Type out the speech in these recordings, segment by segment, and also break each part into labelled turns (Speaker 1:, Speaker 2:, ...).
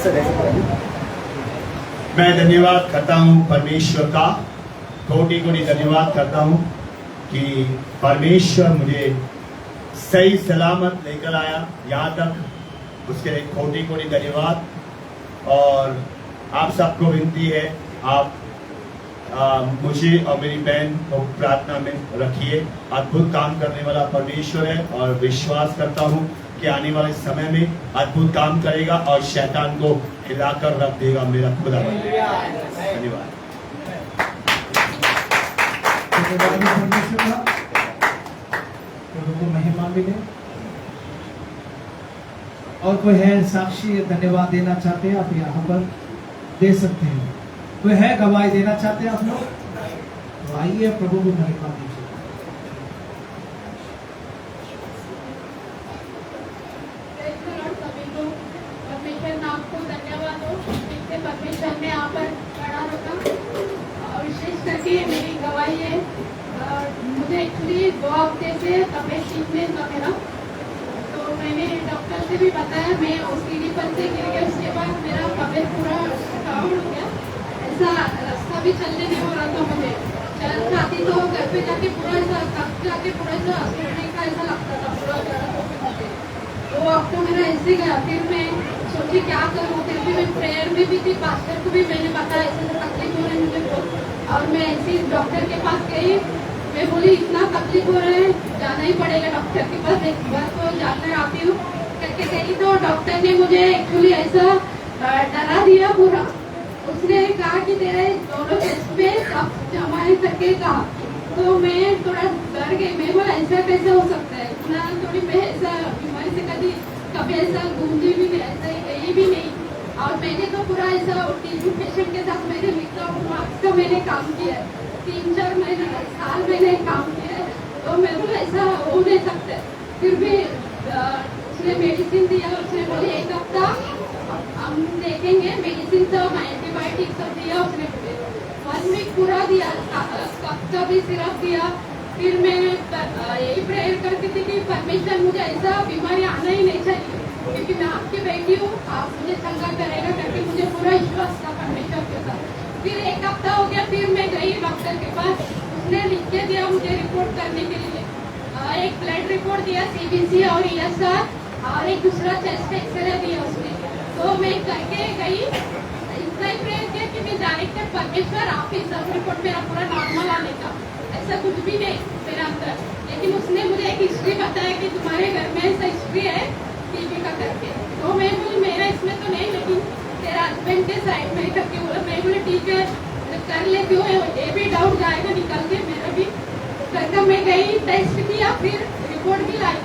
Speaker 1: Sir
Speaker 2: मैं धन्यवाद करता हूँ परमेश्वर का, कोटि कोटि धन्यवाद करता हूँ कि परमेश्वर मुझे सही सलामत लेकर आया यहाँ तक, उसके लिए कोटि कोटि धन्यवाद। और आप सबको विनती है, आप मुझे और मेरी बहन को प्रार्थना में रखिए। अद्भुत काम करने वाला परमेश्वर है और विश्वास करता हूँ कि आने वाले समय में अद्भुत काम करेगा और शैतान को हिलाकर रख देगा मेरा खुदा। धन्यवाद।
Speaker 3: प्रभु को महिमा मिले। और कोई है साक्षी धन्यवाद देना चाहते हैं, आप यहाँ पर दे सकते हैं। कोई है गवाही देना चाहते हैं आप लोग, तो आइए प्रभु को महिमा दीजिए।
Speaker 4: परमेश्वर नाम को धन्यवाद हो, जिससे परमेश्वर ने यहाँ पर खड़ा रखा। और विशेष करके मेरी गवाही है, मुझे एक्चुअली 2 हफ्ते से तबियत ठीक नहीं था मेरा, तो मैंने डॉक्टर से भी बताया। मैं ओसीडी पर से गिर गया, उसके बाद मेरा तबियत पूरा डाउन हो गया, ऐसा रास्ता भी चलने नहीं हो रहा था मुझे। चल खाती तो घर पे जाके पूरा ऐसा कब जाके पूरा ऐसा सोने का ऐसा लगता था, पूरा मुझे 2 हफ्ते मेरा ऐसे गया। फिर मैं सोची क्या करूँ, फिर भी मैं प्रेयर में भी थी, पास्टर को भी मैंने बताया ऐसे तकलीफ हो रही है मुझे बहुत। और मैं ऐसे डॉक्टर के पास गई, मैं बोली इतना तकलीफ हो रहा है, जाना ही पड़ेगा डॉक्टर के पास, एक बार तो जाकर आती हूँ करके गई। तो डॉक्टर ने मुझे एक्चुअली ऐसा डरा दिया पूरा। उसने कहा कि तेरे दोनों चेस्ट पे सब जमा है करके कहा। तो मैं थोड़ा डर गई, मैं बोला ऐसा कैसे हो सकता है, इतना थोड़ी मैं ऐसा बीमारी से कभी ऐसा गूंजी भी नहीं, ऐसा गई भी नहीं। और मैंने तो पूरा ऐसा टीबी पेशेंट के साथ मैंने विदाउट मास्क का मैंने काम किया है, 3-4 महीने साल मैंने काम किया है। तो मैं बोला ऐसा हो नहीं सकता। फिर भी उसने मेडिसिन दिया, उसने बोली 1 हफ्ता हम देखेंगे, मेडिसिन सब एंटीबायोटिक सब दिया उसने, 1 वीक पूरा दिया, हफ्ता भी सिरप दिया। फिर मैं यही प्रेयर करती थी कि परमेश्वर मुझे ऐसा बीमारी आना ही नहीं चाहिए, क्योंकि मैं आपकी बेटी हूँ, आप मुझे चंगा करेगा करके मुझे पूरा विश्वास था परमेश्वर के साथ। फिर 1 हफ्ता हो गया, फिर मैं गई डॉक्टर के पास, उसने लिख के दिया मुझे रिपोर्ट करने के लिए। एक ब्लड रिपोर्ट दिया, CBC और ESR, और एक दूसरा चेस्ट एक्सरे दिया उसने। तो मैं करके गई, इतना ही प्रेयर किया कि मैं डायरेक्ट परमेश्वर आप ही सब रिपोर्ट मेरा पूरा नॉर्मल आने का, ऐसा कुछ भी नहीं मेरे अंदर। लेकिन उसने मुझे एक हिस्ट्री बताया कि तुम्हारे घर में ऐसा हिस्ट्री है टीबी का करके। तो मैं बोली मेरा इसमें तो नहीं, लेकिन तेरा हस्बैंड के साइड में करके बोला। मैं बोली ठीक है कर लेती हूँ, ये भी डाउट जाएगा निकल के मेरा भी करके। मैं गई, टेस्ट किया, फिर रिपोर्ट भी लाई,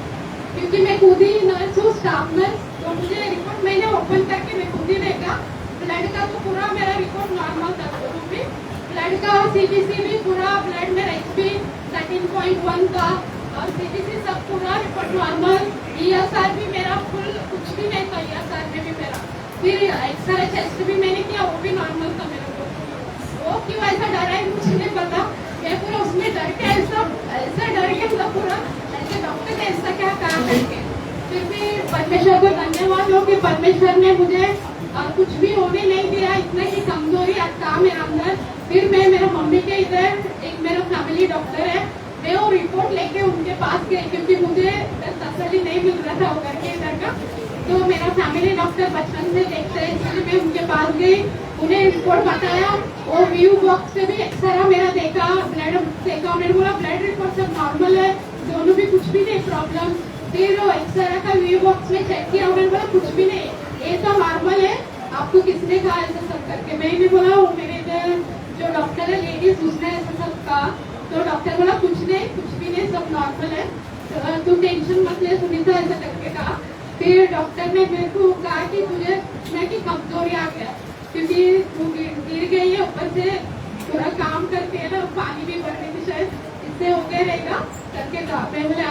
Speaker 4: क्योंकि मैं खुद ही नर्स हूँ, स्टाफ नर्स। तो मुझे रिपोर्ट मैंने ओपन करके मैं खुद ही देखा, ब्लड का तो पूरा मेरा रिपोर्ट नॉर्मल था, दोनों भी ब्लड का, CBC भी पूरा, ब्लड में HP 13.1 था, और CBC सब पूरा रिपोर्ट नॉर्मल। ESR भी मेरा फुल, कुछ भी नहीं था ESR में भी मेरा। फिर एक्सरे चेस्ट भी मैंने किया, वो भी नॉर्मल था मेरा। वो क्यों ऐसा डरा है मुझे नहीं पता, मैं पूरा उसमें डर के ऐसा डर गया था पूरा, ऐसे डॉक्टर ने ऐसा क्या कहा करके। फिर भी परमेश्वर को धन्यवाद हो कि परमेश्वर ने मुझे कुछ भी होने नहीं दिया, इतना की कमजोरी था मेरे अंदर। फिर मैं मेरे मम्मी के इधर एक मेरा फैमिली डॉक्टर है, मैं वो रिपोर्ट लेके उनके पास गई, क्योंकि मुझे तसल्ली नहीं मिल रहा था वो घर के इधर का। तो मेरा फैमिली डॉक्टर बचपन से देखते हैं, इसलिए मैं उनके पास गई, उन्हें रिपोर्ट बताया। और व्यू बॉक्स से भी एक्सरा मेरा देखा, ब्लड देखा, उन्होंने बोला ब्लड रिपोर्ट सब नॉर्मल है, दोनों भी कुछ भी नहीं प्रॉब्लम। फिर वो एक्सरा का व्यू बॉक्स में चेक किया, उन्होंने बोला कुछ भी नहीं, ये तो नॉर्मल है, आपको किसने कहा ऐसा सब करके। मैंने बोला वो मेरे इधर जो डॉक्टर है लेडीज, उसने ऐसा सब कहा। तो डॉक्टर बोला कुछ नहीं, कुछ भी नहीं, सब नॉर्मल है, तू टेंशन मत ले सुनीता, ऐसा करके कहा। फिर डॉक्टर ने मेरे को कहा कि तुझे की कमजोरी आ गया, क्योंकि तू गिर गई है, ऊपर से पूरा काम करके है ना, पानी भी भरने की, शायद इससे हो गया रहेगा करके कहा। मैं बोले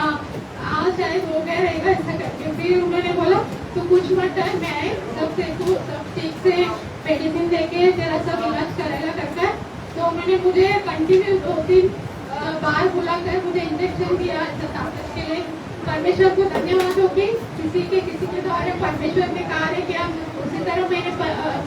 Speaker 4: हाँ शायद हो गया रहेगा ऐसा करके। फिर उन्होंने बोला तो कुछ मत है, मैं सब देखो सब ठीक से मेडिसिन देके तेरा सब इलाज करेगा करके। तो उन्होंने मुझे कंटिन्यू 2-3 बार बुलाकर मुझे इंजेक्शन दिया ऐसा ताकत के लिए। परमेश्वर को धन्यवाद हो कि किसी के द्वारा परमेश्वर ने कार्य किया। उसी तरह मैंने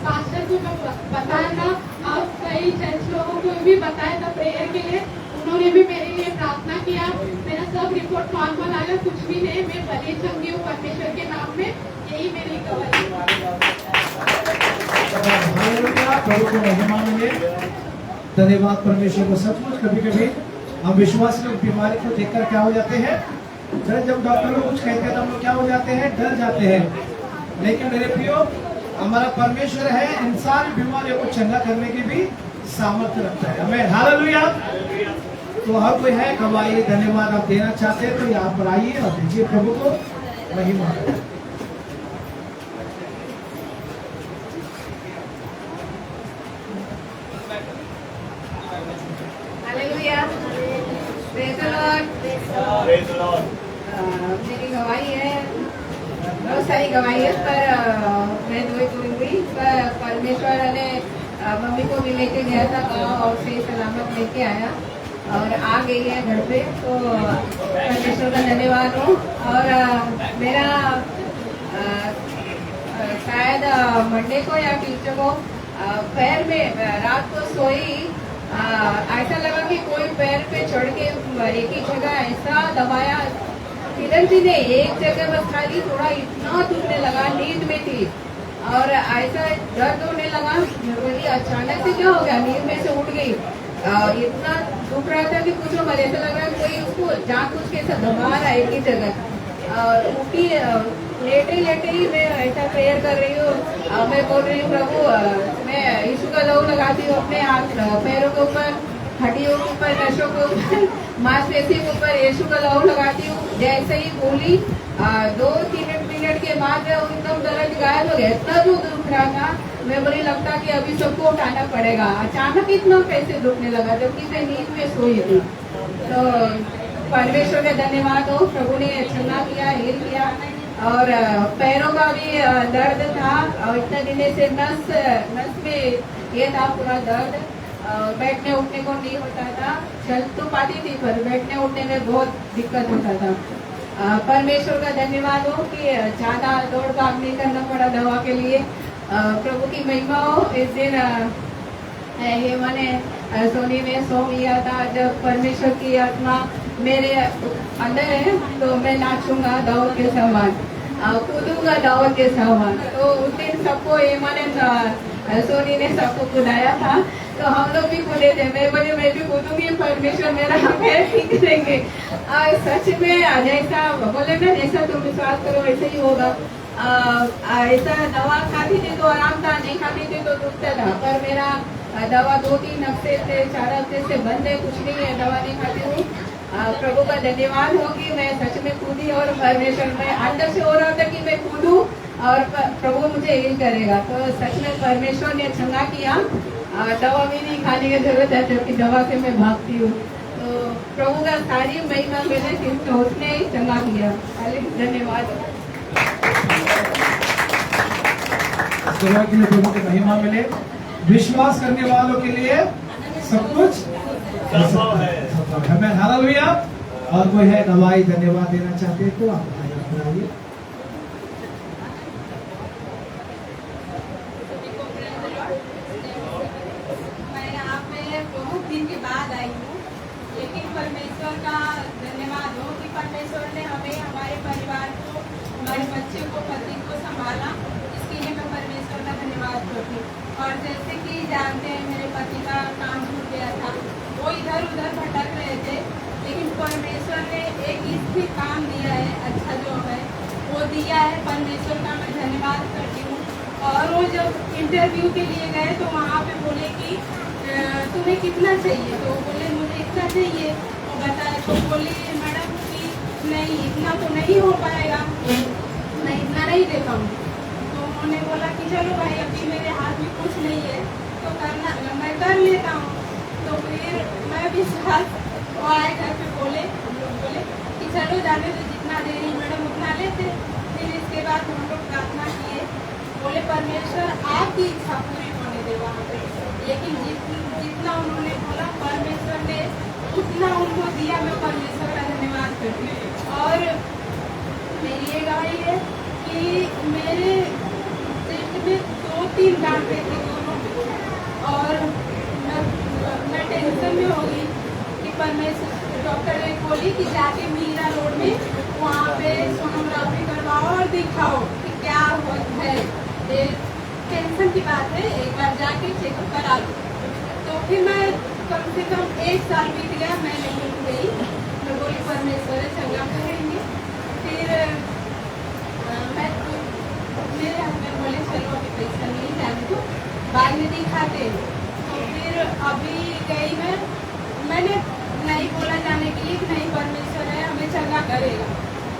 Speaker 4: पास्टर को जो बताया था और कई चर्च लोगों को भी बताया था प्रेयर के लिए, उन्होंने भी मेरे लिए प्रार्थना किया। मेरा सब रिपोर्ट नॉर्मल आया, कुछ भी नहीं, मैं भली चंगी हूँ परमेश्वर के नाम में। यही मेरी गवाही।
Speaker 3: प्रभु को महिमा मिले। धन्यवाद परमेश्वर को। सचमुच कभी कभी हम विश्वास लोग बीमारी को देखकर क्या हो जाते हैं, जब डॉक्टर लोग कुछ कहते हैं तो हम लोग क्या हो जाते हैं, डर जाते हैं। लेकिन मेरे प्रियो, हमारा परमेश्वर है, इंसान बीमारियों को चंगा करने की भी सामर्थ्य रखता है। हमें हालेलुया। तो हर कोई है गवाही, धन्यवाद आप देना चाहते हैं तो यहाँ पर आइए और दीजिए प्रभु को महिमा।
Speaker 1: Hallelujah, praise the Lord.
Speaker 2: Praise the Lord.
Speaker 1: मेरी गवाही है, बहुत सारी गवाही है, पर मैं दूरी पर परमेश्वर ने मम्मी को भी लेके गया था गाँव और सही सलामत लेके आया और आ गई है घर पे। तो परमेश्वर का धन्यवाद हो। और मेरा शायद मंडे को या ट्यूसडे को पैर में रात को सोई, ऐसा लगा कि कोई पैर पे चढ़ के एक ही जगह ऐसा दबाया, किधर भी नहीं, एक जगह बस खाली थोड़ा इतना दुखने लगा, नींद में थी और ऐसा दर्द होने लगा। बोली अचानक से क्या हो गया, नींद में से उठ गई। इतना दुख रहा था कि कुछ मत, ऐसा लग रहा है कोई उसको जहाँ कुछ कैसा दबा रहा है एक ही जगह। उठी लेटे ही मैं ऐसा प्रेयर कर रही हूँ। मैं बोल रही हूँ प्रभु, मैं यीशु का लहू लगाती हूँ अपने हाथ पैरों के ऊपर, हड्डियों के ऊपर, नसों के ऊपर, मांसपेशी के ऊपर यीशु का लहू लगाती हूँ। जैसे ही बोली 2-3 मिनट के बाद एकदम दर्द गायब हो गया। इतना जो दुख रहा था, मैं बोली लगता कि अभी सबको उठाना पड़ेगा। अचानक इतना कैसे दुखने लगा जबकि मैं नींद में सोई थी। तो परमेश्वर का धन्यवाद हो, प्रभु ने क्षमा किया, हील किया। और पैरों का भी दर्द था और इतने दिन से नस में ये था पूरा दर्द। बैठने उठने को नहीं होता था, चल तो पाती थी पर बैठने उठने में बहुत दिक्कत होता था। परमेश्वर का धन्यवाद हो कि ज्यादा दौड़ भाग नहीं करना पड़ा दवा के लिए। प्रभु की महिमा हो। इस दिन ये मैंने सोनी में सो लिया था, जब परमेश्वर की आत्मा मेरे अंदर है तो मैं नाचूंगा दाऊद के समान, कूदूंगा दाऊद के समान। तो उस दिन सबको ये मैंने सोनी ने सबको कूदाया था, तो हम लोग भी कूदे थे। मैं बोले मैं भी कूदूंगी, परमेश्वर मेरा पैर ठीक करेंगे। सच में जैसा बोले ना, जैसा तुम विश्वास करो वैसे ही होगा। ऐसा दवा खाती थी तो आराम था, नहीं खाती थी तो दुखता था। पर मेरा दवा 2-3 हफ्ते से 4 हफ्ते से बंद है, कुछ नहीं है, दवा नहीं खाती हूँ। प्रभु का धन्यवाद हो कि मैं सच में कूदी और परमेश्वर में अंदर से हो रहा था कि मैं कूदूं और प्रभु मुझे हील करेगा। तो सच में परमेश्वर ने चंगा किया। दवा भी नहीं खाने की जरूरत है, जबकि दवा से मैं भागती हूँ। तो प्रभु का सारी महिमा मिले जिसने उसने ही चंगा किया। धन्यवाद।
Speaker 3: के लिए प्रभु की महिमा मिले। विश्वास करने वालों के लिए सब कुछ
Speaker 2: संभव है।
Speaker 3: हमें हालेलुया। और कोई है गवाही धन्यवाद देना चाहते हैं तो आप आइए।
Speaker 1: मैं यहाँ पे बहुत दिन के बाद आई हूँ, लेकिन परमेश्वर का धन्यवाद हो कि परमेश्वर ने हमें, हमारे परिवार को, हमारे बच्चे को, पति को संभाला। इसके लिए मैं परमेश्वर का धन्यवाद करती हूँ। और जैसे कि जानते हैं मेरे पति का काम छूट गया था, वो इधर उधर भटक रहे थे, लेकिन परमेश्वर ने एक इसकी काम दिया है, अच्छा जो है वो दिया है। परमेश्वर का मैं धन्यवाद करती हूँ। और वो जब इंटरव्यू के लिए गए तो वहाँ पे बोले कि तुम्हें कितना चाहिए, तो बोले मुझे इतना चाहिए। वो बताया तो बोली मैडम कि नहीं इतना तो नहीं हो पाएगा, मैं इतना नहीं दे पाऊँगी। तो उन्होंने बोला कि चलो भाई अभी मेरे हाथ में कुछ नहीं है तो करना, मैं कर लेता हूँ। तो फिर मैं भी साथ वो आए घर पे बोले, हम लोग बोले कि चलो जाने तो जितना दे रही मैडम उतना लेते। फिर इसके बाद हम लोग प्रार्थना किए, बोले परमेश्वर आपकी इच्छा पूरी होने दे वहाँ पे। लेकिन जितना उन्होंने बोला परमेश्वर ने उतना उनको दिया। मैं परमेश्वर का धन्यवाद करती हूँ। और
Speaker 4: मेरी ये गवाही है कि मेरे पेट में 2-3 गांठ थी दोनों, और मैं टेंशन में हो गई कि परमेश्वर डॉक्टर ने बोली कि जाके मीरा रोड में वहाँ पे सोनोग्राफी करवाओ और दिखाओ कि क्या है, ये टेंशन की बात है, एक बार जाके चेकअप करा लो। तो फिर मैं कम से कम 1 साल बीत गया, मैं नहीं गई। मैं बोली परमेश्वर चंगा करेंगे। फिर मेरे हस्बैंड बोले चलो अभी पैसा नहीं जाने दो, बाद में दिखाते हैं। तो फिर अभी गई मैंने नहीं बोला जाने के लिए कि नहीं परमेश्वर है हमें चंगा करेगा।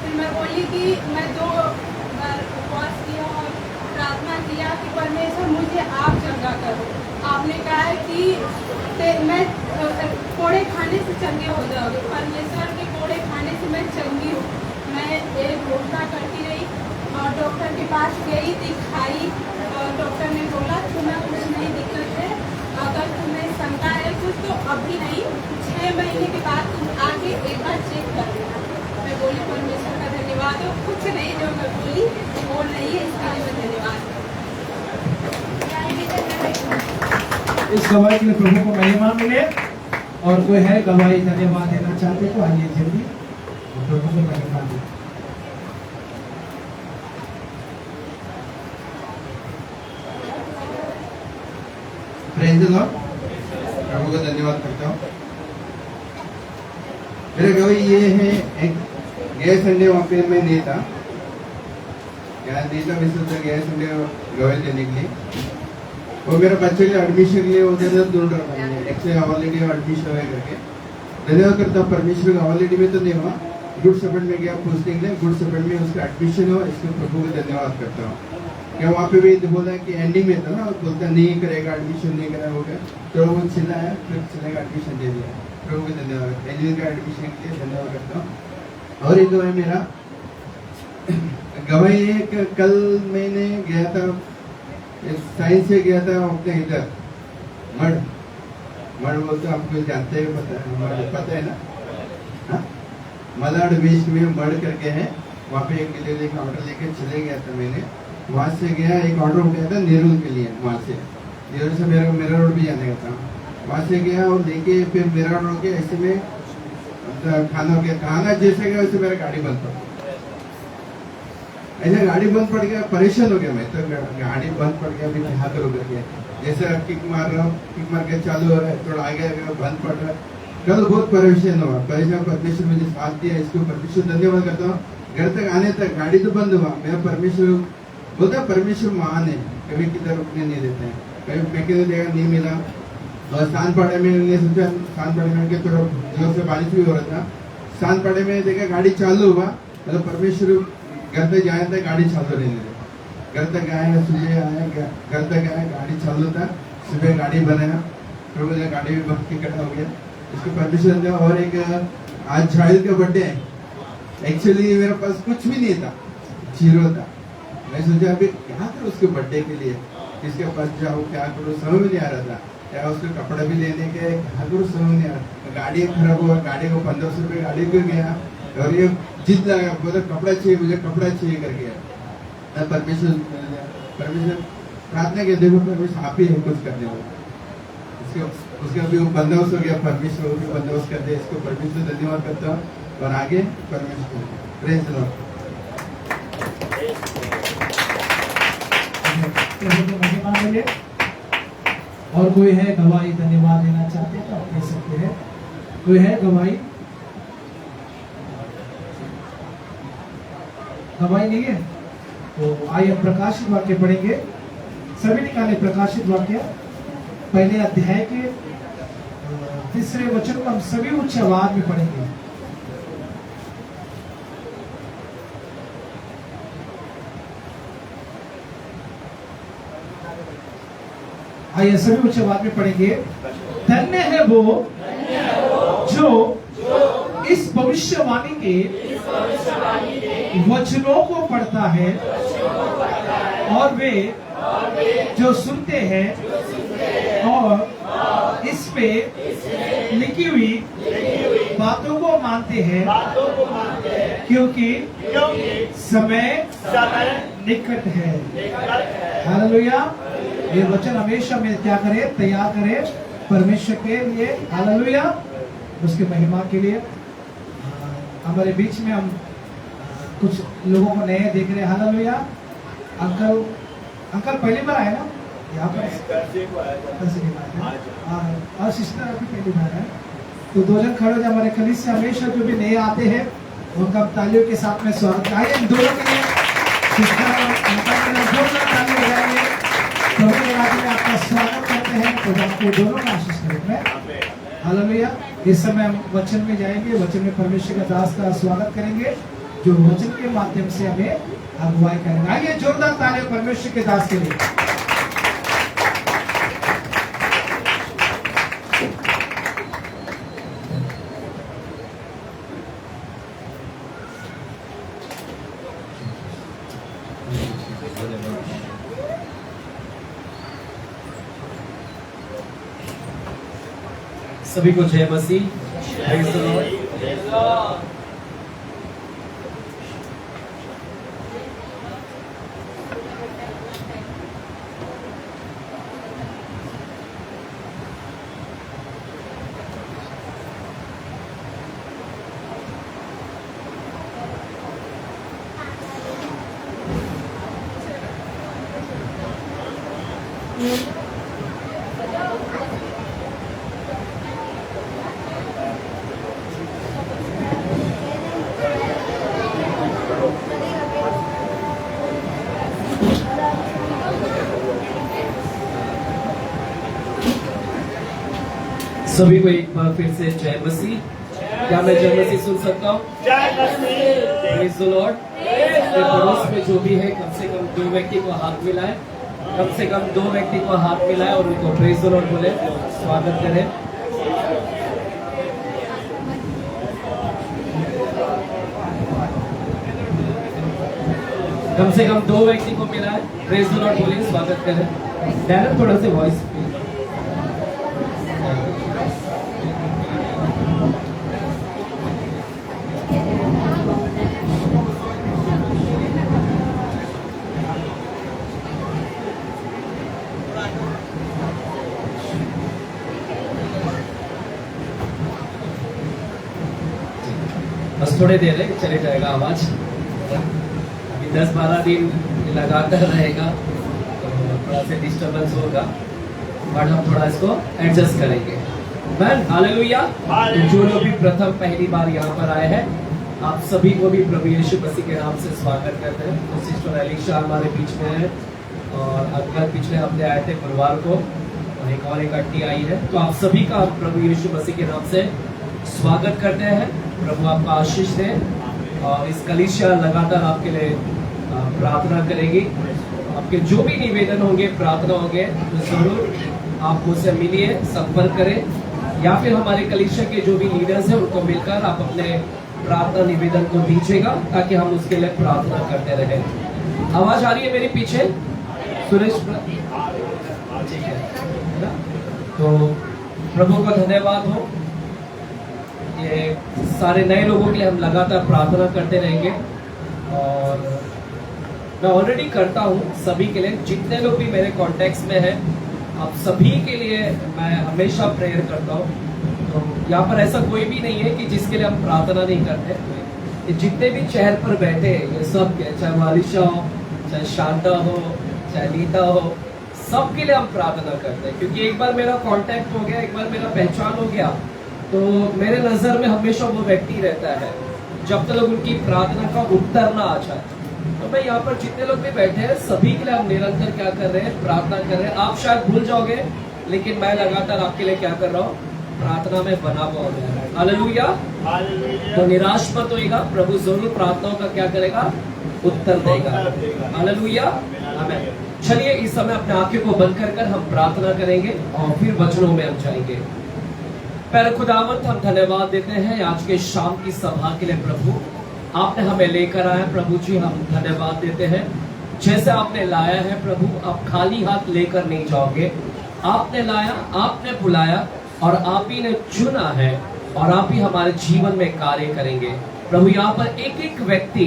Speaker 4: फिर मैं बोली कि मैं 2 बार उपवास किया और प्रार्थना किया कि परमेश्वर मुझे आप चंगा करो। आपने कहा है कि मैं कोड़े खाने से चंगे हो जाओगे, परमेश्वर के कोड़े खाने से मैं चंगी हूँ। मैं एक घोषणा करती रही और डॉक्टर के पास गई, दिखाई, और डॉक्टर ने बोला तुम्हें कुछ नहीं दिक्कत है, अगर तुम्हें शंका है कुछ तो अभी नहीं, 6 महीने के बाद तुम आके एक बार चेक कर लेना। मैं बोली परमेश्वर का धन्यवाद हो, कुछ नहीं जो मैं बोली वो नहीं है, इसके लिए मैं धन्यवाद।
Speaker 3: इस गवाही के लिए प्रभु को महिमा मिले। और कोई है गवाही धन्यवाद देना चाहते तो आइए जल्दी प्रभु को महिमा दें।
Speaker 5: Praise the Lord. प्रभु का धन्यवाद करता हूँ। मेरा गवाही ये है, एक गए संडे वहाँ पे मैं नहीं था, यहाँ नहीं था, मैं सोचा गए संडे गवाही देने के लिए। वो मेरे बच्चे के एडमिशन के लिए उधर ढूंढ रहा था, एक्चुअली ऑलरेडी एडमिशन हुआ करके। धन्यवाद करता हूँ परमेश्वर का। ऑलरेडी में तो नहीं हुआ, गुड शेपर्ड में गया पूछने के लिए, गुड शेपर्ड में उसका एडमिशन हुआ। इसको प्रभु को धन्यवाद करता हूँ। क्या वहाँ पे भी बोला कि एंडिंग में था ना, बोलता नहीं करेगा एडमिशन, नहीं करा होगा, तो वो चिल्लाया, फिर चिल्लाया एडमिशन दे दिया। प्रभु को धन्यवाद। इंजीनियर का एडमिशन के लिए धन्यवाद करता हूँ। और एक गवाही मेरा गवाही एक, कल मैंने गया था साइंस से गया था अपने इधर मड बोलते आपको जानते हैं, पता है ना, हाँ? मलाड वेस्ट में मड करके है, वहाँ पे एक डिलीवरी का ऑर्डर लेके चले गया था। मैंने वहाँ से गया, एक ऑर्डर हो गया था नेहरू के लिए, वहाँ से नेहरू से मेरा रोड भी जाने का था। वहाँ से गया और लेके फिर मेरा रोड के ऐसे में खाना जैसे गया वैसे मेरा गाड़ी बंद पड़ गया। ऐसे गाड़ी बंद पड़ गया, परेशान हो गया मैं तो, गाड़ी बंद पड़ गया, अभी क्या करूँ करके जैसे किक मार रहा हूँ, किक मार के चालू हो रहा है, थोड़ा आगे बंद पड़ रहा है। कल बहुत परेशान हुआ, परमेश्वर मुझे साथ दिया, इसको परमेश्वर धन्यवाद करता हूँ। घर तक आने तक गाड़ी तो बंद हुआ, मेरा परमेश्वर बोलता परमेश्वर महान है, कभी किधर रुकने नहीं देते हैं, कभी पैकेज जगह नहीं मिला। और सांदपाड़े में सोचा, सांदपाड़े में थोड़ा जोर से बारिश भी हो रहा था, सांदपाड़े में देखा गाड़ी चालू हुआ, मतलब परमेश्वर घर तक जाए था, गाड़ी चालू नहीं दे, घर तक आया, सुबह आया, घर तक आया, गाड़ी चालू था, सुबह गाड़ी बनाया, प्रभु ने गाड़ी भी बहुत टिकट हो गया, इसको परमेश्वर दिया। और एक आज शाहिद का बर्थडे है, एक्चुअली मेरे पास कुछ भी नहीं था, 0 था। मैं सोचा अभी क्या करूँ उसके बर्थडे के लिए, किसके पास जाऊँ, क्या करूँ, समझ में नहीं आ रहा था। क्या उसको कपड़ा भी लेने के, क्या करूँ समझ नहीं आ रहा। गाड़ी खराब हुआ, गाड़ी को 1500 रुपये गाड़ी को गया, और ये जिद लगा, बोला कपड़ा चाहिए, मुझे कपड़ा चाहिए करके। परमेश्वर प्रार्थना के, देखो परमेश्वर आप ही है कुछ करने वाला, उसका भी बंदोबस्त हो गया, परमेश्वर भी बंदोबस्त कर दे, इसको परमेश्वर धन्यवाद करता हूँ। और आगे परमेश्वर प्रेज़ द लॉर्ड।
Speaker 3: और कोई है गवाही धन्यवाद देना चाहते हैं तो आप दे सकते हैं। कोई है गवाही? गवाही नहीं है तो आइए प्रकाशित वाक्य पढ़ेंगे। सभी निकाले प्रकाशित वाक्य पहले अध्याय के 3 वचन को हम सभी उच्च आवाज में पढ़ेंगे। आइए सभी उच्च आवाज में पढ़ेंगे। धन्य है वो जो इस भविष्यवाणी के वचनों को पढ़ता है और वे जो सुनते हैं और इस पे लिखी हुई बातों को मानते हैं, क्योंकि
Speaker 2: क्योंकि
Speaker 3: समय
Speaker 2: समय
Speaker 3: निकट है।
Speaker 2: निकट है।
Speaker 3: हालेलुया। ये वचन हमेशा में क्या करे, तैयार करे परमेश्वर के लिए। हालेलुया। उसके महिमा के लिए। हमारे बीच में हम कुछ लोगों को नए देख रहे हैं। हालेलुया। अंकल पहली बार आए ना यहाँ पर? और सिस्टर अभी पहली बार है। तो दो जन खड़े हो जाए हमारे कलीस से। हमेशा जो भी नए आते हैं उनका तालियों के साथ में स्वागत। आइए इन दोनों के लिए सिस्टर और अंकल के लिए जोरदार ताली बजाएंगे। प्रभु के नाम में आपका स्वागत करते हैं। तो आपको दोनों का आशीष करें। हालेलुया। इस समय हम वचन में जाएंगे। वचन में परमेश्वर का दास का स्वागत करेंगे जो वचन के माध्यम से हमें अगुवाई करेंगे। आइए जोरदार ताली परमेश्वर के दास के लिए।
Speaker 6: सभी को जय मसीह। Praise the Lord। सभी को एक बार फिर से जय मसीह। क्या मैं जय मसीह सुन सकता हूँ?
Speaker 2: जय मसीह।
Speaker 6: Praise the Lord. अपने पड़ोस में जो भी है कम से कम 2 व्यक्ति को हाथ मिलाएं। कम से कम 2 व्यक्ति को हाथ मिलाएं और उनको प्रेज द लॉर्ड बोले, स्वागत करें। कम से कम 2 व्यक्ति को मिलाएं, प्रेज द लॉर्ड बोले, स्वागत करें। डैनल थोड़ा सा वॉइस बस थोड़े देर है, चले जाएगा आवाज। अभी 10-12 दिन लगातार रहेगा तो थोड़ा सा डिस्टर्बेंस होगा, बट हम थोड़ा इसको एडजस्ट करेंगे। Man hallelujah. जो लोग भी प्रथम पहली बार यहाँ पर आए हैं, आप सभी को भी प्रभु यीशु मसीह के नाम से स्वागत करते हैं। तो सिस्टर एलिशा हमारे बीच में है और अंकल पिछले हफ्ते आए थे गुरुवार को, और एक और आंटी आई है। तो आप सभी का प्रभु यीशु मसीह के नाम से स्वागत करते हैं। प्रभु आपका आशीष दे और इस कलीसिया लगातार आपके लिए प्रार्थना करेगी। आपके जो भी निवेदन होंगे, प्रार्थना होंगे, तो जरूर आप मुझसे मिलिए, संपर्क करें, या फिर हमारे कलीसिया के जो भी लीडर्स हैं उनको मिलकर आप अपने प्रार्थना निवेदन को दीजिएगा ताकि हम उसके लिए प्रार्थना करते रहें। आवाज आ रही है मेरे पीछे? सुरेश ठीक है ना? तो प्रभु का धन्यवाद हो। ये सारे नए लोगों के लिए हम लगातार प्रार्थना करते रहेंगे और मैं ऑलरेडी करता हूँ सभी के लिए। जितने लोग भी मेरे कॉन्टेक्ट्स में हैं, आप सभी के लिए मैं हमेशा प्रेयर करता हूँ। तो यहाँ पर ऐसा कोई भी नहीं है कि जिसके लिए हम प्रार्थना नहीं करते। ये जितने भी चेयर पर बैठे हैं, ये सब के, चाहे वालिशा हो, चाहे शांता हो, चाहे नीता हो, सबके लिए हम प्रार्थना करते हैं। क्योंकि एक बार मेरा कांटेक्ट हो गया, एक बार मेरा पहचान हो गया, तो मेरे नजर में हमेशा वो व्यक्ति रहता है जब तक उनकी प्रार्थना का उत्तर ना आ जाए। तो मैं यहाँ पर जितने लोग भी बैठे हैं, सभी के लिए हम निरंतर क्या कर रहे हैं? प्रार्थना कर रहे हैं। आप शायद भूल जाओगे, लेकिन मैं लगातार आपके लिए क्या कर रहा हूँ? प्रार्थना में बना हुआ हूँ। हालेलुया। तो निराश मत होइएगा, प्रभु जरूर प्रार्थनाओं का क्या करेगा? उत्तर देगा। हालेलुया। आमीन। चलिए इस समय अपने आंखें को बंद कर हम प्रार्थना करेंगे और फिर वचनों में हम जाएंगे। प्यारे खुदावंत, हम धन्यवाद देते हैं आज के शाम की सभा के लिए। प्रभु आपने हमें लेकर आया, प्रभु जी हम धन्यवाद देते हैं। जैसे आपने लाया है प्रभु, आप खाली हाथ लेकर नहीं जाओगे। आपने लाया, आपने बुलाया और आप ही ने चुना है और आप ही हमारे जीवन में कार्य करेंगे। प्रभु यहाँ पर एक एक व्यक्ति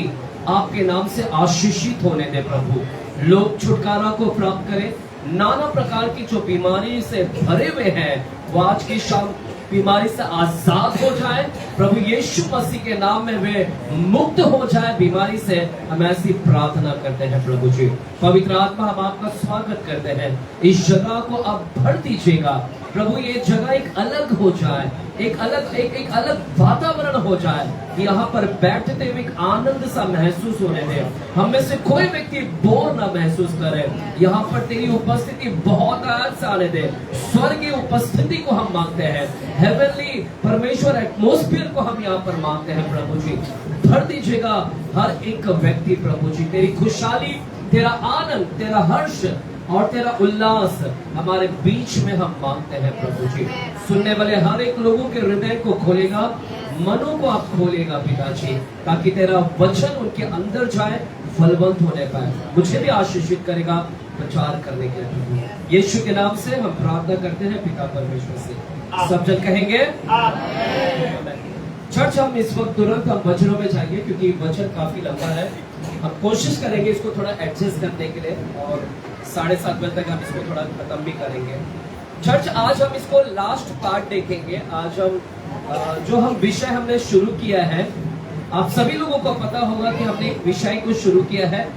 Speaker 6: आपके नाम से आशीषित होने दे प्रभु। लोग छुटकारा को प्राप्त करें, नाना प्रकार की जो बीमारी से भरे हुए हैं वो आज की शाम बीमारी से आजाद हो जाए प्रभु यीशु मसीह के नाम में वे मुक्त हो जाए बीमारी से। हम ऐसी प्रार्थना करते हैं प्रभु जी। पवित्र आत्मा हम आपका स्वागत करते हैं, इस जगह को आप भर दीजिएगा प्रभु। ये जगह एक अलग हो जाए, एक अलग वातावरण हो जाए, यहाँ पर बैठते हुए एक आनंद सा महसूस होने दे। हम में से कोई व्यक्ति बोर ना महसूस करे। यहाँ पर तेरी उपस्थिति बहुत आनंद से आने दे। स्वर्गीय उपस्थिति को हम मांगते हैं, हेवनली परमेश्वर एटमॉस्फेयर को हम यहाँ पर मांगते हैं प्रभु जी। भर दीजिएगा हर एक व्यक्ति प्रभु जी। तेरी खुशहाली, तेरा आनंद, तेरा हर्ष और तेरा उल्लास हमारे बीच में हम मांगते हैं प्रभु जी। सुनने वाले हर एक लोगों के हृदय को खोलेगा, मनों को आप खोलेगा पिताजी, ताकि तेरा वचन उनके अंदर जाए, फलवंत होने पाए। मुझे भी आशीषित करेगा प्रचार करने के लिए। यीशु के नाम से हम प्रार्थना करते हैं पिता परमेश्वर से। सब जन कहेंगे चर्च। हम इस वक्त तुरंत हम वचनों में जाएंगे क्योंकि वचन काफी लंबा है। हम कोशिश करेंगे इसको थोड़ा एडजस्ट करने के लिए और 7:30 बजे तक हम इसको थोड़ा खत्म भी करेंगे। चर्च आज हम इसको लास्ट पार्ट देखेंगे। आज हम जो हम विषय हमने शुरू किया है, आप सभी लोगों को पता होगा कि हमने एक विषय को शुरू किया है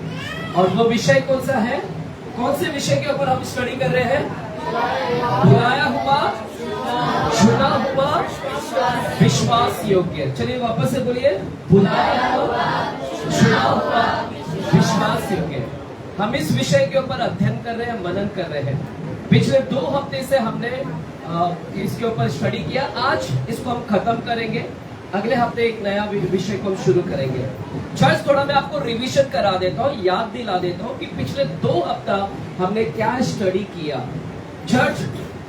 Speaker 6: और वो विषय कौन सा है? कौन से विषय के ऊपर हम स्टडी कर रहे हैं? बुलाया हुआ, चुना हुआ, विश्वास योग्य। चलिए वापस से बोलिए, बुलाया हुआ, चुना हुआ, विश्वास योग्य। हम इस विषय के ऊपर अध्ययन कर रहे हैं, मनन कर रहे हैं। पिछले 2 हफ्ते से हमने इसके ऊपर स्टडी किया। आज इसको हम खत्म करेंगे, अगले हफ्ते एक नया विषय को हम शुरू करेंगे। चर्च थोड़ा मैं आपको रिवीजन करा देता हूँ, याद दिला देता हूँ कि पिछले 2 हफ्ता हमने क्या स्टडी किया। चर्च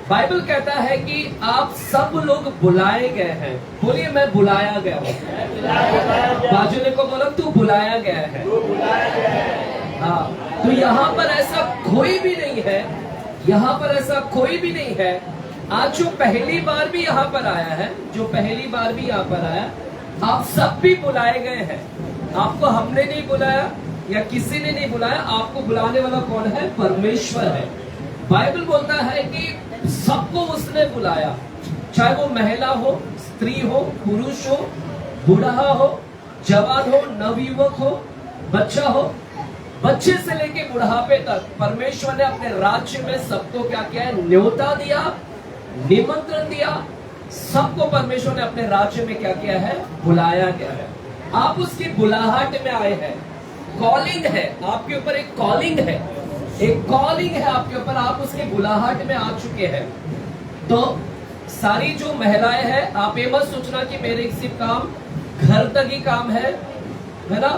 Speaker 6: बाइबल कहता है कि आप सब लोग बुलाए गए हैं। बोलिए, मैं बुलाया गया हूँ। बाजुले को बोलो, तू बुलाया गया है। हाँ, तो यहाँ पर ऐसा कोई भी नहीं है, यहाँ पर ऐसा कोई भी नहीं है। आज जो पहली बार भी यहाँ पर आया है, जो पहली बार भी यहाँ पर आया, आप सब भी बुलाए गए हैं। आपको हमने नहीं बुलाया या किसी ने नहीं बुलाया, आपको बुलाने वाला कौन है? परमेश्वर है। बाइबल बोलता है कि सबको उसने बुलाया, चाहे वो महिला हो, स्त्री हो, पुरुष हो, बूढ़ा हो, जवान हो, नवयुवक हो, बच्चा हो, बच्चे से लेके बुढ़ापे तक परमेश्वर ने अपने राज्य में सबको क्या किया है? न्योता दिया, निमंत्रण दिया। सबको परमेश्वर ने अपने राज्य में क्या किया है? बुलाया गया है। आप उसकी बुलाहट में आए हैं। कॉलिंग है आपके ऊपर, एक कॉलिंग है, एक कॉलिंग है आपके ऊपर। आप उसके बुलाहट में आ चुके हैं। तो सारी जो महिलाएं हैं, आप ये मत सोचना कि मेरे सिर्फ काम घर तक ही काम है ना,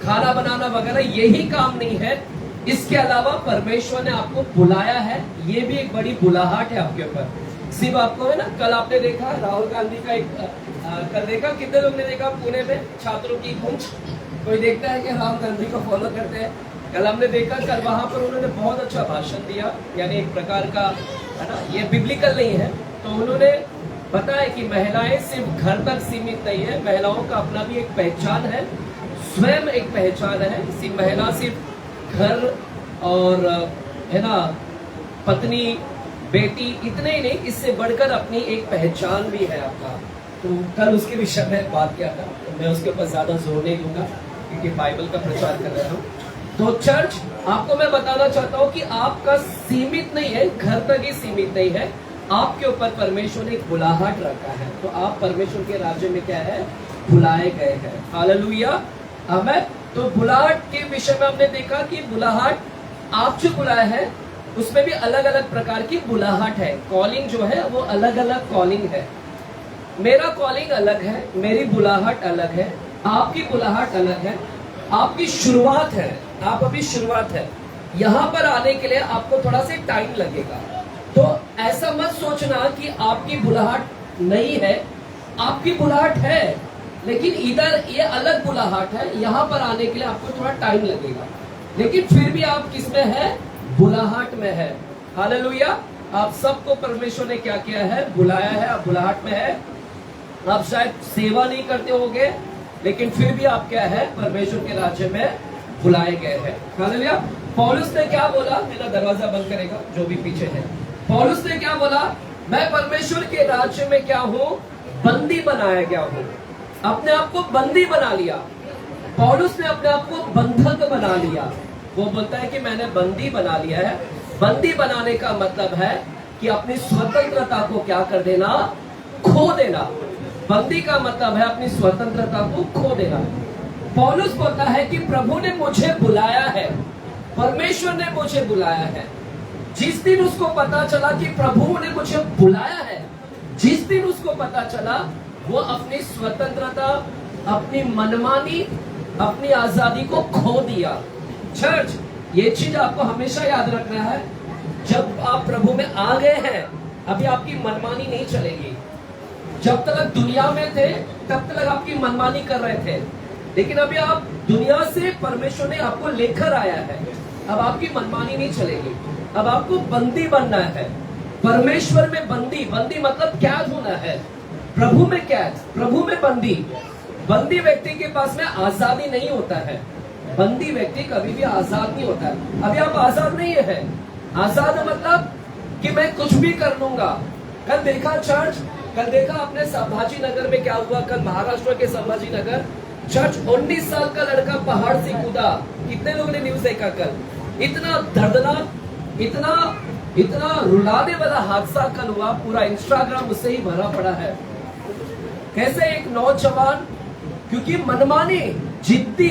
Speaker 6: खाना बनाना वगैरह यही काम नहीं है। इसके अलावा परमेश्वर ने आपको बुलाया है, ये भी एक बड़ी बुलाहट है आपके ऊपर। सिर्फ आपको है ना, कल आपने देखा राहुल गांधी का एक कल देखा, कितने लोग ने देखा पुणे में छात्रों की गूंज? कोई देखता है कि राहुल गांधी को फॉलो करते हैं? कल हमने देखा, कल वहां पर उन्होंने बहुत अच्छा भाषण दिया, यानी एक प्रकार का है ना, ये बिब्लिकल नहीं है। तो उन्होंने बताया कि महिलाएं सिर्फ घर तक सीमित नहीं है, महिलाओं का अपना भी एक पहचान है, स्वयं एक पहचान है। सिर्फ महिला सिर्फ घर और है ना, पत्नी, बेटी, इतने ही नहीं, इससे बढ़कर अपनी एक पहचान भी है आपका। तो कल उसके विषय में बात किया था, तो मैं उसके ऊपर ज्यादा जोर नहीं दूंगा क्योंकि बाइबल का प्रचार कर रहा हूँ। तो चर्च, आपको मैं बताना चाहता हूँ कि आपका सीमित नहीं है, घर तक ही सीमित नहीं है। आपके ऊपर परमेश्वर ने एक बुलाहट रखा है। तो आप परमेश्वर के राज्य में क्या है? बुलाए गए हैं। हालेलुया, आमीन। तो बुलाहट के विषय में हमने देखा कि बुलाहट, आप जो बुलाए हैं उसमें भी अलग अलग प्रकार की बुलाहट है। कॉलिंग जो है वो अलग अलग कॉलिंग है। मेरा कॉलिंग अलग है, मेरी बुलाहट अलग है, आपकी बुलाहट अलग है। आपकी शुरुआत है, आप अभी शुरुआत है। यहाँ पर आने के लिए आपको थोड़ा सा टाइम लगेगा। तो ऐसा मत सोचना कि आपकी बुलाहट नहीं है, आपकी बुलाहट है, लेकिन इधर ये अलग बुलाहट है। यहाँ पर आने के लिए आपको थोड़ा टाइम लगेगा, लेकिन फिर भी आप किसमें है? बुलाहट में है। हालेलुया। आप सबको परमेश्वर ने क्या किया है? बुलाया है। आप बुलाहट में है। आप शायद सेवा नहीं करते होगे, लेकिन फिर भी आप क्या है, परमेश्वर के राज्य में बुलाए गए हैं। हालेलुया। पौलुस ने क्या बोला, मेरा दरवाजा बंद करेगा जो भी पीछे है। पौलुस ने क्या बोला, मैं परमेश्वर के राज्य में क्या हूं, बंदी बनाया गया हूं। अपने आप को बंदी बना लिया। पौलुस ने अपने आप को बंधक बना लिया। वो बोलता है कि मैंने बंदी बना लिया है। बंदी बनाने का मतलब है कि अपनी स्वतंत्रता को क्या कर देना, खो देना। बंदी का मतलब है अपनी स्वतंत्रता को खो देना। पौलुस बोलता है कि प्रभु ने मुझे बुलाया है, परमेश्वर ने मुझे बुलाया है। जिस दिन उसको पता चला कि प्रभु ने मुझे बुलाया है, जिस दिन उसको पता चला, वो अपनी स्वतंत्रता, अपनी मनमानी, अपनी आजादी को खो दिया। चर्च, ये चीज आपको हमेशा याद रखना है। जब आप प्रभु में आ गए हैं, अभी आपकी मनमानी नहीं चलेगी। जब तक दुनिया में थे तब तक आपकी मनमानी कर रहे थे, लेकिन अभी आप दुनिया से परमेश्वर ने आपको लेकर आया है। अब आपकी मनमानी नहीं चलेगी। अब आपको बंदी बनना है, परमेश्वर में बंदी। बंदी मतलब कैद होना है, प्रभु में कैद, प्रभु में बंदी। बंदी व्यक्ति के पास में आजादी नहीं होता है। बंदी व्यक्ति कभी भी आजाद नहीं होता है। अभी आप आजाद नहीं है। आजाद मतलब कि मैं कुछ भी कर लूंगा। कल देखा चर्च, कल देखा आपने संभाजी नगर में क्या हुआ। कल महाराष्ट्र के संभाजी नगर चर्च, 19 साल का लड़का पहाड़ से कूदा। कितने लोगों ने न्यूज देखा कल? इतना दर्दनाक, इतना रुलाने वाला हादसा कल हुआ। पूरा इंस्टाग्राम उससे ही भरा पड़ा है। कैसे एक नौजवान, क्योंकि मनमानी, जिद्दी,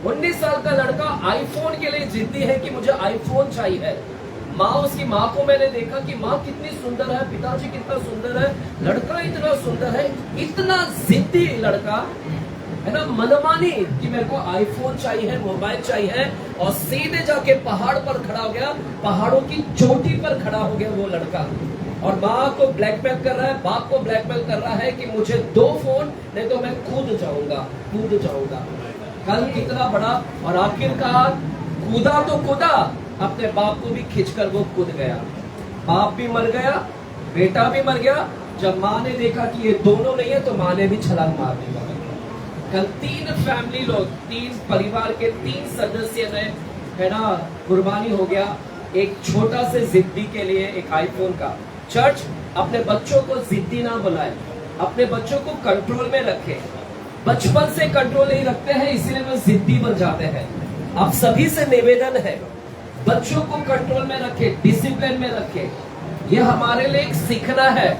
Speaker 6: 19 साल का लड़का आईफोन के लिए जिद्दी है कि मुझे आईफोन चाहिए। उसकी माँ को मैंने देखा कि माँ कितनी सुंदर है, पिताजी कितना सुंदर है, लड़का इतना सुंदर है। इतना जिद्दी लड़का है ना, मनमानी कि मेरे को आईफोन चाहिए, मोबाइल चाहिए, और सीधे जाके पहाड़ पर खड़ा हो गया। पहाड़ों की चोटी पर खड़ा हो गया वो लड़का, और माँ को ब्लैकमेल कर रहा है, बाप को ब्लैकमेल कर रहा है कि मुझे 2 फोन, नहीं तो मैं कूद जाऊंगा। कल कितना बड़ा, और आखिरकार कूदा तो कूदा, अपने बाप को भी खींचकर वो कूद गया। बाप भी मर गया, बेटा भी मर गया। जब माँ ने देखा कि ये दोनों नहीं है, तो माँ ने भी छलांग मार दी। कल 3 फैमिली लोग, 3 परिवार के 3 सदस्य ने, है ना, कुर्बानी हो गया एक छोटा से जिद्दी के लिए, एक आईफोन का। चर्च, अपने बच्चों को जिद्दी ना बुलाए, अपने बच्चों को कंट्रोल में रखे। बचपन से कंट्रोल नहीं रखते हैं, इसीलिए वो जिद्दी बन जाते हैं। आप सभी से निवेदन है, बच्चों को कंट्रोल में रखे, डिसिप्लिन में रखे। ये हमारे लिए एक सीखना है,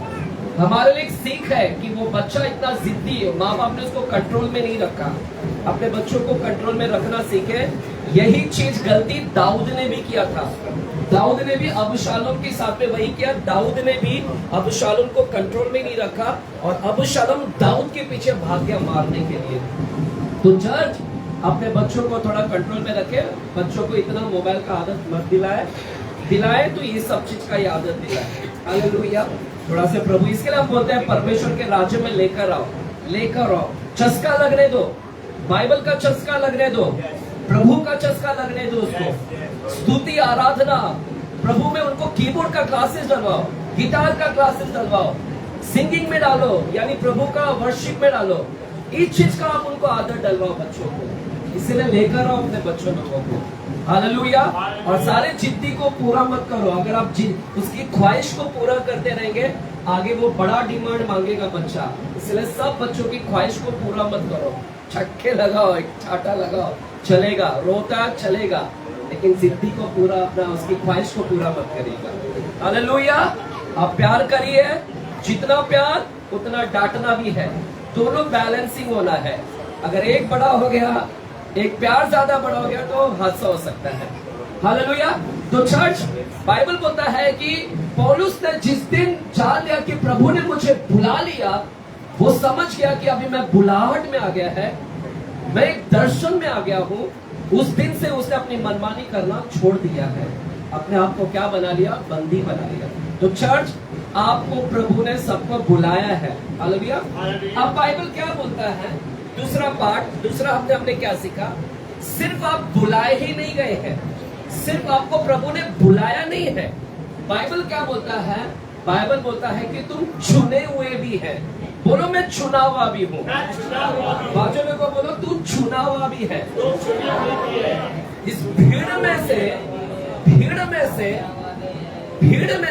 Speaker 6: हमारे लिए एक सीख है कि वो बच्चा इतना जिद्दी है, माँ बाप ने उसको कंट्रोल में नहीं रखा। अपने बच्चों को कंट्रोल में रखना सीखे। यही चीज गलती दाऊद ने भी किया था। दाऊद ने भी अबशालोम के साथ में वही किया। दाऊद ने भी अबशालोम को कंट्रोल में नहीं रखा, और अबशालोम दाऊद के पीछे भाग गया मारने के लिए। तो चर्च, अपने बच्चों को थोड़ा कंट्रोल में रखे। बच्चों को इतना मोबाइल का आदत मत दिलाए तो ये सब चीज का आदत दिलाए। हालेलुया। थोड़ा से प्रभु, इसके लिए हम बोलते हैं परमेश्वर के राज्य में लेकर आओ। चस्का लगने दो, बाइबल का चस्का लगने दो, प्रभु का चस्का लगने दो उसको। स्तुति, आराधना, प्रभु में उनको कीबोर्ड का क्लासेस डलवाओ, गिटार का क्लासेस डलवाओ, सिंगिंग में डालो, यानी प्रभु का वर्शिप में डालो। इस चीज का आप उनको आदत डलवाओ बच्चों को। इसीलिए लेकर आओ अपने बच्चों लोगों को। हालेलुया। और सारे जिद्दी को पूरा मत करो। अगर आप उसकी ख्वाहिश को पूरा करते रहेंगे, आगे वो बड़ा डिमांड मांगेगा बच्चा। इसलिए सब बच्चों की ख्वाहिश को पूरा मत करो। छक्के लगाओ, एक छाटा लगाओ, चलेगा, रोता चलेगा, लेकिन जिद्दी को पूरा, अपना उसकी ख्वाहिश को पूरा मत करिएगा। हालेलुया। आप प्यार करिए, जितना प्यार उतना डांटना भी है। दोनों बैलेंसिंग होना है। अगर एक बड़ा हो गया, एक प्यार ज्यादा बड़ा हो गया, तो हादसा हो सकता है। हालेलुया। तो चर्च, बाइबल बोलता है कि पौलुस ने जिस दिन जान लिया कि प्रभु ने मुझे बुला लिया, वो समझ गया कि अभी मैं बुलाहट में आ गया है, मैं एक दर्शन में आ गया हूँ। उस दिन से उसने अपनी मनमानी करना छोड़ दिया है। अपने आप को क्या बना लिया? बंदी बना लिया। तो चर्च, आपको प्रभु ने सबको बुलाया है। हालेलुया। अब बाइबल क्या बोलता है? दूसरा हमने क्या सीखा? सिर्फ आप बुलाए ही नहीं गए हैं, सिर्फ आपको प्रभु ने बुलाया नहीं है। बाइबल क्या बोलता है? बाइबल बोलता है कि तुम चुने हुए भी हैं। बोलो मैं चुना हुआ भी हूँ। बाजू में को बोलो तू चुना हुआ भी है। इस भीड़ में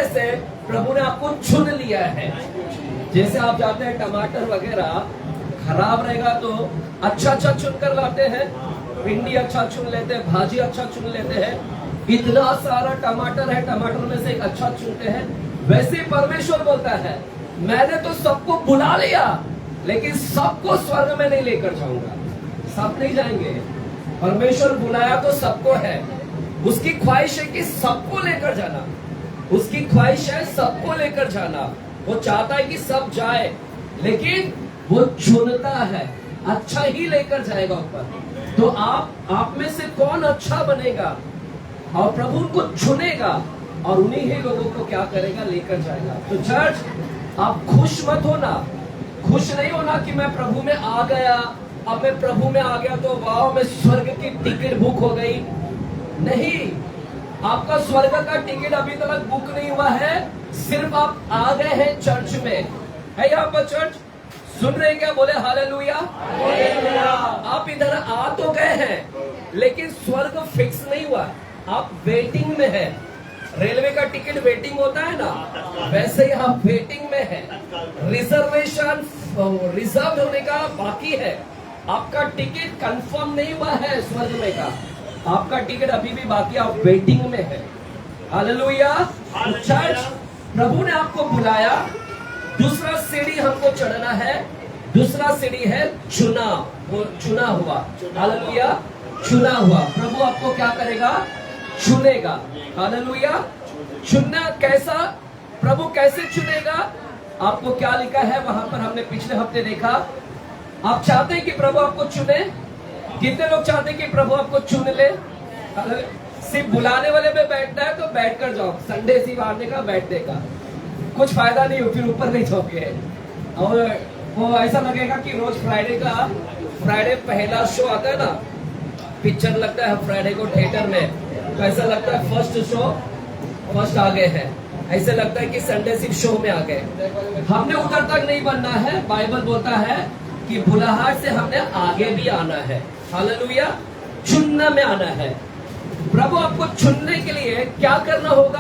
Speaker 6: से प्रभु ने आपको चुन लिया है। जैसे आप जाते हैं टमाटर वगैरह खराब रहेगा तो अच्छा चुन कर लाते हैं, भिंडी अच्छा चुन लेते हैं, भाजी अच्छा चुन लेते हैं। इतना सारा टमाटर है, टमाटर में से एक अच्छा चुनते हैं। वैसे ही परमेश्वर बोलता है मैंने तो सबको बुला लिया, लेकिन सबको स्वर्ग में नहीं लेकर जाऊंगा। सब नहीं जाएंगे। परमेश्वर बुलाया तो सबको है। उसकी ख्वाहिश है कि सबको लेकर जाना। उसकी ख्वाहिश है सबको लेकर जाना। वो चाहता है कि सब जाए, लेकिन वो चुनता है, अच्छा ही लेकर जाएगा ऊपर। तो आप में से कौन अच्छा बनेगा, और प्रभु उनको चुनेगा और उन्हीं ही लोगों को क्या करेगा, लेकर जाएगा। तो चर्च, आप खुश मत होना, खुश नहीं होना कि मैं प्रभु में आ गया, अब मैं प्रभु में आ गया तो वाह मैं स्वर्ग की टिकट बुक हो गई। नहीं, आपका स्वर्ग का टिकट अभी तक बुक नहीं हुआ है, सिर्फ आप आ गए हैं चर्च में। है यहाँ पर चर्च? सुन रहे हैं क्या? बोले हालेलुया। आप इधर आ तो गए हैं, लेकिन स्वर्ग फिक्स नहीं हुआ। आप वेटिंग में है। रेलवे का टिकट वेटिंग होता है ना, वैसे ही आप वेटिंग में है। रिजर्वेशन रिजर्व होने का बाकी है। आपका टिकट कंफर्म नहीं हुआ है स्वर्ग में का, आपका टिकट अभी भी बाकी, आप वेटिंग में है। हालेलुया। चर्च, प्रभु ने आपको बुलाया। दूसरा सीढ़ी हमको चढ़ना है। दूसरा सीढ़ी है चुना, वो चुना हुआ। हालेलुया। चुना हुआ। प्रभु आपको क्या करेगा? चुनेगा। हालेलुया। चुनना कैसा? प्रभु कैसे चुनेगा? आपको क्या लिखा है वहां पर? हमने पिछले हफ्ते देखा। आप चाहते हैं कि प्रभु आपको चुने? कितने लोग चाहते हैं कि प्रभु आपको चुन ले? सिर्फ बुलाने वाले पे बैठना है तो बैठ कर जाओ, संडे सिर्फ आने का, बैठने का कुछ फायदा नहीं हो, फिर ऊपर नहीं जाओगे। और वो ऐसा लगेगा कि रोज फ्राइडे पहला शो आता है ना, पिक्चर लगता है फ्राइडे को थिएटर में, तो ऐसा लगता है फर्स्ट आ गए हैं। ऐसे लगता है कि संडे सिर्फ शो में आ गए। हमने उधर तक नहीं बनना है। बाइबल बोलता है कि बुलाहट से हमने आगे भी आना है। हालेलुया। चुनना में आना है। प्रभु आपको चुनने के लिए क्या करना होगा?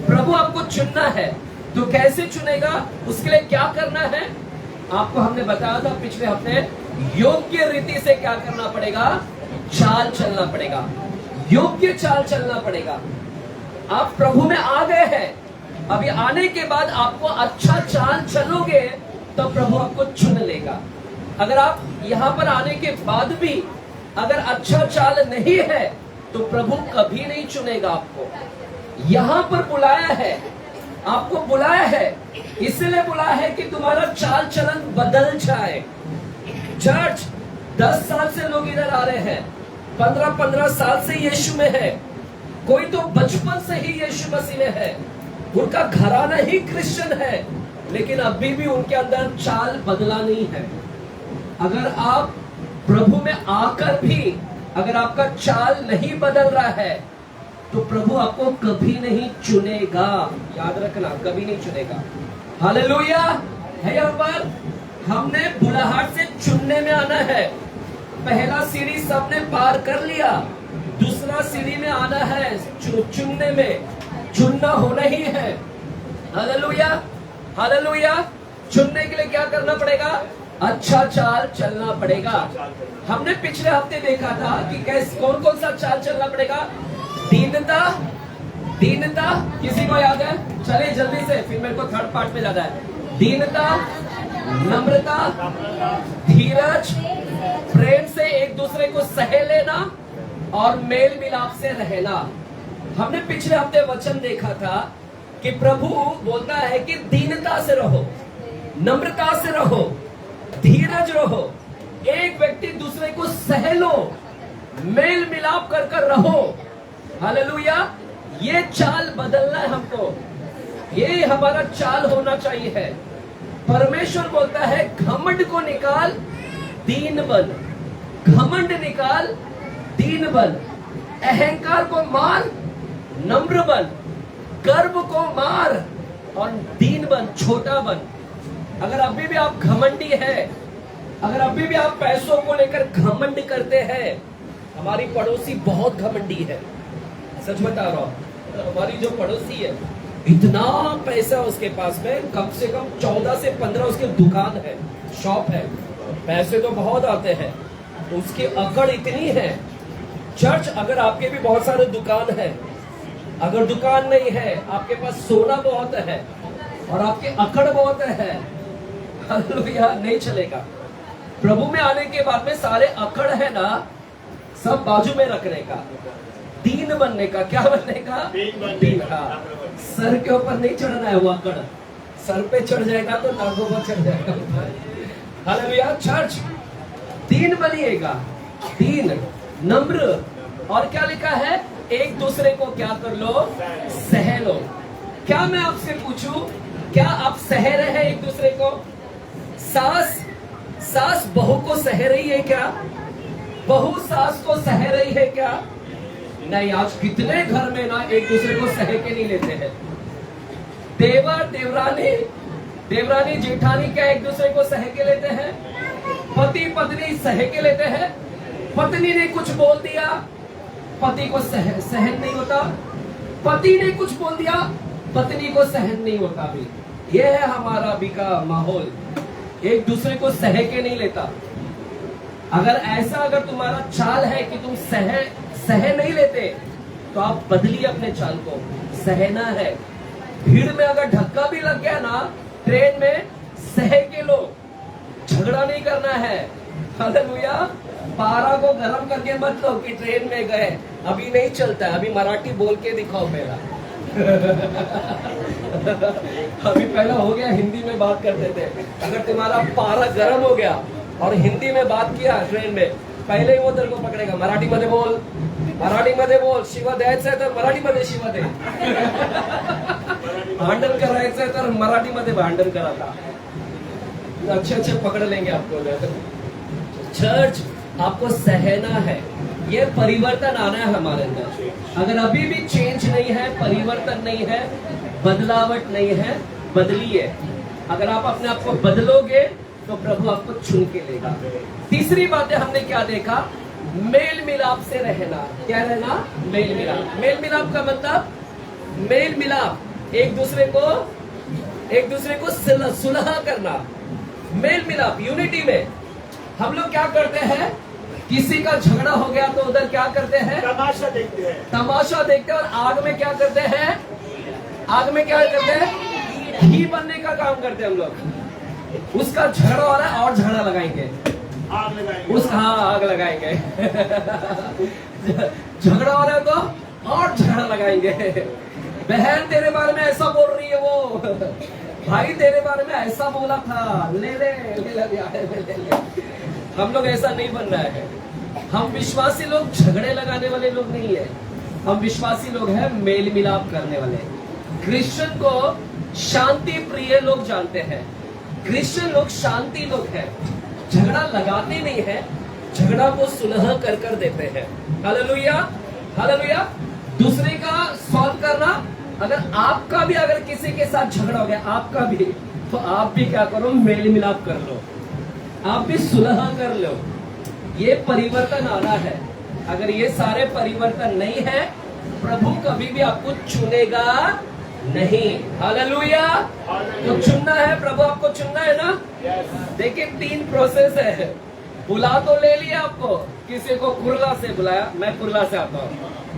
Speaker 6: प्रभु आपको चुनना है तो कैसे चुनेगा? उसके लिए क्या करना है? आपको हमने बताया था पिछले हफ्ते, योग्य रीति से क्या करना पड़ेगा? चाल चलना पड़ेगा। योग्य चाल चलना पड़ेगा। आप प्रभु में आ गए हैं, अभी आने के बाद आपको अच्छा चाल चलोगे तो प्रभु आपको चुन लेगा। अगर आप यहाँ पर आने के बाद भी अगर अच्छा चाल नहीं है तो प्रभु कभी नहीं चुनेगा आपको। यहाँ पर बुलाया है, आपको बुलाया है, इसलिए बुलाया है कि तुम्हारा चाल चलन बदल जाए। चर्च, 10 साल से लोग इधर आ रहे हैं, 15 साल से यीशु में है, कोई तो बचपन से ही यीशु मसीह में है, उनका घराना ही क्रिश्चियन है, लेकिन अभी भी उनके अंदर चाल बदला नहीं है। अगर आप प्रभु में आकर भी अगर आपका चाल नहीं बदल रहा है तो प्रभु आपको कभी नहीं चुनेगा। याद रखना, कभी नहीं चुनेगा। हालेलुया। है यहाँ पर हमने बुलाहट से चुनने में आना है। पहला सीढ़ी सबने पार कर लिया, दूसरा सीढ़ी में आना है चुनने में। चुनना होना ही है। हालेलुया। हालेलुया। चुनने के लिए क्या करना पड़ेगा? अच्छा चाल चलना पड़ेगा। हमने पिछले हफ्ते देखा था कि कैसे कौन सा चाल चलना पड़ेगा? दीनता। किसी को याद है? चलिए जल्दी से, फिर मेरे को थर्ड पार्ट में जाना है। दीनता, नम्रता, धीरज, प्रेम से एक दूसरे को सह लेना और मेल मिलाप से रहना। हमने पिछले हफ्ते वचन देखा था कि प्रभु बोलता है कि दीनता से रहो, नम्रता से रहो, धीरज रहो, एक व्यक्ति दूसरे को सह लो, मेल मिलाप कर कर रहो। हालेलुया। ये चाल बदलना है हमको, ये हमारा चाल होना चाहिए है। परमेश्वर बोलता है घमंड को निकाल, दीन बन। घमंड निकाल, दीन बन। अहंकार को मार, नम्र बन। गर्व को मार और दीन बन, छोटा बन। अगर अभी भी आप घमंडी है, अगर अभी भी आप पैसों को लेकर घमंड करते हैं, हमारी पड़ोसी बहुत घमंडी है, सच बता रहा हूं। हमारी जो पड़ोसी है, इतना पैसा उसके पास में, कम से कम 14 से 15 उसकी दुकान है, शॉप है, पैसे तो बहुत आते हैं, उसकी अकड़ इतनी है। चर्च, अगर आपके भी बहुत सारे दुकान है, अगर दुकान नहीं है, आपके पास सोना बहुत है और आपके अकड़ बहुत है, हालेलुया, नहीं चलेगा। प्रभु में आने के बाद में सारे अकड़ है ना, सब बाजू में रखने का, दीन बनने का। क्या बनने का? दीन। हाँ, सर के ऊपर नहीं चढ़ना है वो अकड़, सर पे चढ़ जाएगा तो नागों पर चढ़ जाएगा। हालेलुया। चर्च, दीन बनिएगा, दीन, नम्र। और क्या लिखा है? एक दूसरे को क्या कर लो? सह लो। क्या मैं आपसे पूछूं, क्या आप सह रहे हैं एक दूसरे को? सास बहू को सह रही है क्या? बहू सास को सह रही है क्या? नहीं। आज कितने घर में ना एक दूसरे को सह के नहीं लेते हैं। देवर देवरानी जेठानी क्या एक दूसरे को सह के लेते हैं? पति पत्नी सह के लेते हैं। पत्नी ने कुछ बोल दिया, पति को सहन नहीं होता, पति ने कुछ बोल दिया, पत्नी को सहन नहीं होता। भी ये है हमारा अभी का माहौल, एक दूसरे को सह के नहीं लेता। अगर तुम्हारा चाल है कि तुम सह नहीं लेते, तो आप बदलिए अपने चाल को। सहना है। भीड़ में अगर धक्का भी लग गया ना, ट्रेन में, सह के लो, झगड़ा नहीं करना है। हालेलुया। पारा को गरम करके मत लो कि ट्रेन में गए, अभी नहीं चलता है, अभी मराठी बोल के दिखाओ पहला। अभी पहला हो गया हिंदी में बात करते थे। अगर तुम्हारा पारा गरम हो गया और हिंदी में बात किया ट्रेन में, पहले ही वो तेरे को पकड़ेगा, मराठी मध्ये बोल, शिवा द्यायचं तर मराठी मध्ये शिवा दे, भांडण करायचंय तर मराठी मध्ये भांडण करा। अच्छे पकड़ लेंगे आपको। चर्च, आपको सहना है, ये परिवर्तन आना है हमारे अंदर। अगर अभी भी चेंज नहीं है, परिवर्तन नहीं है, बदलावट नहीं है, बदलिए। अगर आप अपने आप को बदलोगे तो प्रभु आपको चुन के लेगा। तीसरी बात है, हमने क्या देखा? मेल मिलाप से रहना। क्या रहना? मेल मिलाप। मेल मिलाप का मतलब, मेल मिलाप, एक दूसरे को सुलह करना। मेल मिलाप, यूनिटी में हम लोग क्या करते हैं? किसी का झगड़ा हो गया तो उधर क्या करते हैं? तमाशा देखते हैं। और आग में क्या करते हैं? घी बनने का काम करते हैं हम लोग। उसका झगड़ा हो रहा है और झगड़ा लगाएंगे, आग लगाएंगे। झगड़ा हो रहा है तो और झगड़ा लगाएंगे। बहन तेरे बारे में ऐसा बोल रही है, वो भाई तेरे बारे में ऐसा बोला था, ले ले। हम लोग ऐसा नहीं बन रहा है। हम विश्वासी लोग झगड़े लगाने वाले लोग नहीं है, हम विश्वासी लोग हैं मेल मिलाप करने वाले। क्रिश्चियन को शांति प्रिय लोग जानते हैं। क्रिश्चियन लोग शांति लोग हैं, झगड़ा लगाते नहीं है, झगड़ा को सुलह कर देते हैं। Hallelujah, hallelujah. दूसरे का सॉल्व करना। अगर किसी के साथ झगड़ा हो गया, आपका भी, तो आप भी क्या करो? मेल मिलाप कर लो, आप भी सुलह कर लो। ये परिवर्तन आना है। अगर ये सारे परिवर्तन नहीं है, प्रभु कभी भी आपको चुनेगा नहीं। हालेलुया। तो चुनना है, प्रभु आपको चुनना है ना। देखिए 3 प्रोसेस है। बुला तो ले लिया आपको, किसी को कुर्ला से बुलाया, मैं कुर्ला से आता हूँ।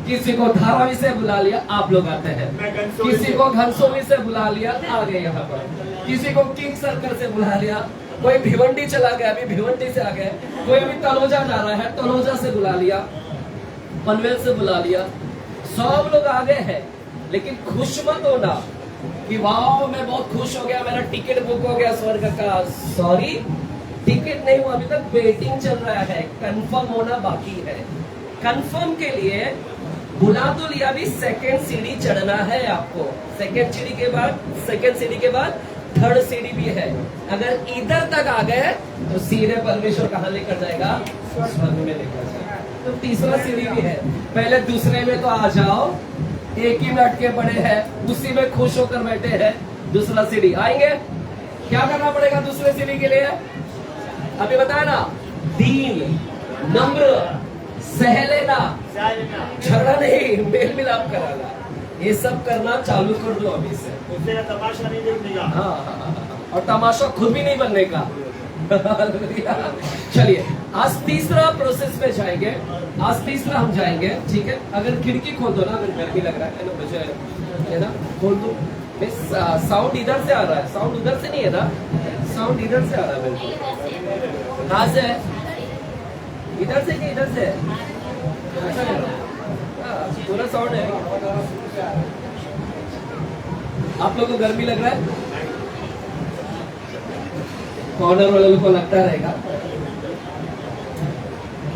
Speaker 6: किसी को धारावी से बुला लिया, आप लोग आते हैं। किसी को घनसोली से बुला लिया, आ गए यहाँ पर। किसी को किंग सर्कल से बुला लिया, कोई भिवंडी चला गया, अभी भिवंडी से आ गए। कोई अभी तलोजा जा रहा है, तलोजा से बुला लिया, पनवेल से बुला लिया। सब लोग आ गए हैं, लेकिन खुश मत होना कि वाह मैं बहुत खुश हो गया, मेरा टिकट बुक हो गया स्वर्ग का। सॉरी, टिकट नहीं हुआ, अभी तक वेटिंग चल रहा है, कंफर्म होना बाकी है। कंफर्म के लिए बुला तो लिया, अभी सेकंड सीढ़ी चढ़ना है आपको। सेकंड सीढ़ी के बाद थर्ड सीढ़ी भी है। अगर इधर तक आ गए तो सीधे परमेश्वर कहाँ लेकर जाएगा? स्वर्ग में लेकर जाएगा। तो तीसरा सीढ़ी भी है। पहले दूसरे में तो आ जाओ, एक ही में अटके पड़े हैं, उसी में खुश होकर बैठे हैं। दूसरा सीढ़ी आएंगे, क्या करना पड़ेगा दूसरे सीढ़ी के लिए? अभी बताया ना, दीन, नम्र, सह लेना, झगड़ा नहीं, मेल मिलाप कराना, ये सब करना चालू कर दो अभी से।
Speaker 2: उससे तमाशा नहीं देखने का।
Speaker 6: हाँ, और तमाशा खुद भी नहीं बनने का। चलिए आज तीसरा प्रोसेस में जाएंगे, आज तीसरा हम जाएंगे, ठीक है। अगर खिड़की खोल दो ना, अगर गर्मी लग रहा है ना, मुझे है ना, खोल दो। साउंड इधर से आ रहा है, साउंड उधर से नहीं है ना, साउंड इधर से आ रहा है बिल्कुल। कहाँ से है? इधर से कि इधर से? अच्छा है, पूरा साउंड है। आप लोगों को गर्मी लग रहा है? कॉर्नर वाले को लगता रहेगा,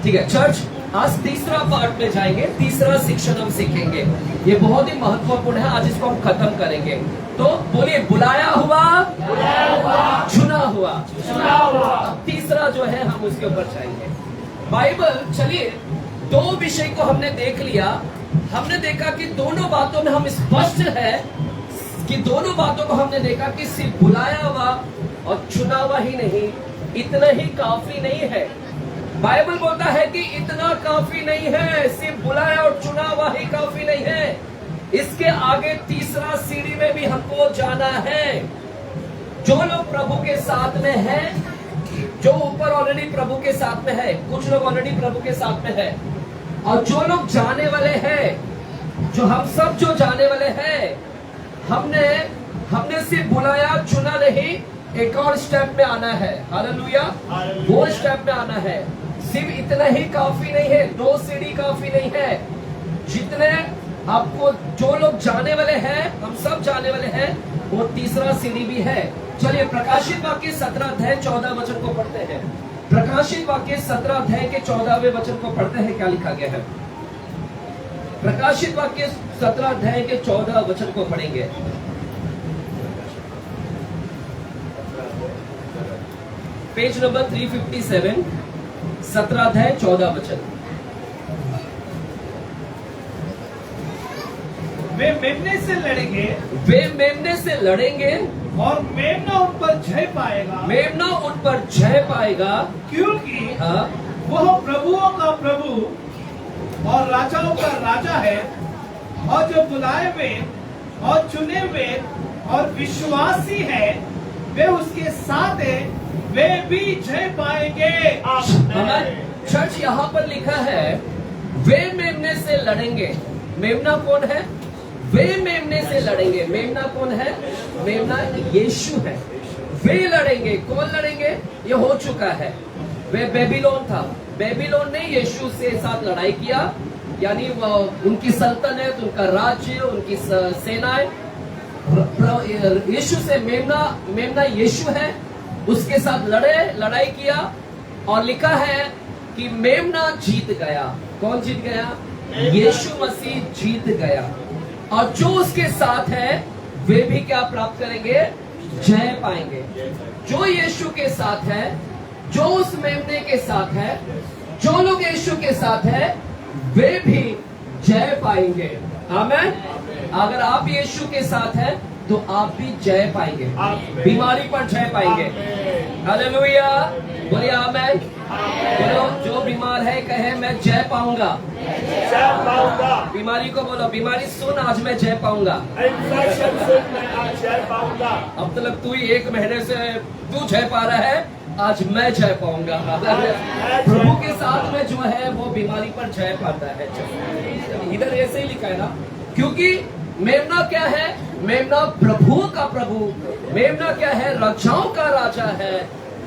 Speaker 6: ठीक है। चर्च, आज तीसरा पार्ट में जाएंगे, तीसरा सेक्शन हम सीखेंगे, ये बहुत ही महत्वपूर्ण है, आज इसको हम खत्म करेंगे। तो बोलिए, बुलाया हुआ, चुना हुआ। अब तीसरा जो है हम उसके ऊपर जाएंगे। बाइबल, चलिए दो विषय को हमने देख लिया, हमने देखा कि दोनों बातों में हम स्पष्ट है कि दोनों बातों को हमने देखा कि सिर्फ बुलाया हुआ और चुना हुआ ही नहीं, इतना ही काफी नहीं है। बाइबल बोलता है कि इतना काफी नहीं है, सिर्फ बुलाया और चुना हुआ ही काफी नहीं है, इसके आगे तीसरा सीढ़ी में भी हमको जाना है। जो लोग प्रभु के साथ में हैं, जो ऊपर ऑलरेडी प्रभु के साथ में है, कुछ लोग ऑलरेडी प्रभु के साथ में है, और जो लोग जाने वाले हैं, जो हम सब जो जाने वाले हैं, हमने सिर्फ बुलाया चुना नहीं, एक और स्टेप में आना है। हालेलुया, वो स्टेप में आना है। सिर्फ इतना ही काफी नहीं है, दो सीढ़ी काफी नहीं है, जितने आपको जो लोग जाने वाले हैं, हम सब जाने वाले हैं, वो तीसरा सीढ़ी भी है। चलिए प्रकाशित वाक्य 17 अध्याय 14 वचन को पढ़ते हैं। प्रकाशित वाक्य 17 अध्याय के 14वें वचन को पढ़ते हैं, क्या लिखा गया है। प्रकाशित वाक्य 17 अध्याय के 14 वचन को पढ़ेंगे। पेज नंबर 357, 17 अध्याय 14 वचन।
Speaker 3: वे मेमने से लड़ेंगे,
Speaker 6: वे मेमने से लड़ेंगे
Speaker 3: और मेमना उन पर जय पाएगा,
Speaker 6: मेमना उन पर जय पाएगा,
Speaker 3: क्योंकि
Speaker 6: हाँ,
Speaker 3: वह प्रभुओं का प्रभु और राजाओं का राजा है, और जो बुलाए हुए और चुने हुए और विश्वासी है, वे उसके साथ है, वे भी जय पाएंगे।
Speaker 6: हमारे चर्च यहाँ पर लिखा है, वे मेमने से लड़ेंगे। मेमना कौन है? वे मेमने से लड़ेंगे। मेमना कौन है? मेमना यीशु है। वे लड़ेंगे। कौन लड़ेंगे? ये हो चुका है। वे बेबीलोन था, बेबीलोन ने यीशु से साथ लड़ाई किया, यानी उनकी सल्तनत, उनका राज्य, उनकी सेनाएं यीशु से, मेमना यीशु है, उसके साथ लड़ाई किया, और लिखा है कि मेमना जीत गया। कौन जीत गया? यीशु मसीह जीत गया। और जो उसके साथ है, वे भी क्या प्राप्त करेंगे? जय पाएंगे। जो यीशु के साथ है, जो उस मेमने के साथ है, जो लोग यीशु के साथ है, वे भी जय पाएंगे। आमीन। अगर आप यीशु के साथ हैं, तो आप भी जय पाएंगे, बीमारी पर जय पाएंगे। हालेलुया, बोलिए आमीन। बोलो, जो बीमार है कहे मैं जय पाऊंगा। बीमारी को बोलो, बीमारी सुन, आज मैं जय पाऊंगा। अब तक तू ही 1 महीने से तू जय पा रहा है, आज मैं जय पाऊंगा। प्रभु के साथ में जो है वो बीमारी पर जय पाता है। इधर ऐसे ही लिखा है ना, क्योंकि मेमना क्या है? मेमना प्रभु का प्रभु, मेमना क्या है? राजाओं का राजा है,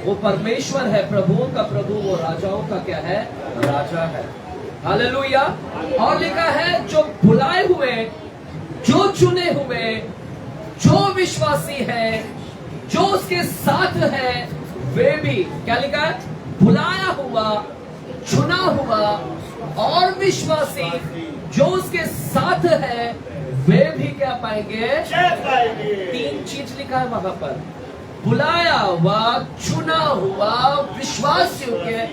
Speaker 6: वो परमेश्वर है। प्रभुओं का प्रभु, वो राजाओं का क्या है? राजा है। हालेलुया। और लिखा है, जो बुलाए हुए, जो चुने हुए, जो विश्वासी है, जो उसके साथ है, वे भी, क्या लिखा है? बुलाया हुआ, चुना हुआ और विश्वासी जो उसके साथ है, वे भी क्या पाएंगे? 3 चीज लिखा है वहां पर, बुलाया हुआ, चुना हुआ, विश्वासियों के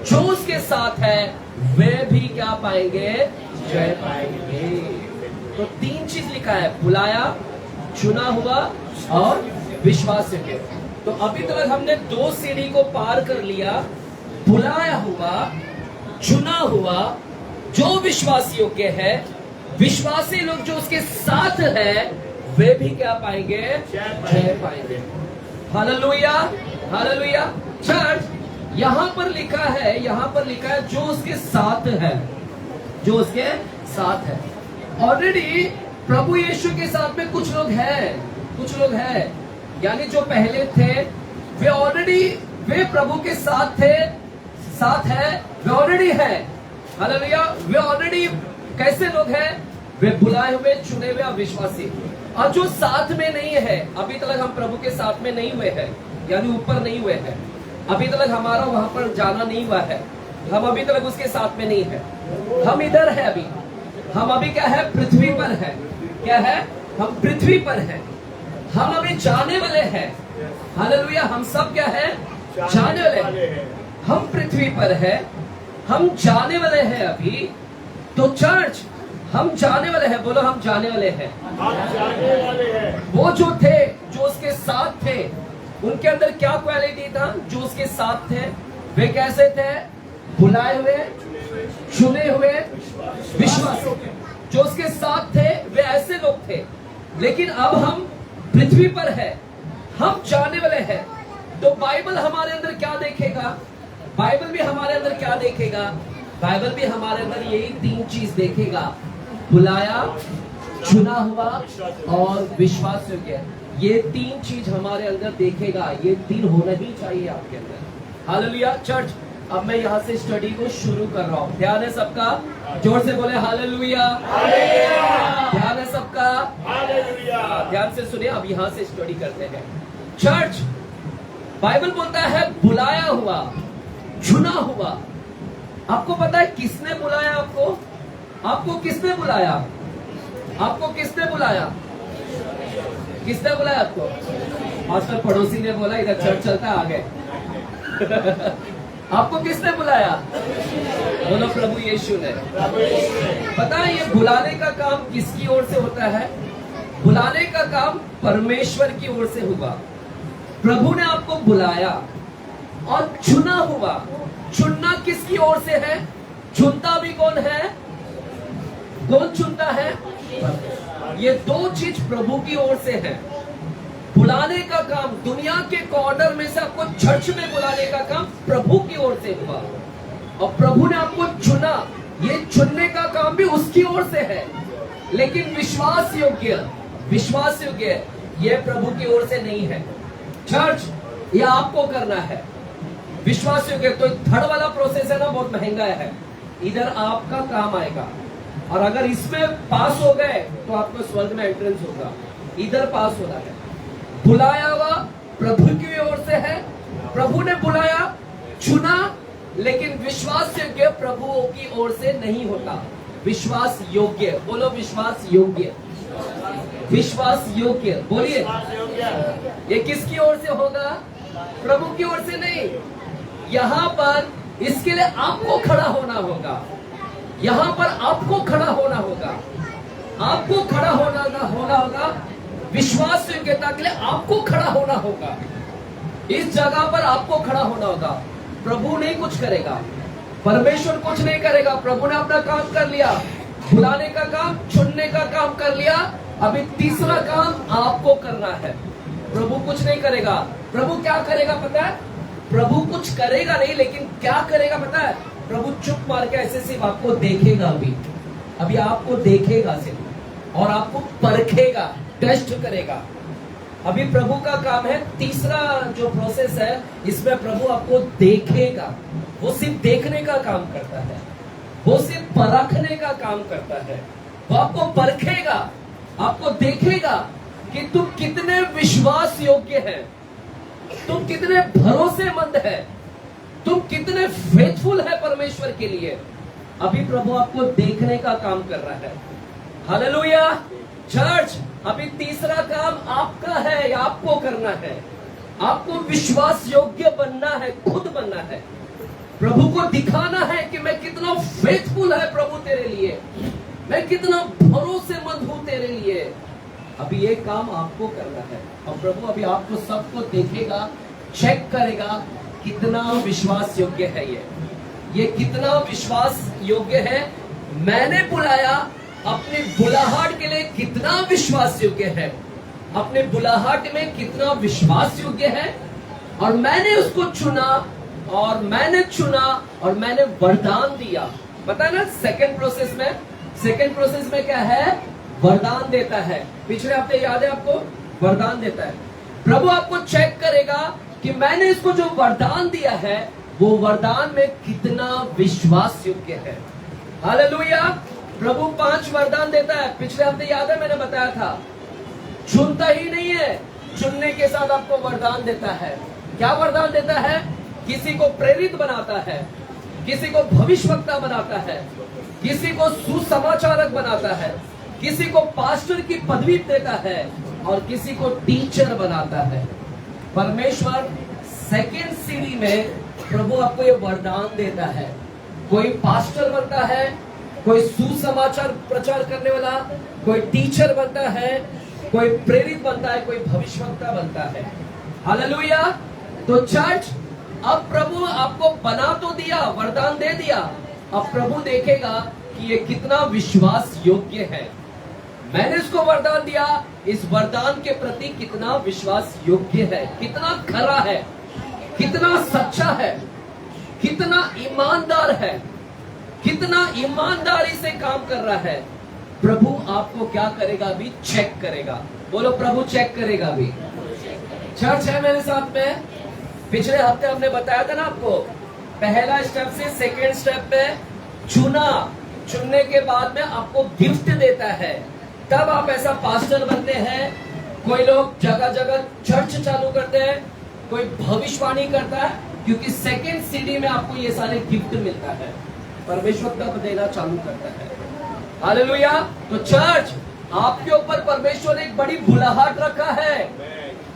Speaker 6: जो उसके साथ है, वे भी क्या पाएंगे? जय पाएंगे। तो 3 चीज लिखा है, बुलाया, चुना हुआ और विश्वासियों के। तो अभी तक हमने 2 सीढ़ी को पार कर लिया। बुलाया हुआ, चुना हुआ, जो विश्वास योग्य है, विश्वासी लोग जो उसके साथ है, वे भी क्या पाएंगे? जय पाएंगे। Hallelujah, hallelujah. चर्च, यहां पर लिखा है जो उसके साथ है, जो उसके साथ है। ऑलरेडी प्रभु यीशु के साथ में कुछ लोग हैं, यानी जो पहले थे वे ऑलरेडी, वे प्रभु के साथ थे, साथ है, वे ऑलरेडी है। हालेलुया। वे ऑलरेडी कैसे लोग हैं? वे बुलाए हुए, चुने हुए और विश्वासी। और जो साथ में नहीं है, अभी तक हम प्रभु के साथ में नहीं हुए हैं, यानी ऊपर नहीं हुए हैं, अभी तक हमारा वहां पर जाना नहीं हुआ है, हम अभी तक उसके साथ में नहीं है, हम इधर है अभी, हम अभी क्या है? पृथ्वी पर है। क्या है? हम पृथ्वी पर हैं, हम अभी जाने वाले हैं। हालेलुया। हम सब क्या है? जाने वाले हैं। हम पृथ्वी पर है, हम जाने वाले हैं अभी। तो चर्च, हम जाने वाले हैं, बोलो हम जाने वाले हैं। वो जो थे, जो उसके साथ थे, उनके अंदर क्या क्वालिटी था? जो उसके साथ थे वे कैसे थे? बुलाए हुए, चुने हुए, विश्वासी। जो उसके साथ थे वे ऐसे लोग थे। लेकिन अब हम पृथ्वी पर है, हम जाने वाले हैं। तो बाइबल हमारे अंदर क्या देखेगा? बाइबल भी हमारे अंदर क्या देखेगा? बाइबल भी हमारे अंदर यही 3 चीज देखेगा: बुलाया, चुना हुआ और विश्वास योग्य। ये 3 चीज हमारे अंदर देखेगा। ये 3 होना ही चाहिए आपके अंदर। हालेलुया। चर्च, अब मैं यहाँ से स्टडी को शुरू कर रहा हूँ। ध्यान है सबका? जोर से बोले हालेलुया। ध्यान है सबका? ध्यान से सुनिए। अब यहाँ से स्टडी करते हैं। चर्च, बाइबल बोलता है बुलाया हुआ, चुना हुआ। आपको पता है किसने बुलाया आपको? आपको किसने बुलाया? आपको किसने बुलाया? किसने बुलाया आपको? मास्टर पड़ोसी ने बोला इधर चर्च चलता है, आगे। आपको किसने बुलाया? बोलो प्रभु यीशु ने। पता है ये बुलाने का काम किसकी ओर से होता है? बुलाने का काम परमेश्वर की ओर से हुआ। प्रभु ने आपको बुलाया और चुना हुआ। चुनना किसकी ओर से है? चुनता भी कौन है? कौन चुनता है? ये 2 चीज प्रभु की ओर से है। बुलाने का काम, दुनिया के कॉर्नर में से आपको चर्च में बुलाने का काम प्रभु की ओर से हुआ। और प्रभु ने आपको चुना, ये चुनने का काम भी उसकी ओर से है। लेकिन विश्वास योग्य ये प्रभु की ओर से नहीं है। चर्च, ये आपको करना है। विश्वास योग्य तो 3rd वाला प्रोसेस है ना, बहुत महंगा है। इधर आपका काम आएगा, और अगर इसमें पास हो गए तो आपको स्वर्ग में एंट्रेंस होगा। इधर पास होना है। बुलाया हुआ प्रभु की ओर से है। प्रभु ने बुलाया, चुना, लेकिन विश्वास योग्य प्रभु की ओर से नहीं होता। विश्वास योग्य, बोलो विश्वास योग्य। विश्वास योग्य बोलिए। ये किसकी ओर से होगा? प्रभु की ओर से नहीं। यहाँ पर इसके लिए आपको खड़ा होना होगा। यहाँ पर आपको खड़ा होना होगा। आपको खड़ा होना होगा। विश्वास योग्यता के लिए आपको खड़ा होना होगा। इस जगह पर आपको खड़ा होना होगा। प्रभु नहीं कुछ करेगा, परमेश्वर कुछ नहीं करेगा। प्रभु ने अपना काम कर लिया, बुलाने का काम, चुनने का काम कर लिया। अभी तीसरा काम आपको करना है। प्रभु कुछ नहीं करेगा। प्रभु क्या करेगा पता है? प्रभु कुछ करेगा नहीं, लेकिन क्या करेगा पता है? प्रभु चुप मार के ऐसे सिर्फ आपको देखेगा। अभी आपको देखेगा सिर्फ, और आपको परखेगा, टेस्ट करेगा। अभी प्रभु का काम है, तीसरा जो प्रोसेस है, इसमें प्रभु आपको देखेगा। वो सिर्फ देखने का काम करता है, वो सिर्फ परखने का काम करता है। वो आपको परखेगा, आपको देखेगा कि तुम कितने विश्वास योग्य हैं, तुम कितने भरोसेमंद है, तुम कितने फेथफुल है परमेश्वर के लिए। अभी प्रभु आपको देखने का काम कर रहा है। हालेलुया। चर्च, अभी तीसरा काम आपका है, या आपको करना है। आपको विश्वास योग्य बनना है, खुद बनना है। प्रभु को दिखाना है कि मैं कितना फेथफुल है प्रभु तेरे लिए, मैं कितना भरोसेमंद हूं तेरे लिए। अभी ये काम आपको करना है और प्रभु अभी आपको सबको देखेगा, चेक करेगा कितना विश्वास योग्य है ये कितना विश्वास योग्य है। मैंने बुलाया, अपनी बुलाहट के लिए कितना विश्वास योग्य है, अपने बुलाहट में कितना विश्वास योग्य है। और मैंने उसको चुना और मैंने वरदान दिया। पता है ना सेकंड प्रोसेस में क्या है? वरदान देता है। पिछले हफ्ते याद है आपको? वरदान देता है। प्रभु आपको चेक करेगा कि मैंने इसको जो वरदान दिया है वो वरदान में कितना विश्वास योग्य है। हालेलुया। प्रभु 5 वरदान देता है। पिछले हफ्ते याद है मैंने बताया था, चुनता ही नहीं है, चुनने के साथ आपको वरदान देता है। क्या वरदान देता है? किसी को प्रेरित बनाता है, किसी को भविष्यवक्ता बनाता है, किसी को सुसमाचारक बनाता है, किसी को पास्टर की पदवी देता है और किसी को टीचर बनाता है। परमेश्वर सेकेंड सीढ़ी में प्रभु आपको ये वरदान देता है। कोई पास्टर बनता है, कोई सुसमाचार प्रचार करने वाला, कोई टीचर बनता है, कोई प्रेरित बनता है, कोई भविष्यवक्ता बनता है। हालेलुया। तो चर्च, अब प्रभु आपको बना तो दिया, वरदान दे दिया, अब प्रभु देखेगा कि ये कितना विश्वास योग्य है। मैंने इसको वरदान दिया, इस वरदान के प्रति कितना विश्वास योग्य है, कितना खरा है, कितना सच्चा है, कितना ईमानदार है, कितना ईमानदारी से काम कर रहा है। प्रभु आपको क्या करेगा? अभी चेक करेगा। बोलो, प्रभु चेक करेगा अभी। चर्च है मेरे साथ में? पिछले हफ्ते हमने बताया था ना आपको, पहला स्टेप से सेकेंड स्टेप में चुनने के बाद में आपको गिफ्ट देता है, तब आप ऐसा पास्टर बनते हैं। कोई लोग जगह जगह चर्च चालू करते हैं, कोई भविष्यवाणी करता है, क्योंकि सेकेंड सीढ़ी में आपको ये सारे गिफ्ट मिलता है, परमेश्वर का देना चालू करता है। हालेलुया। तो चर्च, आपके ऊपर परमेश्वर ने एक बड़ी बुलाहट रखा है।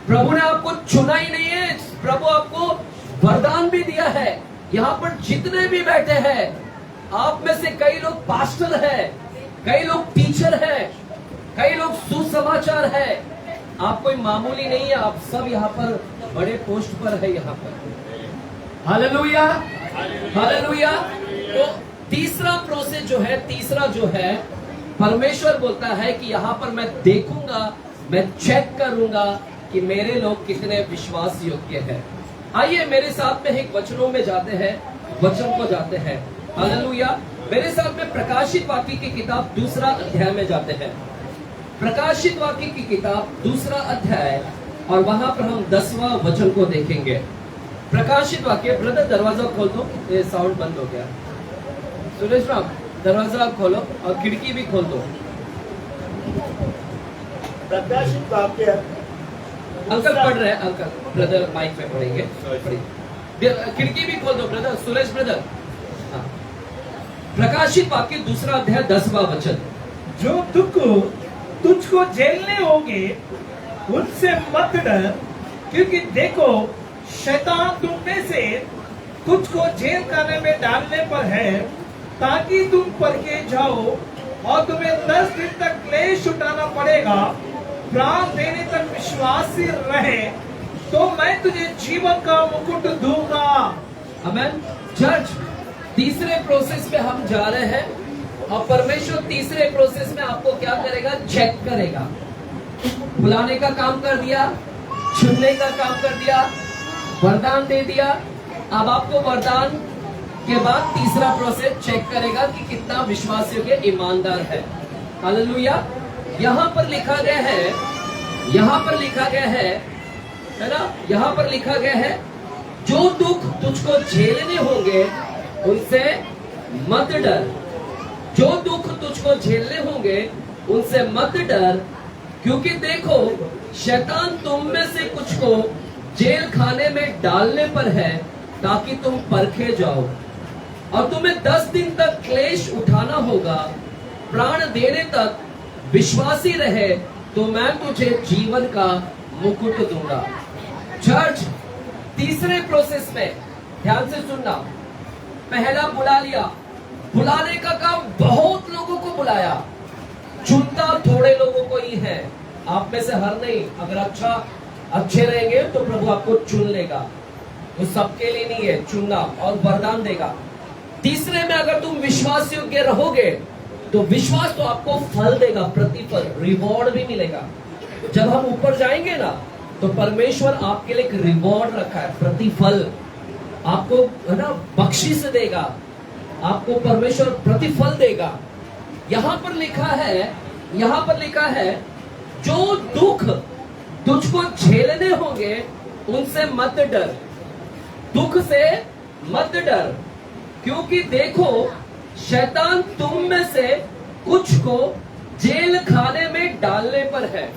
Speaker 6: प्रभु ने आपको चुना ही नहीं है, प्रभु आपको वरदान भी दिया है। यहाँ पर जितने भी बैठे हैं, आप में से कई लोग पास्टर हैं, कई लोग टीचर हैं, कई लोग सुसमाचार है। आप कोई मामूली नहीं है, आप सब यहाँ पर बड़े पोस्ट पर है यहाँ पर। Hallelujah, hallelujah. तो तीसरा प्रोसेस जो है, परमेश्वर बोलता है कि यहाँ पर मैं देखूंगा, मैं चेक करूंगा कि मेरे लोग कितने विश्वास योग्य हैं। आइए मेरे साथ में एक वचनों में जाते हैं, वचन को जाते हैं। हालेलुया। मेरे साथ में प्रकाशित वाक्य की किताब 2 अध्याय में जाते हैं। प्रकाशित वाक्य की किताब 2 अध्याय और वहां पर हम 10वां वचन को देखेंगे। प्रकाशित वाक्य, ब्रदर दरवाजा खोल दो, ये साउंड बंद हो गया। सुरेश राम, दरवाजा खोलो और खिड़की भी खोल दो।
Speaker 2: प्रकाशित वाक्य
Speaker 6: अंकल पढ़ रहे हैं, अंकल ब्रदर माइक में पढ़ेंगे। खिड़की भी खोल दो ब्रदर, सुरेश ब्रदर। हाँ। प्रकाशित वाक्य 2 अध्याय 10वां वचन।
Speaker 3: जो दुख तुझको झेलने होंगे उनसे मत डर, क्योंकि देखो शैतान तुम में से तुझको जेल खाने में डालने पर है, ताकि तुम परखे जाओ और तुम्हें 10 दिन तक क्लेश उठाना पड़ेगा। प्राण देने तक विश्वासी रहे तो मैं तुझे जीवन का मुकुट दूंगा।
Speaker 6: आमेन। चर्च, तीसरे प्रोसेस में हम जा रहे हैं और परमेश्वर तीसरे प्रोसेस में आपको क्या करेगा? चेक करेगा। बुलाने का काम कर दिया, चुनने का काम कर दिया, वरदान दे दिया। अब आपको वरदान के बाद तीसरा प्रोसेस चेक करेगा कि कितना विश्वास योग्य, ईमानदार है। हालेलुया। यहाँ पर लिखा गया है, यहाँ पर लिखा गया है ना, यहाँ पर लिखा गया है, जो दुख तुझको झेलने होंगे उनसे मत डर। जो दुख तुझको झेलने होंगे उनसे मत डर, क्योंकि देखो शैतान तुम में से कुछ को जेल खाने में डालने पर है, ताकि तुम परखे जाओ और तुम्हें 10 दिन तक क्लेश उठाना होगा। प्राण देने तक विश्वासी रहे तो मैं तुझे जीवन का मुकुट दूंगा। चर्च, तीसरे प्रोसेस में ध्यान से सुनना। पहला बुला लिया, बुलाने का काम बहुत लोगों को बुलाया, चुनता थोड़े लोगों को ही है। आप में से हर नहीं, अगर अच्छे रहेंगे तो प्रभु आपको चुन लेगा। वो सबके लिए नहीं है, चुनना और वरदान देगा। तीसरे में अगर तुम विश्वास योग्य रहोगे तो विश्वास तो आपको फल देगा, प्रतिफल, रिवॉर्ड भी मिलेगा। जब हम ऊपर जाएंगे ना तो परमेश्वर आपके लिए एक रिवॉर्ड रखा है, प्रतिफल आपको है ना, बख्शिश देगा, आपको परमेश्वर प्रतिफल देगा। यहां पर लिखा है जो दुख तुझको झेलने होंगे उनसे मत डर, दुख से मत डर, क्योंकि देखो शैतान तुम में से कुछ को जेल खाने में डालने पर है।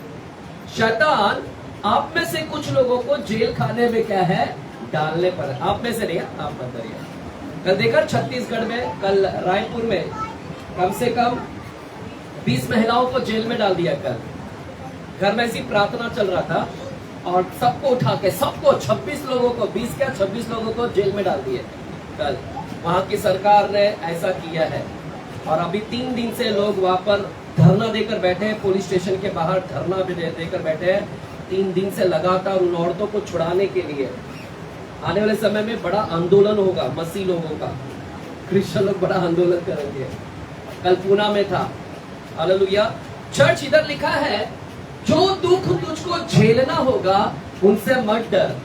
Speaker 6: शैतान आप में से कुछ लोगों को जेल खाने में क्या है, डालने पर है। आप में से नहीं, आप बताइए। कल देखा छत्तीसगढ़ में, कल रायपुर में कम से कम 20 महिलाओं को जेल में डाल दिया। कल घर में ऐसी प्रार्थना चल रहा था और सबको उठा के, सबको 26 लोगों को, 20 क्या 26 लोगों को जेल में डाल दिए। कल वहां की सरकार ने ऐसा किया है और अभी 3 दिन से लोग वहां पर धरना देकर बैठे हैं, पुलिस स्टेशन के बाहर धरना भी देकर बैठे हैं 3 दिन से लगातार उन औरतों को छुड़ाने के लिए। आने वाले समय में बड़ा आंदोलन होगा, मसीह लोगों का, क्रिश्चियन लोग बड़ा आंदोलन करेंगे। कल पूना में था, हालेलुया। चर्च इधर लिखा है जो दुख तुझको झेलना होगा उनसे मत डर,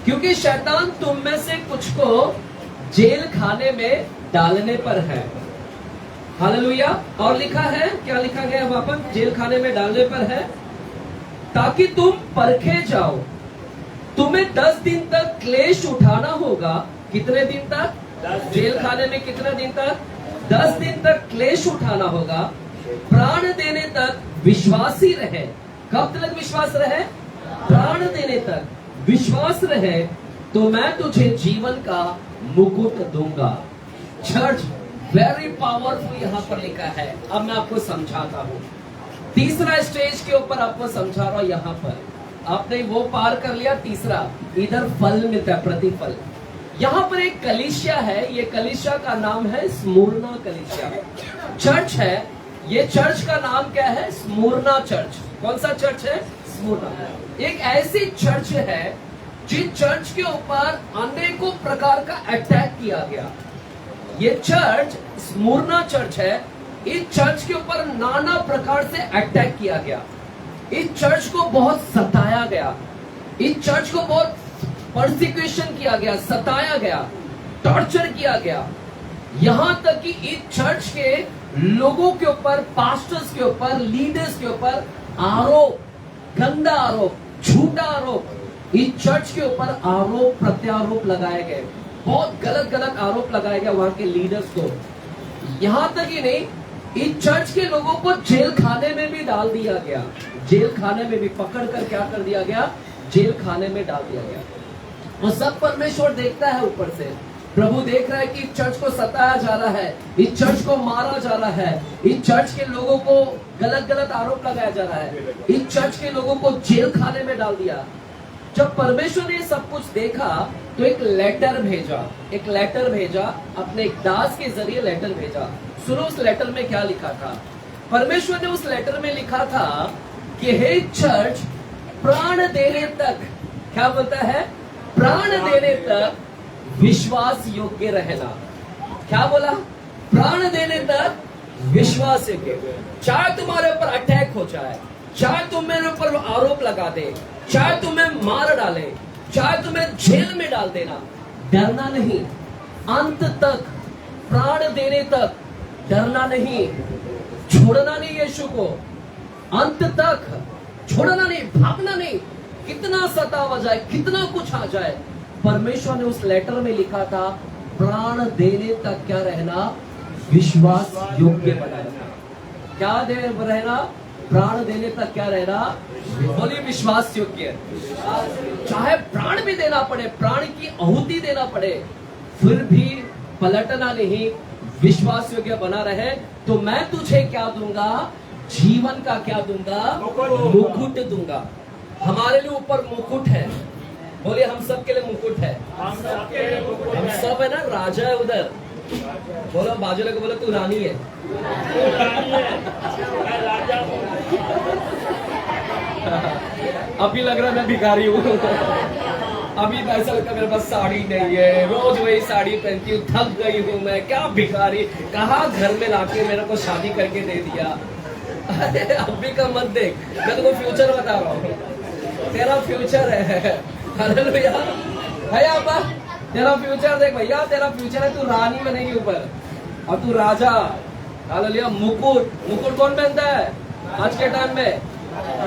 Speaker 6: क्योंकि शैतान तुम में से कुछ को जेल खाने में डालने पर है। हालेलुया। और लिखा है, क्या लिखा गया वहां पर, जेल खाने में डालने पर है, ताकि तुम परखे जाओ। तुम्हें 10 दिन तक क्लेश उठाना होगा। कितने दिन तक? जेल खाने में कितने दिन तक? 10 दिन तक क्लेश उठाना होगा। प्राण देने तक विश्वासी रहे। कब तक विश्वास रहे? प्राण देने तक विश्वास रहे तो मैं तुझे जीवन का मुकुट दूंगा। चर्च वेरी पावरफुल यहां पर लिखा है। अब मैं आपको समझाता हूं, तीसरा स्टेज के ऊपर आपको समझा रहा हूं। यहां पर आपने वो पार कर लिया, तीसरा इधर फल मिलता है, प्रतिफल। यहां पर एक कलीसिया है, ये कलीसिया का नाम है स्मुरना कलीसिया चर्च है। ये चर्च का नाम क्या है? Smyrna church. कौन सा चर्च है? स्मुरना। एक ऐसी चर्च है जिस चर्च के ऊपर अनेकों प्रकार का अटैक किया गया। ये चर्च स्मुरना चर्च है। इस चर्च के ऊपर नाना प्रकार से अटैक किया गया। इस चर्च को बहुत सताया गया। इस चर्च को बहुत परसिक्यूशन किया गया, सताया गया, टॉर्चर किया गया। यहां तक कि इस चर्च के लोगों के ऊपर, पास्टर्स के ऊपर, लीडर्स के ऊपर आरोप, गंदा आरोप, झूठा आरोप, इस चर्च के ऊपर आरोप प्रत्यारोप लगाए गए। बहुत गलत गलत आरोप लगाए गए वहां के लीडर्स को। यहां तक ही नहीं, इस चर्च के लोगों को जेल खाने में भी डाल दिया गया। जेल खाने में भी पकड़ कर क्या कर दिया गया? जेल खाने में डाल दिया गया। और सब परमेश्वर देखता है ऊपर से। प्रभु देख रहा है कि इस चर्च को सताया जा रहा है, इस चर्च को मारा जा रहा है, इस चर्च के लोगों को गलत गलत आरोप लगाया जा रहा है, इस चर्च के लोगों को जेल खाने में डाल दिया। जब परमेश्वर ने सब कुछ देखा तो एक लेटर भेजा, अपने एक दास के जरिए लेटर भेजा। सुनो उस लेटर में क्या लिखा था। परमेश्वर ने उस लेटर में लिखा था कि हे चर्च, प्राण देने तक, क्या बोलता है? प्राण देने तक विश्वास योग्य रहना। क्या बोला? प्राण देने तक विश्वास योग्य। चाहे तुम्हारे ऊपर अटैक हो जाए, चाहे तुम मेरे ऊपर आरोप लगा दे, चाहे तुम्हें मार डाले, चाहे तुम्हें जेल में डाल देना, डरना नहीं। अंत तक, प्राण देने तक डरना नहीं, छोड़ना नहीं यीशु को। अंत तक छोड़ना नहीं, भागना नहीं। कितना सतावा जाए, कितना कुछ आ जाए, परमेश्वर ने उस लेटर में लिखा था प्राण देने तक क्या रहना? विश्वास योग्य बना रहना। क्या रहना? प्राण देने तक क्या रहना? बोलिए विश्वास योग्य। चाहे प्राण भी देना पड़े, प्राण की आहुति देना पड़े, फिर भी पलटना नहीं, विश्वास योग्य बना रहे। तो मैं तुझे क्या दूंगा? जीवन का क्या दूंगा? मुकुट दूंगा। हमारे लिए ऊपर मुकुट है। बोलिए हम सब के लिए मुकुट है। हम सब है ना, राजा है उधर। बोलो बाजू लगे, बोलो तू रानी है। अभी लग रहा है मैं भिखारी हूँ। अभी ऐसा लगता है मेरे पास साड़ी नहीं है, रोज वही साड़ी पहनती हूँ, थक गई हूँ मैं, क्या भिखारी, कहाँ घर में लाके मेरे को शादी करके दे दिया। अरे अभी का मत देख, मैं तुमको फ्यूचर बता रहा हूँ, तेरा फ्यूचर है। हालेलुया, है अब्बा, तेरा फ्यूचर देख भैया, तेरा फ्यूचर है, तू रानी बनेगी ऊपर और तू राजा। हालेलुया, मुकुट कौन पहनता है आज के टाइम में?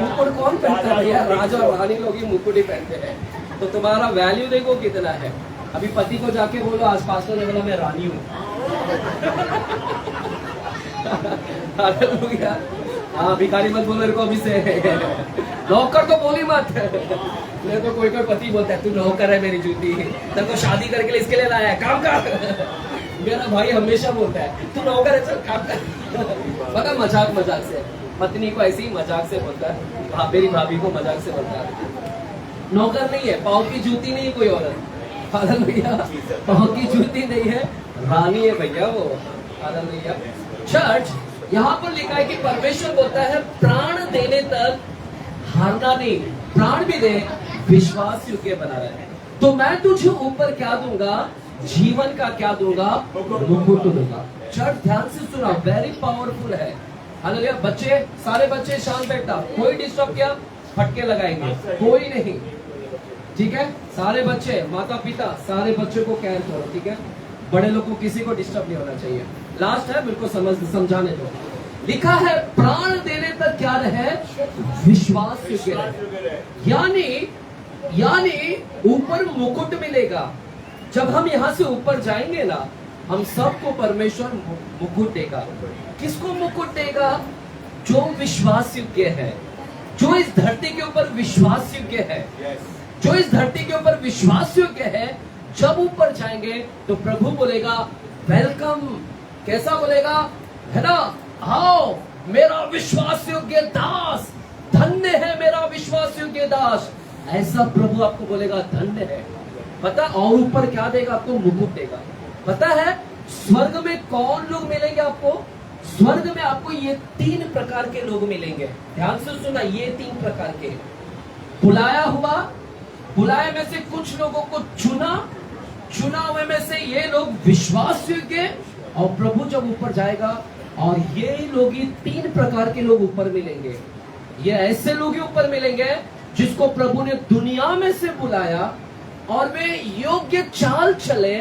Speaker 6: मुकुट कौन पहनता है भैया? राजा और रानी लोग ही मुकुट ही पहनते हैं। तो तुम्हारा वैल्यू देखो कितना है। अभी पति को जाके बोलो, आज पास्टर ने बोला मैं रानी हूँ। हालेलुया, हाँ भिखारी मत बोलो मेरे को अभी से। नौकर तो बोली मत। मेरे को कोई पति बोलता है तू नौकर है मेरी जूती, तेरे को शादी करके इसके लिए लाया है, काम कर। मेरा भाई हमेशा बोलता है तू नौकर है, चल काम कर। पता मजाक से पत्नी को ऐसे ही मजाक से बोलता है, मेरी भाभी को मजाक से बोलता है। नौकर नहीं है, पाँव की जूती नहीं है कोई औरत। हालेलुया, पाँव की जूती नहीं है, रानी है भैया वो। हालेलुया। चर्च, यहाँ पर लिखा है कि परमेश्वर बोलता है प्राण देने तक हारना नहीं, प्राण भी दे, विश्वास योग्य बना रहे। तो मैं तुझे ऊपर क्या दूंगा? जीवन का क्या दूंगा? मुकुट दूंगा। चर्च ध्यान से सुना, वेरी पावरफुल है। हालेलुया। बच्चे, सारे बच्चे शांत बैठा, कोई डिस्टर्ब किया फटके लगाएंगे, कोई नहीं, ठीक है? सारे बच्चे, माता पिता सारे बच्चों को केयर करो, ठीक है? बड़े लोग को किसी को डिस्टर्ब नहीं होना चाहिए। लास्ट है, बिल्कुल समझाने दो। लिखा है प्राण देने तक क्या रहे? विश्वास योग्य रहे। यानी ऊपर मुकुट मिलेगा। जब हम यहाँ से ऊपर जाएंगे ना, हम सबको परमेश्वर मुकुट देगा। किसको मुकुट देगा? जो विश्वास योग्य है, जो इस धरती के ऊपर विश्वास योग्य है, जो इस धरती के ऊपर विश्वास योग्य है। जब ऊपर जाएंगे तो प्रभु बोलेगा वेलकम। कैसा बोलेगा? है ना, आओ मेरा विश्वास योग्य दास, धन्य है मेरा विश्वास योग्य दास। ऐसा प्रभु आपको बोलेगा, धन्य है। पता, और ऊपर क्या देगा आपको? मुकुट देगा। पता है स्वर्ग में कौन लोग मिलेंगे आपको? स्वर्ग में आपको ये 3 प्रकार के लोग मिलेंगे। ध्यान से सुना, ये 3 प्रकार के। बुलाया हुआ, बुलाए में से कुछ लोगों को चुना हुए में से ये लोग विश्वास योग्य, और प्रभु जब ऊपर जाएगा और ये लोग ही 3 प्रकार के लोग ऊपर मिलेंगे। ये ऐसे लोग ही ऊपर मिलेंगे जिसको प्रभु ने दुनिया में से बुलाया और वे योग्य चाल चले,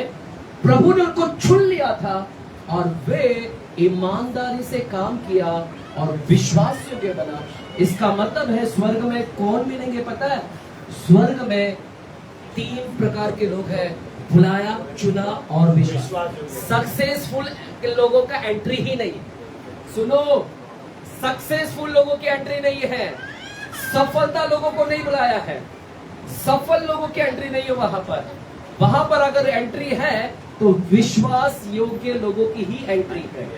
Speaker 6: प्रभु ने उनको चुन लिया था और वे ईमानदारी से काम किया और विश्वास योग्य बना। इसका मतलब है स्वर्ग में कौन मिलेंगे पता है? स्वर्ग में 3 प्रकार के लोग हैं, बुलाया, चुना और विश्वास। सक्सेसफुल लोगों का एंट्री ही नहीं। सुनो, सक्सेसफुल लोगों की एंट्री नहीं है। सफलता लोगों को नहीं बुलाया है, सफल लोगों की एंट्री नहीं है वहां पर। वहां पर अगर एंट्री है तो विश्वास योग्य लोगों की ही एंट्री है।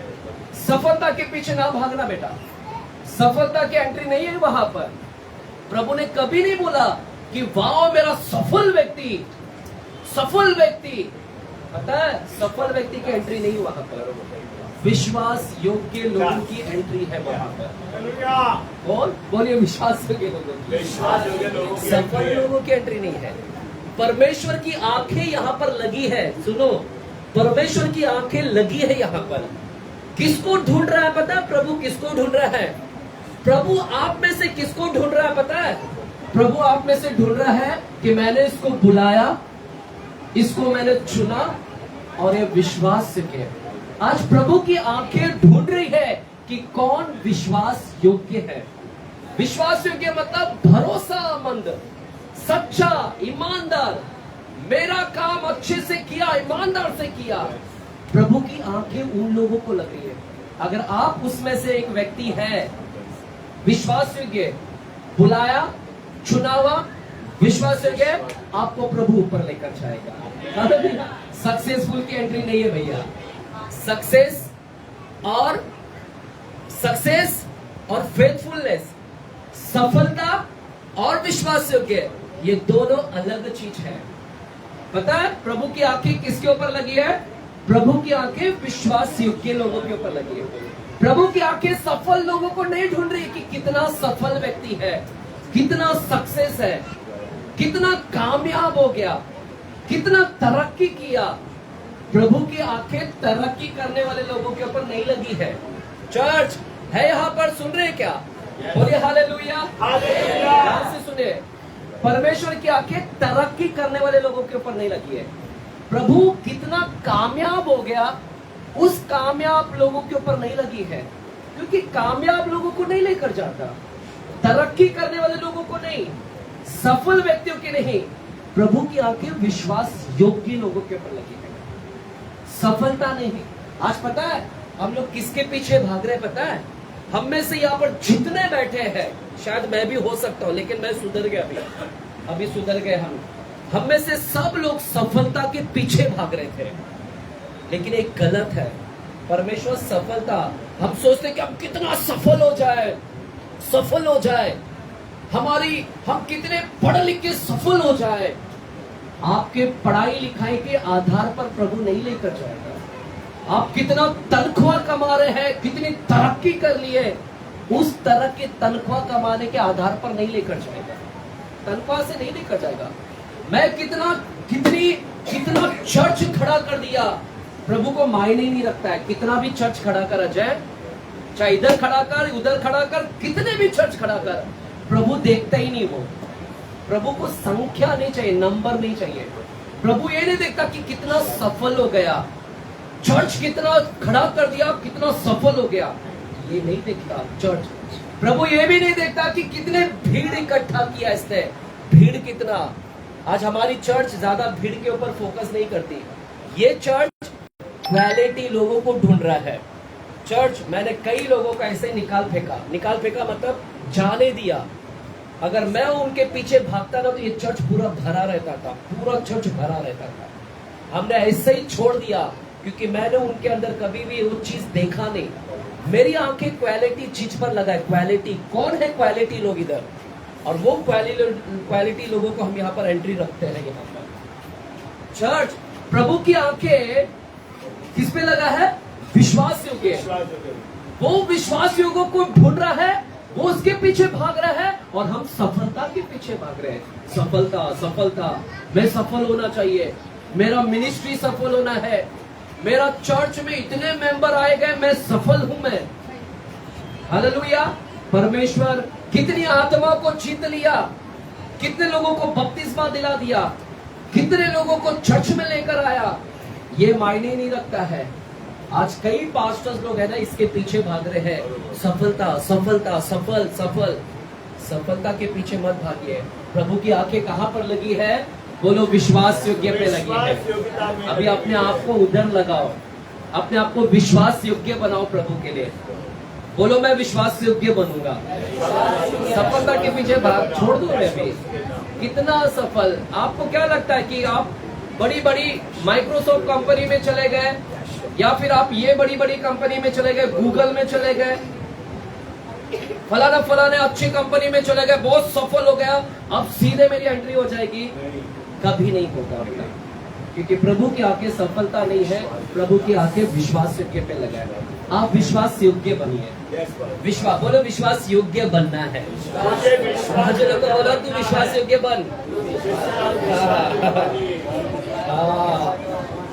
Speaker 6: सफलता के पीछे ना भागना बेटा, सफलता की एंट्री नहीं है वहां पर। प्रभु ने कभी नहीं बोला कि वाह मेरा सफल व्यक्ति, सफल व्यक्ति। पता है सफल व्यक्ति की एंट्री नहीं वहां पर, विश्वास योग्य लोगों की एंट्री है वहां पर। और बोलिए विश्वास योग्य लोगों की, सफल लोगों की एंट्री नहीं है। परमेश्वर की आंखें यहाँ पर लगी है। सुनो, परमेश्वर की आंखें लगी है यहाँ पर। किसको ढूंढ रहा है पता है? प्रभु किसको ढूंढ रहा है? प्रभु आप में से किसको ढूंढ रहा है पता है? प्रभु आप में से ढूंढ रहा है कि मैंने इसको बुलाया, इसको मैंने चुना और ये विश्वास से किया। आज प्रभु की आंखें ढूंढ रही है कि कौन विश्वास योग्य है। विश्वास योग्य मतलब भरोसामंद, सच्चा, ईमानदार, मेरा काम अच्छे से किया, ईमानदार से किया। प्रभु की आंखें उन लोगों को लग रही है। अगर आप उसमें से एक व्यक्ति है, विश्वास योग्य, बुलाया, चुना हुआ, विश्वास योग्य, आपको प्रभु ऊपर लेकर जाएगा। सक्सेसफुल की एंट्री नहीं है भैया। सक्सेस और फेथफुलनेस, सफलता और विश्वास योग्य, ये दोनों अलग चीज है। पता है प्रभु की आंखें किसके ऊपर लगी है? प्रभु की आंखें विश्वास योग्य लोगों के ऊपर लगी है। प्रभु की आंखें सफल लोगों को नहीं ढूंढ रही कि कितना सफल व्यक्ति है, कितना सक्सेस है, कितना कामयाब हो गया, कितना तरक्की किया। प्रभु की आंखें तरक्की करने वाले लोगों के ऊपर नहीं लगी है। चर्च है यहाँ पर, सुन रहे हैं क्या? बोलिए हालेलुया। ध्यान से सुनिए, परमेश्वर की आंखें तरक्की करने वाले लोगों के ऊपर नहीं लगी है। प्रभु कितना कामयाब हो गया, उस कामयाब लोगों के ऊपर नहीं लगी है, क्योंकि कामयाब लोगों को नहीं लेकर जाता, तरक्की करने वाले लोगों को नहीं, सफल व्यक्तियों की नहीं। प्रभु की आंखें विश्वास योग्य लोगों के ऊपर लगी है, सफलता नहीं। आज पता है हम लोग किसके पीछे भाग रहे हैं? पता है, हम में से यहाँ पर जितने बैठे हैं, शायद मैं भी हो सकता हूँ, लेकिन मैं सुधर गया, अभी सुधर गए हम में से सब लोग सफलता के पीछे भाग रहे थे। लेकिन एक गलत है, परमेश्वर सफलता, हम सोचते कि हम कितना सफल हो जाए, सफल हो जाए, हम कितने पढ़ लिख के सफल हो जाए। आपके पढ़ाई लिखाई के आधार पर प्रभु नहीं लेकर जाएगा। आप कितना तनख्वाह कमा रहे हैं, कितनी तरक्की कर लिए, उस तरह के तनख्वाह कमाने के आधार पर नहीं लेकर जाएगा, तनख्वाह से नहीं लेकर जाएगा। मैं कितना चर्च खड़ा कर दिया, प्रभु को मायने ही नहीं रखता है। कितना भी चर्च खड़ा कर जाए, चाहे इधर खड़ा कर, उधर खड़ा कर, कितने भी चर्च खड़ा कर, प्रभु देखता ही नहीं। वो प्रभु को संख्या नहीं चाहिए, नंबर नहीं चाहिए। प्रभु ये नहीं देखता कि कितना सफल हो गया, चर्च कितना खड़ा कर दिया, कितना सफल हो गया, ये नहीं देखता चर्च। प्रभु ये भी नहीं देखता कि कितने भीड़ इकट्ठा किया इसने, भीड़ कितना। आज हमारी चर्च ज्यादा भीड़ के ऊपर फोकस नहीं करती, ये चर्च क्वालिटी लोगों को ढूंढ रहा है। चर्च, मैंने कई लोगों का ऐसे निकाल फेंका मतलब जाने दिया। अगर मैं उनके पीछे भागता ना तो ये चर्च पूरा भरा रहता था, पूरा चर्च भरा रहता था। हमने ऐसे ही छोड़ दिया क्योंकि मैंने उनके अंदर कभी भी वो चीज देखा नहीं। मेरी आंखें क्वालिटी चीज पर लगा है। क्वालिटी कौन है? क्वालिटी लोग इधर, और वो क्वालिटी लोगों को हम यहाँ पर एंट्री रखते हैं। यहाँ पर चर्च, प्रभु की आंखें किस पे लगा है? विश्वास योग्य। वो विश्वास योग्यों को ढूंढ रहा है, वो उसके पीछे भाग रहा है, और हम सफलता के पीछे भाग रहे हैं। सफलता, मैं सफल होना चाहिए, मेरा मिनिस्ट्री सफल होना है, मेरा चर्च में इतने मेंबर आए गए, मैं सफल हूं मैं। हालेलुया। परमेश्वर कितनी आत्मा को जीत लिया, कितने लोगों को बपतिस्मा दिला दिया, कितने लोगों को चर्च में लेकर आया, ये मायने नहीं रखता है। आज कई पास्टर्स लोग है ना, इसके पीछे भाग रहे हैं, सफलता के पीछे मत भागिए। प्रभु की आंखें कहां पर लगी है? बोलो, विश्वास योग्य पे लगी है। अभी अपने आप को उधर लगाओ, अपने आप को विश्वास योग्य बनाओ प्रभु के लिए। बोलो, मैं विश्वास योग्य बनूंगा। सफलता के पीछे भाग छोड़ दो। मैं भी कितना सफल, आपको क्या लगता है कि आप बड़ी बड़ी माइक्रोसॉफ्ट कंपनी में चले गए, या फिर आप ये बड़ी बड़ी कंपनी में चले गए, गूगल में चले गए, फलाने अच्छी कंपनी में चले गए, बहुत सफल हो गया, अब सीधे मेरी एंट्री हो जाएगी? कभी नहीं होगा बेटा, क्योंकि प्रभु की आंखें सफलता नहीं है, प्रभु की आंखें विश्वास योग्य पे लगाए हैं। आप विश्वास योग्य बनिए। बोलो, विश्वास योग्य बनना है। चलो तो बोलो, तू विश्वास योग्य बन।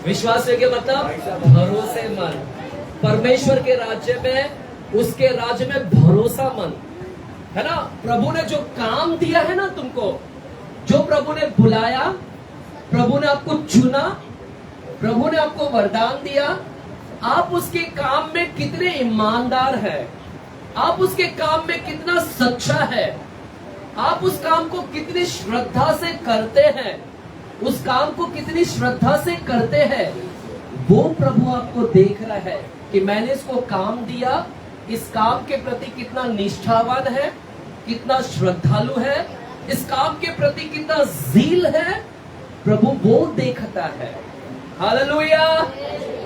Speaker 6: विश्वास योग्य मतलब भरोसेमंद। परमेश्वर के राज्य में, उसके राज्य में भरोसामंद है ना। प्रभु ने जो काम दिया है ना तुमको, जो प्रभु ने बुलाया, प्रभु ने आपको चुना, प्रभु ने आपको वरदान दिया, आप उसके काम में कितने ईमानदार हैं, आप उसके काम में कितना सच्चा है, आप उस काम को कितनी श्रद्धा से करते हैं, उस काम को कितनी श्रद्धा से करते हैं, वो प्रभु आपको देख रहा है कि मैंने इसको काम दिया, इस काम के प्रति कितना निष्ठावान है, कितना श्रद्धालु है, इस काम के प्रति कितना जील है, प्रभु वो देखता है। हालेलुया।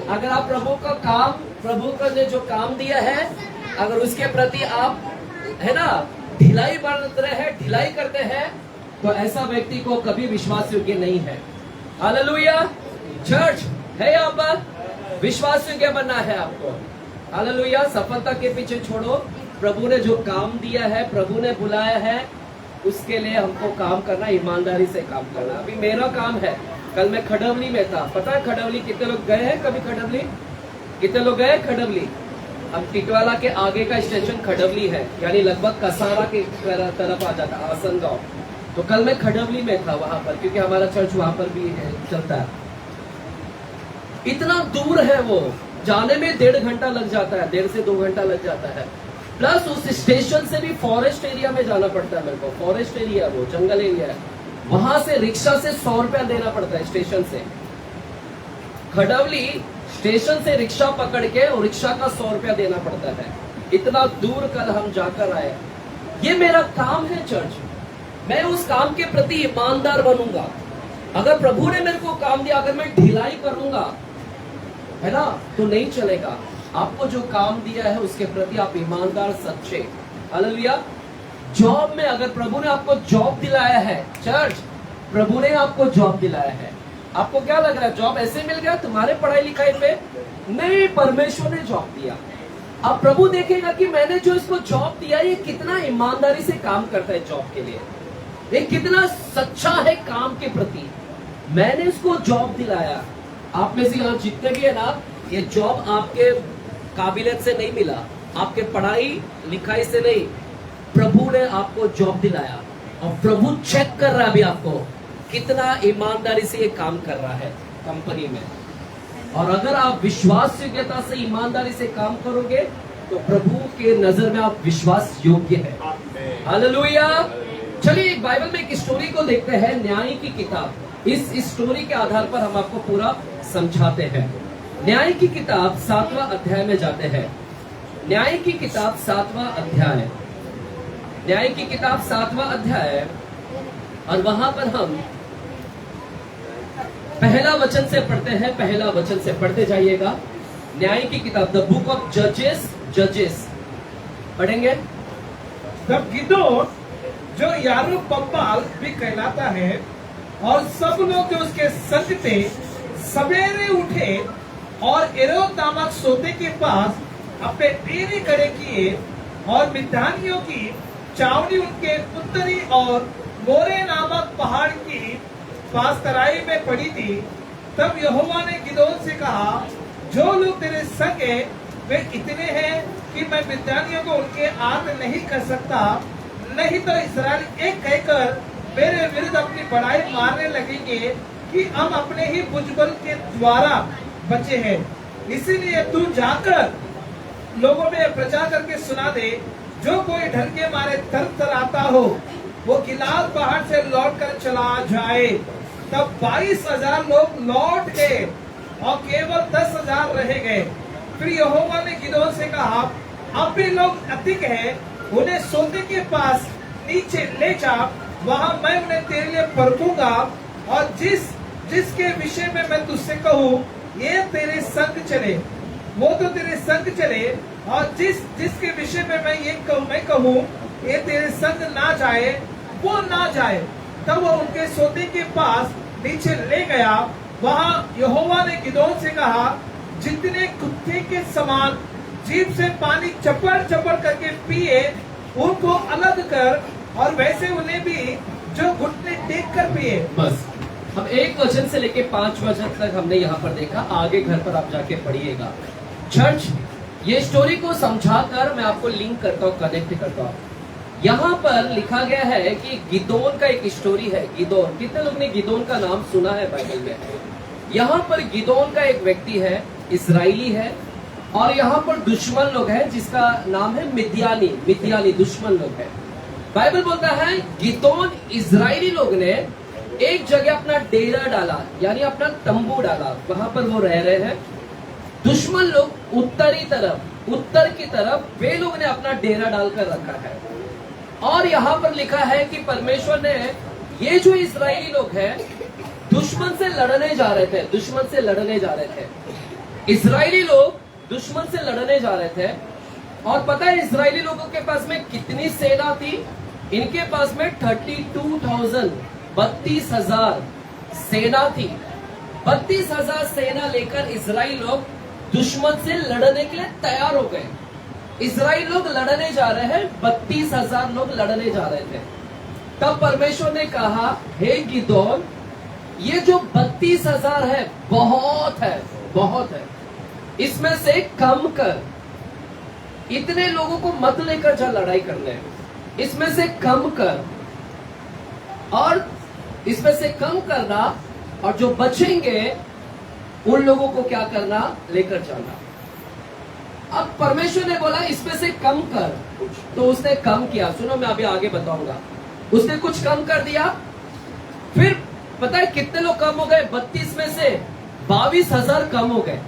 Speaker 6: अगर आप प्रभु का ने जो काम दिया है, अगर उसके प्रति आप है ना ढिलाई बरत रहे हैं, ढिलाई करते हैं, तो ऐसा व्यक्ति को कभी विश्वास योग्य नहीं है। हालेलुया। चर्च है यहाँ पर, विश्वास योग्य बनना है आपको। हालेलुया। सफलता के पीछे छोड़ो, प्रभु ने जो काम दिया है, प्रभु ने बुलाया है, उसके लिए हमको काम करना, ईमानदारी से काम करना। अभी मेरा काम है, कल मैं खडवली में था, पता है खडवली कितने लोग गए हैं कभी? खडवली कितने लोग गए? खडवली हम टिटवाला के आगे का स्टेशन खडवली है, यानी लगभग कसारा के तरफ आ जाता है, आसन गांव। तो कल मैं खडवली में था वहां पर, क्योंकि हमारा चर्च वहां पर भी चलता है। इतना दूर है वो, जाने में 1.5 घंटा लग जाता है, 1.5 से 2 घंटा लग जाता है। प्लस उस स्टेशन से भी फॉरेस्ट एरिया में जाना पड़ता है मेरे को, फॉरेस्ट एरिया, वो जंगल एरिया है। वहां से रिक्शा से 100 रुपया देना पड़ता है स्टेशन से। खडवली स्टेशन से रिक्शा पकड़ के और रिक्शा का 100 रुपया देना पड़ता है। इतना दूर कल हम जाकर आए। ये मेरा काम है चर्च, मैं उस काम के प्रति ईमानदार बनूंगा। अगर प्रभु ने मेरे को काम दिया, अगर मैं ढिलाई करूंगा, है ना, तो नहीं चलेगा। आपको जो काम दिया है उसके प्रति आप ईमानदार, सच्चे। हालेलुया। जॉब में अगर प्रभु ने आपको जॉब दिलाया है, चर्च, प्रभु ने आपको जॉब दिलाया है, आपको क्या लग रहा है जॉब ऐसे मिल गया तुम्हारे पढ़ाई लिखाई पे? नहीं, परमेश्वर ने जॉब दिया। अब प्रभु देखेगा कि मैंने जो इसको जॉब दिया, ये कितना ईमानदारी से काम करता है जॉब के लिए, ये कितना सच्चा है काम के प्रति। मैंने इसको जॉब दिलाया। आप में से यहाँ जितने भी है ना, ये जॉब आपके काबिलियत से नहीं मिला, आपके पढ़ाई लिखाई से नहीं, प्रभु ने आपको जॉब दिलाया। और प्रभु चेक कर रहा है अभी आपको कितना ईमानदारी से ये काम कर रहा है कंपनी में। और अगर आप विश्वास योग्यता से, ईमानदारी से काम करोगे तो प्रभु के नजर में आप विश्वास योग्य है। हालेलुया। चलिए एक बाइबल में एक स्टोरी को देखते हैं, न्याय की किताब। इस स्टोरी के आधार पर हम आपको पूरा समझाते हैं। न्याय की किताब 7वां अध्याय में जाते हैं। न्याय की किताब 7वां अध्याय, न्याय की किताब 7वां अध्याय, और वहां पर हम पहला वचन से पढ़ते हैं। पहला वचन से पढ़ते जाइएगा। न्याय की किताब, द बुक ऑफ जजेस, जजेस पढ़ेंगे।
Speaker 3: तब गिदोन, जो यारुब्बाल भी कहलाता है, और सब लोग जो उसके संग थे, सवेरे उठे और एरोद नामक सोते के पास अपने डेरे खड़े किए, और मिद्यानियों की चावड़ी उनके उत्तरी और मोरे नामक पहाड़ की पास तराई में पड़ी थी। तब यहोवा ने गिदोन से कहा, जो लोग तेरे संग हैं वे इतने हैं कि मैं मिद्यानियों को उनके हाथ नहीं कर सकता, नहीं तो इस्राएल एक कहकर मेरे विरुद्ध अपनी बड़ाई मारने लगेंगे कि हम अपने ही भुजबल के द्वारा बचे हैं। इसीलिए तू जाकर लोगों में प्रचार करके सुना दे, जो कोई डर के मारे थरथराता हो वो गिलाद पहाड़ से लौट कर चला जाए। तब 22,000 लोग लौट गए और केवल 10,000 रह गए। फिर यहोवा ने गिदोन से कहा, अब भी लोग अधिक हैं, उन्हें सोते के पास नीचे ले जा, वहां मैं उन्हें तेरे लिए परखूंगा, और जिसके विषय में मैं तुझसे कहूँ ये तेरे संग चले वो तो तेरे संग चले, और जिसके विषय में मैं कहूँ ये तेरे संग ना जाए वो ना जाए। तब वो उनके सोते के पास नीचे ले गया। वहां यहोवा ने गिदोन से कहा, जितने कुत्ते के समान जीभ से पानी चपड़ चपड़ करके पिए उनको अलग कर, और वैसे उन्हें भी जो घुटने टेक कर पिए।
Speaker 6: बस हम 1 वचन से लेके 5 वचन तक हमने यहाँ पर देखा। आगे घर पर आप जाके पढ़िएगा। चर्च, ये स्टोरी को समझाकर मैं आपको लिंक करता हूँ, कनेक्ट करता हूँ। यहाँ पर लिखा गया है कि गिदोन का एक स्टोरी है। गिदोन, कितने लोग ने गिदोन का नाम सुना है बाइबल में? यहाँ पर गिदोन का एक व्यक्ति है, इस्राएली है, और यहाँ पर दुश्मन लोग हैं जिसका नाम है मिद्यानी दुश्मन लोग हैं। बाइबल बोलता है गिदोन, इजरायली लोग ने एक जगह अपना डेरा डाला, यानी अपना तंबू डाला, वहां पर वो रह रहे हैं। दुश्मन लोग उत्तरी तरफ, उत्तर की तरफ वे लोग ने अपना डेरा डालकर रखा है। और यहाँ पर लिखा है कि परमेश्वर ने ये जो इस्राएली लोग हैं दुश्मन से लड़ने जा रहे थे, दुश्मन से लड़ने जा रहे थे। इस्राएली लोग दुश्मन से लड़ने जा रहे थे। और पता है इस्राएली लोगों के पास में कितनी सेना थी? इनके पास में 32,000, 32,000 सेना थी। 32,000 सेना लेकर इजराइल लोग दुश्मन से लड़ने के लिए तैयार हो गए। इजराइल लोग लड़ने जा रहे हैं, 32,000 लोग लड़ने जा रहे थे। तब परमेश्वर ने कहा, हे गिदोन, ये जो 32,000 है बहुत है, बहुत है, इसमें से कम कर। इतने लोगों को मत लेकर जा लड़ाई करने, इसमें से कम कर, और इसमें से कम करना, और जो बचेंगे उन लोगों को क्या करना, लेकर जाना। अब परमेश्वर ने बोला इसमें से कम कर, तो उसने कम किया। सुनो, मैं अभी आगे बताऊंगा। उसने कुछ कम कर दिया, फिर पता है कितने लोग कम हो गए? 32 में से 22,000 कम हो गए,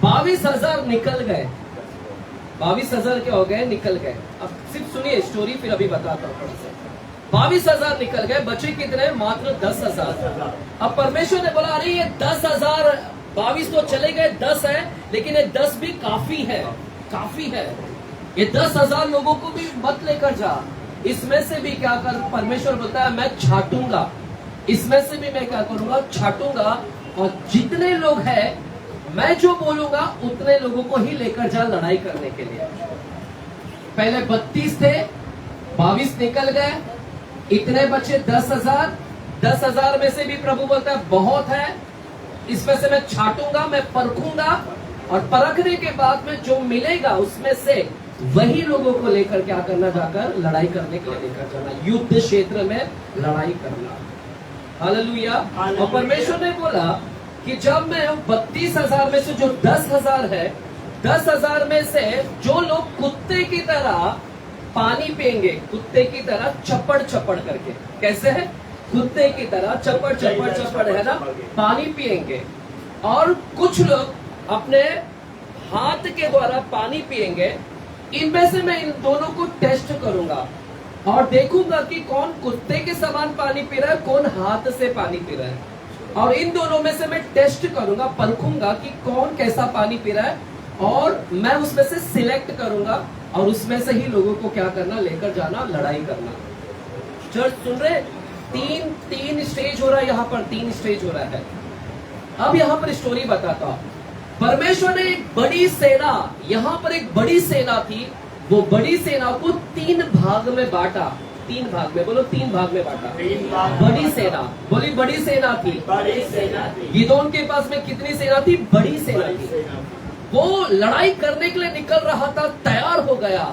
Speaker 6: 22,000 निकल गए। 22,000 क्या हो गए? निकल गए। अब सिर्फ सुनिए स्टोरी, फिर अभी बताता हूँ थोड़ा सा। 22,000 निकल गए, बचे कितने? मात्र 10,000। अब परमेश्वर ने बोला, अरे ये 10,000, 22 तो चले गए, 10 है, लेकिन ये 10 भी काफी है, काफी है। ये 10,000 लोगों को भी मत लेकर जा, इसमें से भी क्या कर, परमेश्वर बोलता है मैं छाटूंगा, इसमें से भी मैं क्या करूंगा, छाटूंगा, और जितने लोग हैं मैं जो बोलूंगा उतने लोगों को ही लेकर जा लड़ाई करने के लिए। पहले 32 थे, 22 निकल गए, इतने बचे 10,000। 10,000 में से भी प्रभु बोलता है बहुत है, इसमें से मैं छाटूंगा, मैं परखूंगा, और परखने के बाद में जो मिलेगा उसमें से वही लोगों को लेकर क्या करना, जाकर लड़ाई करने के लिए लेकर जाना, युद्ध क्षेत्र में लड़ाई करना। हालेलुया। और परमेश्वर ने बोला कि जब मैं 32,000 में से जो 10,000 है, 10,000 में से जो लोग कुत्ते की तरह पानी पिएंगे, कुत्ते की तरह चपड़ चपड़ करके, कैसे है? कुत्ते की तरह चपड़ चपड़ चपड़, है ना, पानी पिएंगे, और कुछ लोग अपने हाथ के द्वारा पानी पिएंगे। इनमें से मैं इन दोनों को टेस्ट करूंगा और देखूंगा कि कौन कुत्ते के समान पानी पी रहा है, कौन हाथ से पानी पी रहा है। और इन दोनों में से मैं टेस्ट करूंगा, परखूंगा कि कौन कैसा पानी पी रहा है, और मैं उसमें से सिलेक्ट करूंगा, और उसमें से ही लोगों को क्या करना, लेकर जाना, लड़ाई करना। चर्च सुन रहे? तीन स्टेज हो रहा है यहाँ पर, 3 स्टेज हो रहा है। अब यहाँ पर स्टोरी बताता हूँ। परमेश्वर ने एक बड़ी सेना, यहाँ पर एक बड़ी सेना थी, वो बड़ी सेना को 3 भाग में बांटा। 3 भाग में, बोलो 3 भाग में बांटा। बड़ी सेना, बोली बड़ी सेना थी। गिदोन के पास में कितनी सेना थी? बड़ी सेना थी। वो लड़ाई करने के लिए निकल रहा था, तैयार हो गया।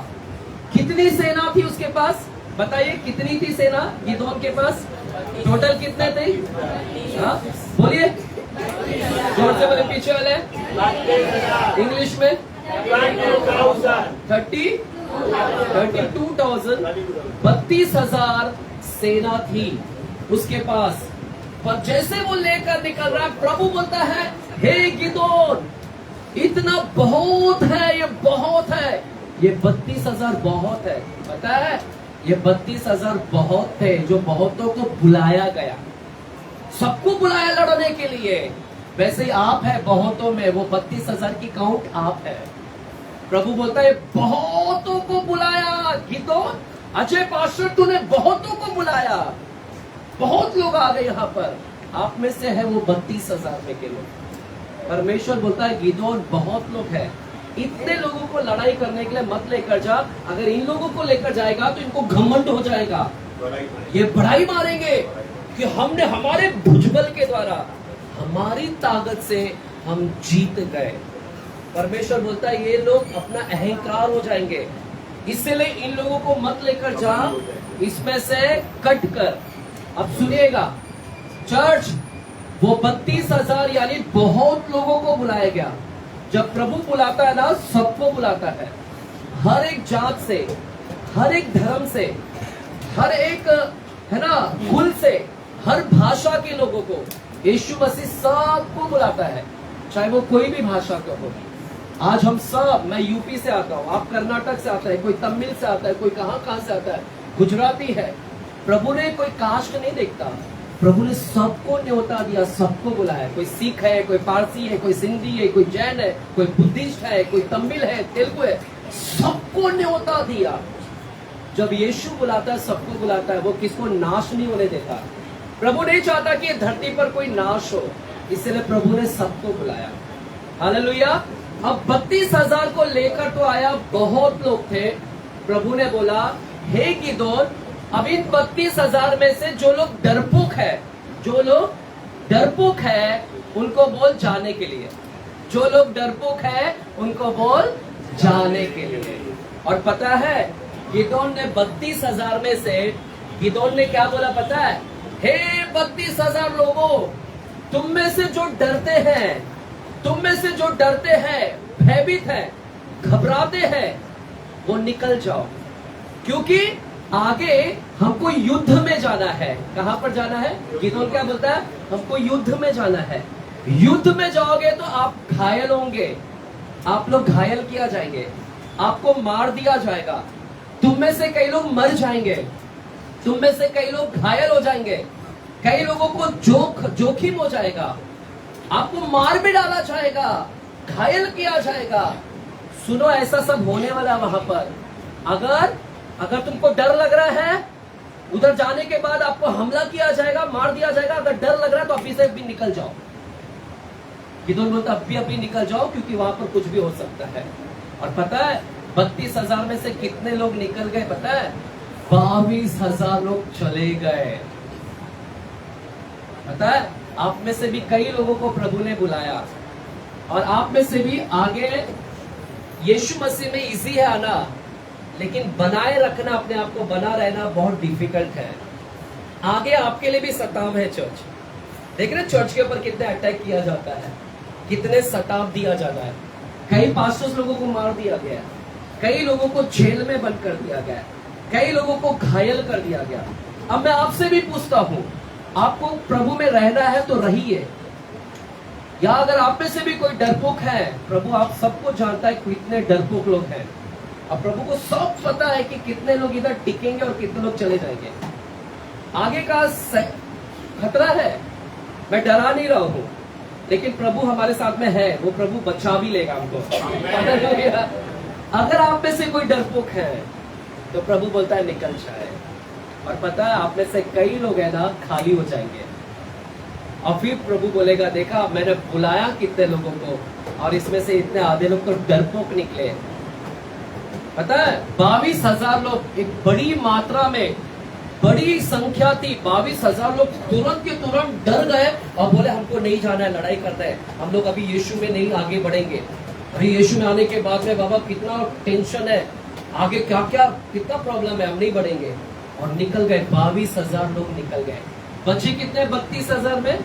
Speaker 6: कितनी सेना थी उसके पास? बताइए कितनी थी सेना गिदोन के पास? टोटल कितने थे? हाँ बोलिए, जोर से बोले, पीछे वाले इंग्लिश में 32,000, 32,000 सेना थी उसके पास। पर जैसे वो लेकर निकल रहा है, प्रभु बोलता है, हे गिदोन, इतना बहुत है, ये बहुत है, ये 32,000 बहुत है। पता है, ये 32,000 बहुत थे, जो बहुतों को बुलाया गया, सबको बुलाया लड़ने के लिए। वैसे ही आप है बहुतों में, वो 32,000 की काउंट आप है। प्रभु बोलता है बहुतों को बुलाया। गिदोन, अजय पास्टर, तूने बहुतों को बुलाया, बहुत लोग आ गए यहाँ पर, आप में से है वो 32,000 में के लोग। परमेश्वर बोलता है गिदोन, बहुत लोग हैं, इतने लोगों को लड़ाई करने के लिए मत लेकर जा। अगर इन लोगों को लेकर जाएगा तो इनको घमंड हो जाएगा, ये बढ़ाई मारेंगे कि हमने हमारे भुजबल के द्वारा, हमारी ताकत से हम जीत गए। परमेश्वर बोलता है ये लोग अपना अहंकार हो जाएंगे, इसलिए इन लोगों को मत लेकर जा, इसमें से कट कर। अब सुनिएगा चर्च, वो 32,000 यानी बहुत लोगों को बुलाया गया। जब प्रभु बुलाता है ना, सबको बुलाता है, हर एक जात से, हर एक धर्म से, हर एक, है ना, कुल से, हर भाषा के लोगों को यीशु मसीह सबको बुलाता है, चाहे वो कोई भी भाषा का हो। आज हम सब, मैं यूपी से आता हूँ, आप कर्नाटक से आता है, कोई तमिल से आता है, कोई कहाँ से आता है, गुजराती है। प्रभु ने कोई कास्ट नहीं देखता, प्रभु ने सबको न्योता दिया, सबको बुलाया। कोई सिख है, कोई पारसी है, कोई सिंधी है, कोई जैन है, कोई बुद्धिस्ट है, कोई तमिल है, तेलुगु है, सबको न्योता दिया। जब यीशु बुलाता है, सबको बुलाता है, वो किसको नाश नहीं होने देता। प्रभु नहीं चाहता कि धरती पर कोई नाश हो, इसलिए प्रभु ने सबको बुलाया। हालेलुया। अब 32,000 को लेकर तो आया, बहुत लोग थे। प्रभु ने बोला, हे गिदोन, अब इन 32,000 में से जो लोग डरपोक है उनको बोल जाने के लिए, जो लोग डरपोक है उनको बोल जाने के लिए। और पता है गिदोन ने 32,000 में से गिदोन ने क्या बोला पता है? हे 32,000 लोगों, तुम में से जो डरते हैं, भयभीत हैं, घबराते हैं, वो निकल जाओ, क्योंकि आगे हमको युद्ध में जाना है। कहां पर जाना है? गिदोन क्या बोलता है? हमको युद्ध में जाना है। युद्ध में जाओगे तो आप घायल होंगे, आप लोग घायल किया जाएंगे, आपको मार दिया जाएगा, तुम में से कई लोग मर जाएंगे, तुम में से कई लोग घायल हो जाएंगे, कई लोगों को जोखिम हो जाएगा, आपको मार भी डाला जाएगा, घायल किया जाएगा। सुनो, ऐसा सब होने वाला वहां पर। अगर तुमको डर लग रहा है, उधर जाने के बाद आपको हमला किया जाएगा, मार दिया जाएगा, अगर डर लग रहा है तो अभी से भी निकल जाओ। गिदोन बोलता अभी निकल जाओ, क्योंकि वहां पर कुछ भी हो सकता है। और पता है 32,000 में से कितने लोग निकल गए पता है? 22,000 लोग चले गए। पता है आप में से भी कई लोगों को प्रभु ने बुलाया, और आप में से भी आगे यीशु मसीह में इजी है आना, लेकिन बनाए रखना, अपने आप को बना रहना बहुत डिफिकल्ट है। आगे आपके लिए भी सताव है। चर्च देख रहे, चर्च के ऊपर कितने अटैक किया जाता है, कितने सताव दिया जाता है। कई पास्टर्स लोगों को मार दिया गया, कई लोगों को जेल में बंद कर दिया गया, कई लोगों को घायल कर दिया गया। अब मैं आपसे भी पूछता हूं, आपको प्रभु में रहना है तो रहिए, या अगर आप में से भी कोई डरपोक है, प्रभु आप सबको जानता है कितने डरपोक लोग हैं, अब प्रभु को सब पता है कि कितने लोग इधर टिकेंगे और कितने लोग चले जाएंगे। आगे का खतरा है, मैं डरा नहीं रहा हूं, लेकिन प्रभु हमारे साथ में है, वो प्रभु बचा भी लेगा हमको। अगर आप में से कोई डरपोक है तो प्रभु बोलता है निकल जाए। और पता है आप में से कई लोग है ना खाली हो जाएंगे, और फिर प्रभु बोलेगा देखा मैंने बुलाया कितने लोगों को, और इसमें से इतने आधे लोग तो डरपोक निकले। पता है 22,000 लोग, एक बड़ी मात्रा में बड़ी संख्या थी, 22,000 लोग तुरंत के तुरंत डर गए और बोले हमको नहीं जाना है, लड़ाई करते हैं, हम लोग अभी यीशु में नहीं आगे बढ़ेंगे। अरे यीशु में आने के बाद में बाबा कितना टेंशन है, आगे क्या क्या कितना प्रॉब्लम है, हम नहीं बढ़ेंगे। और निकल गए 22,000 लोग निकल गए। बचे कितने? 32,000 में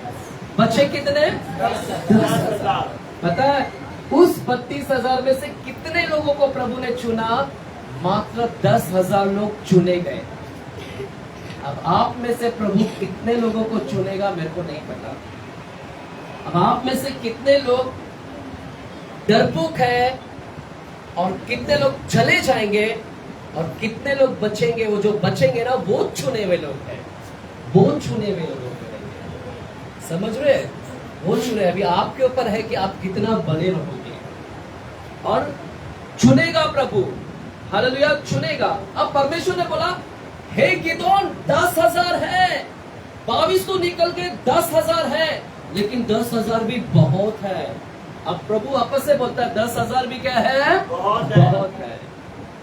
Speaker 6: बचे कितने? 10,000। पता है उस 32,000 में से कितने लोगों को प्रभु ने चुना? मात्र 10,000 लोग चुने गए। अब आप में से प्रभु कितने लोगों को चुनेगा मेरे को नहीं पता। अब आप में से कितने लोग डरपोक है और कितने लोग चले जाएंगे और कितने लोग बचेंगे? वो जो बचेंगे ना वो चुने हुए लोग हैं, वो चुने हुए लोग हैं। समझ रहे? वो चुने। अभी आपके ऊपर है कि आप कितना बने रहोगे। और चुनेगा प्रभु, हालेलुया, चुनेगा। अब परमेश्वर ने बोला हे गिदोन 10,000 है, 22 तो निकल के 10,000 है, लेकिन 10,000 भी बहुत है। अब प्रभु आपस से बोलता है 10,000 भी क्या है? बहुत है।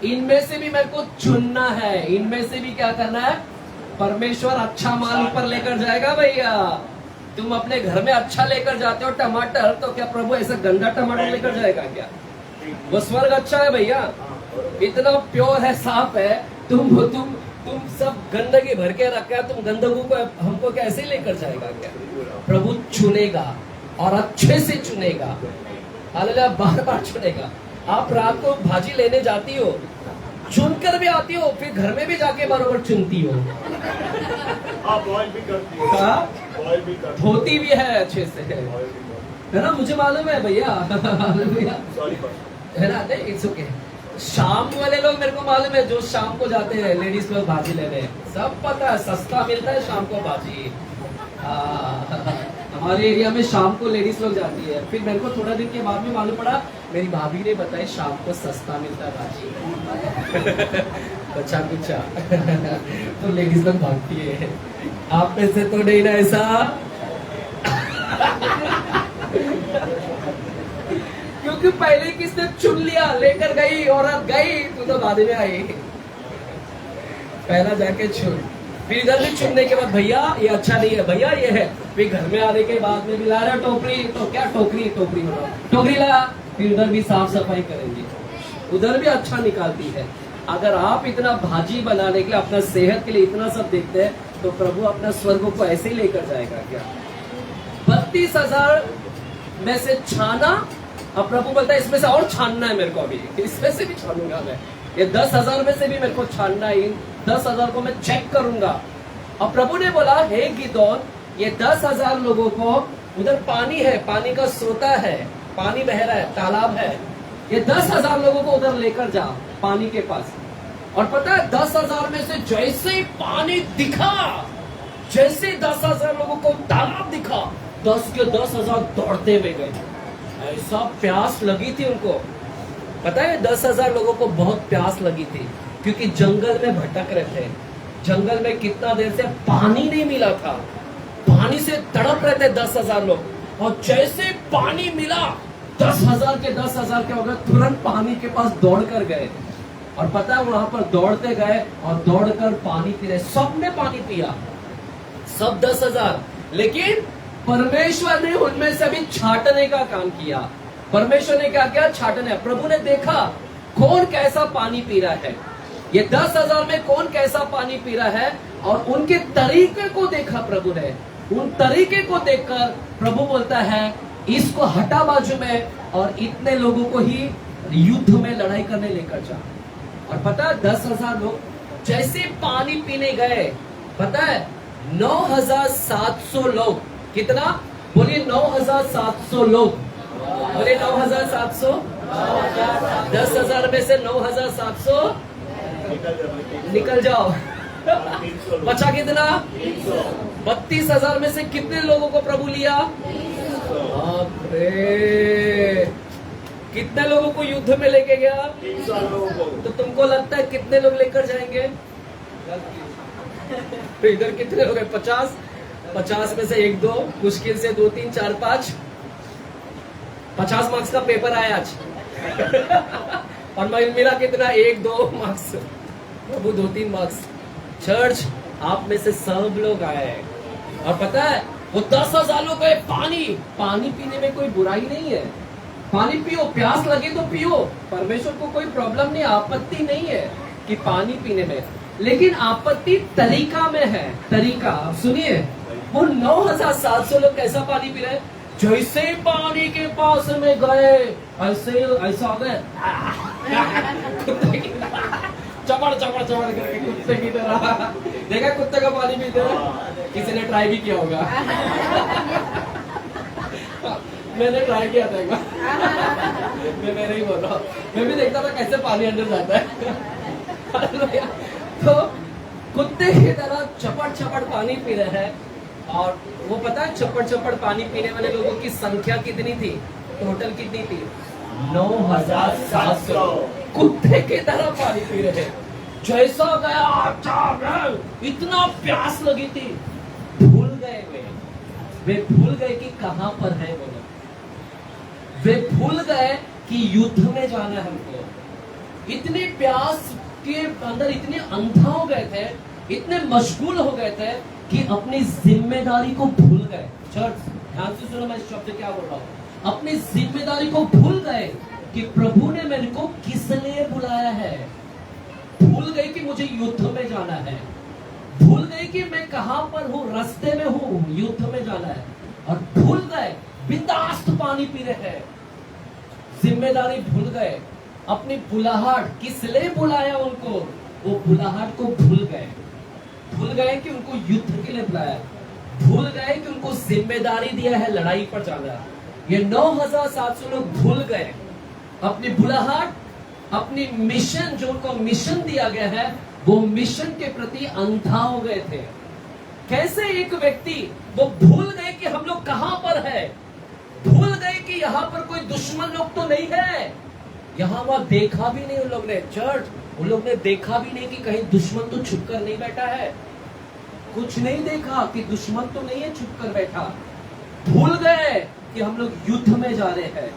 Speaker 6: इनमें से भी मेरे को चुनना है, इनमें से भी क्या करना है? परमेश्वर अच्छा माल ऊपर लेकर जाएगा भैया। तुम अपने घर में अच्छा लेकर जाते हो टमाटर, तो क्या प्रभु ऐसा गंदा टमाटर लेकर जाएगा क्या? वो स्वर्ग अच्छा है भैया, इतना प्योर है, साफ है। तुम सब गंदगी भर के रखा है, तुम गंदगी को हमको कैसे लेकर जाएगा क्या? प्रभु चुनेगा और अच्छे से चुनेगा। हालेलुया, बार बार चुनेगा। आप रात को भाजी लेने जाती हो, चुनकर भी आती हो, फिर घर में भी जाके बरोबर चुनती हो।
Speaker 2: बॉयल भी करती हो,
Speaker 6: धोती भी है अच्छे से, है ना? मुझे मालूम है भैया, है ना? नहीं, इट्स ओके। शाम वाले लोग मेरे को मालूम है, जो शाम को जाते हैं लेडीज लोग भाजी लेने, सब पता है, सस्ता मिलता है शाम को भाजी। हमारे एरिया में शाम को लेडीज लोग जाती है। फिर मेरे को थोड़ा दिन के बाद में मालूम पड़ा, मेरी भाभी ने बताया शाम को सस्ता मिलता है भाजी। अच्छा कुछा तो लेडीज लोग भागती है। आप में से तो नहीं ना ऐसा? क्योंकि पहले किसने चुन लिया, लेकर गई औरत गई, तू तो बाद में आई। पहला जाके चुन, फिर इधर भी चुनने के बाद भैया ये अच्छा नहीं है, भैया ये है, फिर घर में आने के बाद में भी ला रहा टोकरी, तो क्या टोकरी बनाओ, टोकरी ला, फिर उधर भी साफ सफाई करेंगे, उधर भी अच्छा निकालती है। अगर आप इतना भाजी बनाने के लिए, अपना सेहत के लिए इतना सब देखते हैं, तो प्रभु अपना स्वर्ग को ऐसे ही लेकर जाएगा क्या? 32,000 में से छाना, अब प्रभु बोलता है इसमें से और छानना है मेरे को, अभी इसमें से भी छानूंगा मैं, ये 10,000 में से भी मेरे को छानना है, 10,000 को मैं चेक करूंगा। अब प्रभु ने बोला, हे गिदोन, ये 10,000 लोगों को, उधर पानी है, पानी का सोता है, पानी बह रहा है, तालाब है, ये 10,000 लोगों को उधर लेकर जा पानी के पास। और पता है 10,000 में से जैसे ही पानी दिखा, जैसे 10,000 लोगों को तालाब दिखा, 10 के 10,000 दौड़ते हुए गए। ऐसा प्यास लगी थी उनको, पता है 10,000 लोगों को बहुत प्यास लगी थी, क्योंकि जंगल में भटक रहे थे, जंगल में कितना देर से पानी नहीं मिला था, पानी से तड़प रहे थे 10,000 लोग, और जैसे पानी मिला 10,000 के 10,000 क्या हो गए, तुरंत पानी के पास दौड़ कर गए। और पता है वहां पर दौड़ते गए और दौड़कर पानी पी रहे, सबने पानी पिया, सब 10,000, लेकिन परमेश्वर ने उनमें से भी छांटने का काम किया। परमेश्वर ने क्या किया? छांटने। प्रभु ने देखा कौन कैसा पानी पी रहा है, ये 10,000 में कौन कैसा पानी पी रहा है, और उनके तरीके को देखा प्रभु ने। उन तरीके को देखकर प्रभु बोलता है, इसको हटा बाजू में, और इतने लोगों को ही युद्ध में लड़ाई करने लेकर जा। और पता है 10,000 लोग जैसे पानी पीने गए, पता है 9,700 लोग, कितना बोलिए, 9,700 लोग, बोलिए 9,700, 10,000 में से 9,700 निकल जाओ, बचा कितना? 32,000 में से कितने लोगों को प्रभु लिया? अरे कितने लोगों को युद्ध में लेके गया? 300 लोगों को। तो तुमको लगता है कितने लोग लेकर जाएंगे? तो इधर कितने लोग हैं? 50 में से 1 2, मुश्किल से 2 3 4 5, 50 मार्क्स का पेपर आया आज। और मेरा कितना? 1 2 मार्क्स, प्रभु 2 3 मार्क्स। चर्च आप में से सब लोग आए, और पता है वो 10,000 लोग गए। पानी पीने में कोई बुराई नहीं है, पानी पियो, प्यास लगे तो पियो, परमेश्वर को कोई प्रॉब्लम नहीं, आपत्ति नहीं है कि पानी पीने में, लेकिन आपत्ति तरीका में है। तरीका आप सुनिए, वो 9,700 लोग कैसा पानी पी रहे? जैसे पानी के पास में गए ऐसा हो गए, चमड़ करके कुत्ते की तरह। देखा कुत्ते का पानी पीते हैं? किसी ने ट्राई भी किया होगा। मैंने ट्राई किया था एक बार। मैं मेरे ही बोल रहा हूँ, मैं भी देखता था कैसे पानी अंदर जाता है। तो कुत्ते की तरह चपड़ पानी पी रहे हैं। और वो पता है चपड़ पानी पीने वाले लोगों की संख्या कितनी थी? टोटल कितनी थी? 9,700। कुत्ते की तरह पानी पी रहे हैं। जैसा गया इतना प्यास लगी थी, भूल गए वे भूल गए कि कहां पर है वो लोग। वे भूल गए कि युद्ध में जाना है हमको। इतनी प्यास के अंदर इतने अंधा हो गए थे, इतने मशगूल हो गए थे कि अपनी जिम्मेदारी को भूल गए। चर्च ध्यान से सुनो, मैं इस शब्द क्या बोल रहा हूँ। अपनी जिम्मेदारी को भूल गए कि प्रभु ने मेरे को किस लिए बुलाया है। भूल गए कि मुझे युद्ध में जाना है, भूल गए कि मैं कहां पर हूँ, रास्ते में हूँ, युद्ध में जाना है। और भूल गए, बिंदास पानी पी रहे हैं, जिम्मेदारी भूल गए। अपनी बुलाहट, किस लिए बुलाया उनको, वो बुलाहट को भूल गए। भूल गए कि उनको युद्ध के लिए बुलाया, भूल गए कि उनको जिम्मेदारी दिया है लड़ाई पर जाना। ये 9,700 लोग भूल गए अपनी बुलाहट, अपनी मिशन, जो उनको मिशन दिया गया है, वो मिशन के प्रति अंधा हो गए थे। कैसे एक व्यक्ति वो भूल गए कि हम लोग कहां पर है, भूल गए कि यहाँ पर कोई दुश्मन लोग तो नहीं है। यहाँ वहां देखा भी नहीं उन लोग ने। चर्च उन लोग ने देखा भी नहीं कि कहीं दुश्मन तो छुप कर नहीं बैठा है, कुछ नहीं देखा कि दुश्मन तो नहीं है छुप कर बैठा। भूल गए कि हम लोग युद्ध में जा रहे हैं।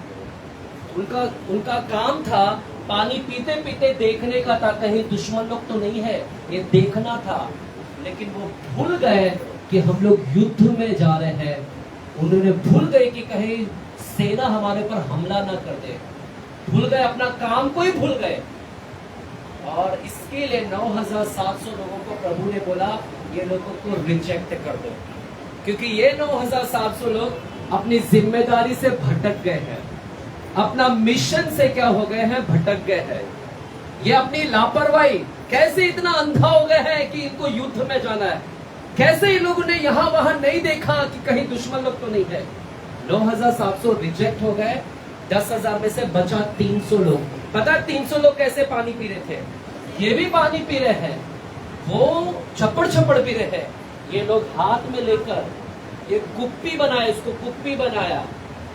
Speaker 6: उनका उनका काम था पानी पीते पीते देखने का था कहीं दुश्मन लोग तो नहीं है, ये देखना था। लेकिन वो भूल गए कि हम लोग युद्ध में जा रहे हैं। उन्होंने भूल गए कि कहीं सेना हमारे पर हमला ना कर दे, भूल गए, अपना काम को ही भूल गए। और इसके लिए 9,700 लोगों को प्रभु ने बोला ये लोगों को रिजेक्ट कर दो, क्योंकि ये 9,700 लोग अपनी जिम्मेदारी से भटक गए हैं, अपना मिशन से क्या हो गए हैं, भटक गए हैं। ये अपनी लापरवाही, कैसे इतना अंधा हो गए हैं कि इनको युद्ध में जाना है, कैसे इन लोगों ने यहाँ वहां नहीं देखा कि कहीं दुश्मन लोग तो नहीं है। 9,700 रिजेक्ट हो गए, 10,000 में से बचा 300 लोग। पता है 300 लोग कैसे पानी पी रहे थे? ये भी पानी पी रहे हैं, वो छप्पड़ छप्पड़ पी रहे हैं। ये लोग हाथ में लेकर ये कुप्पी बनाया, इसको कुप्पी बनाया,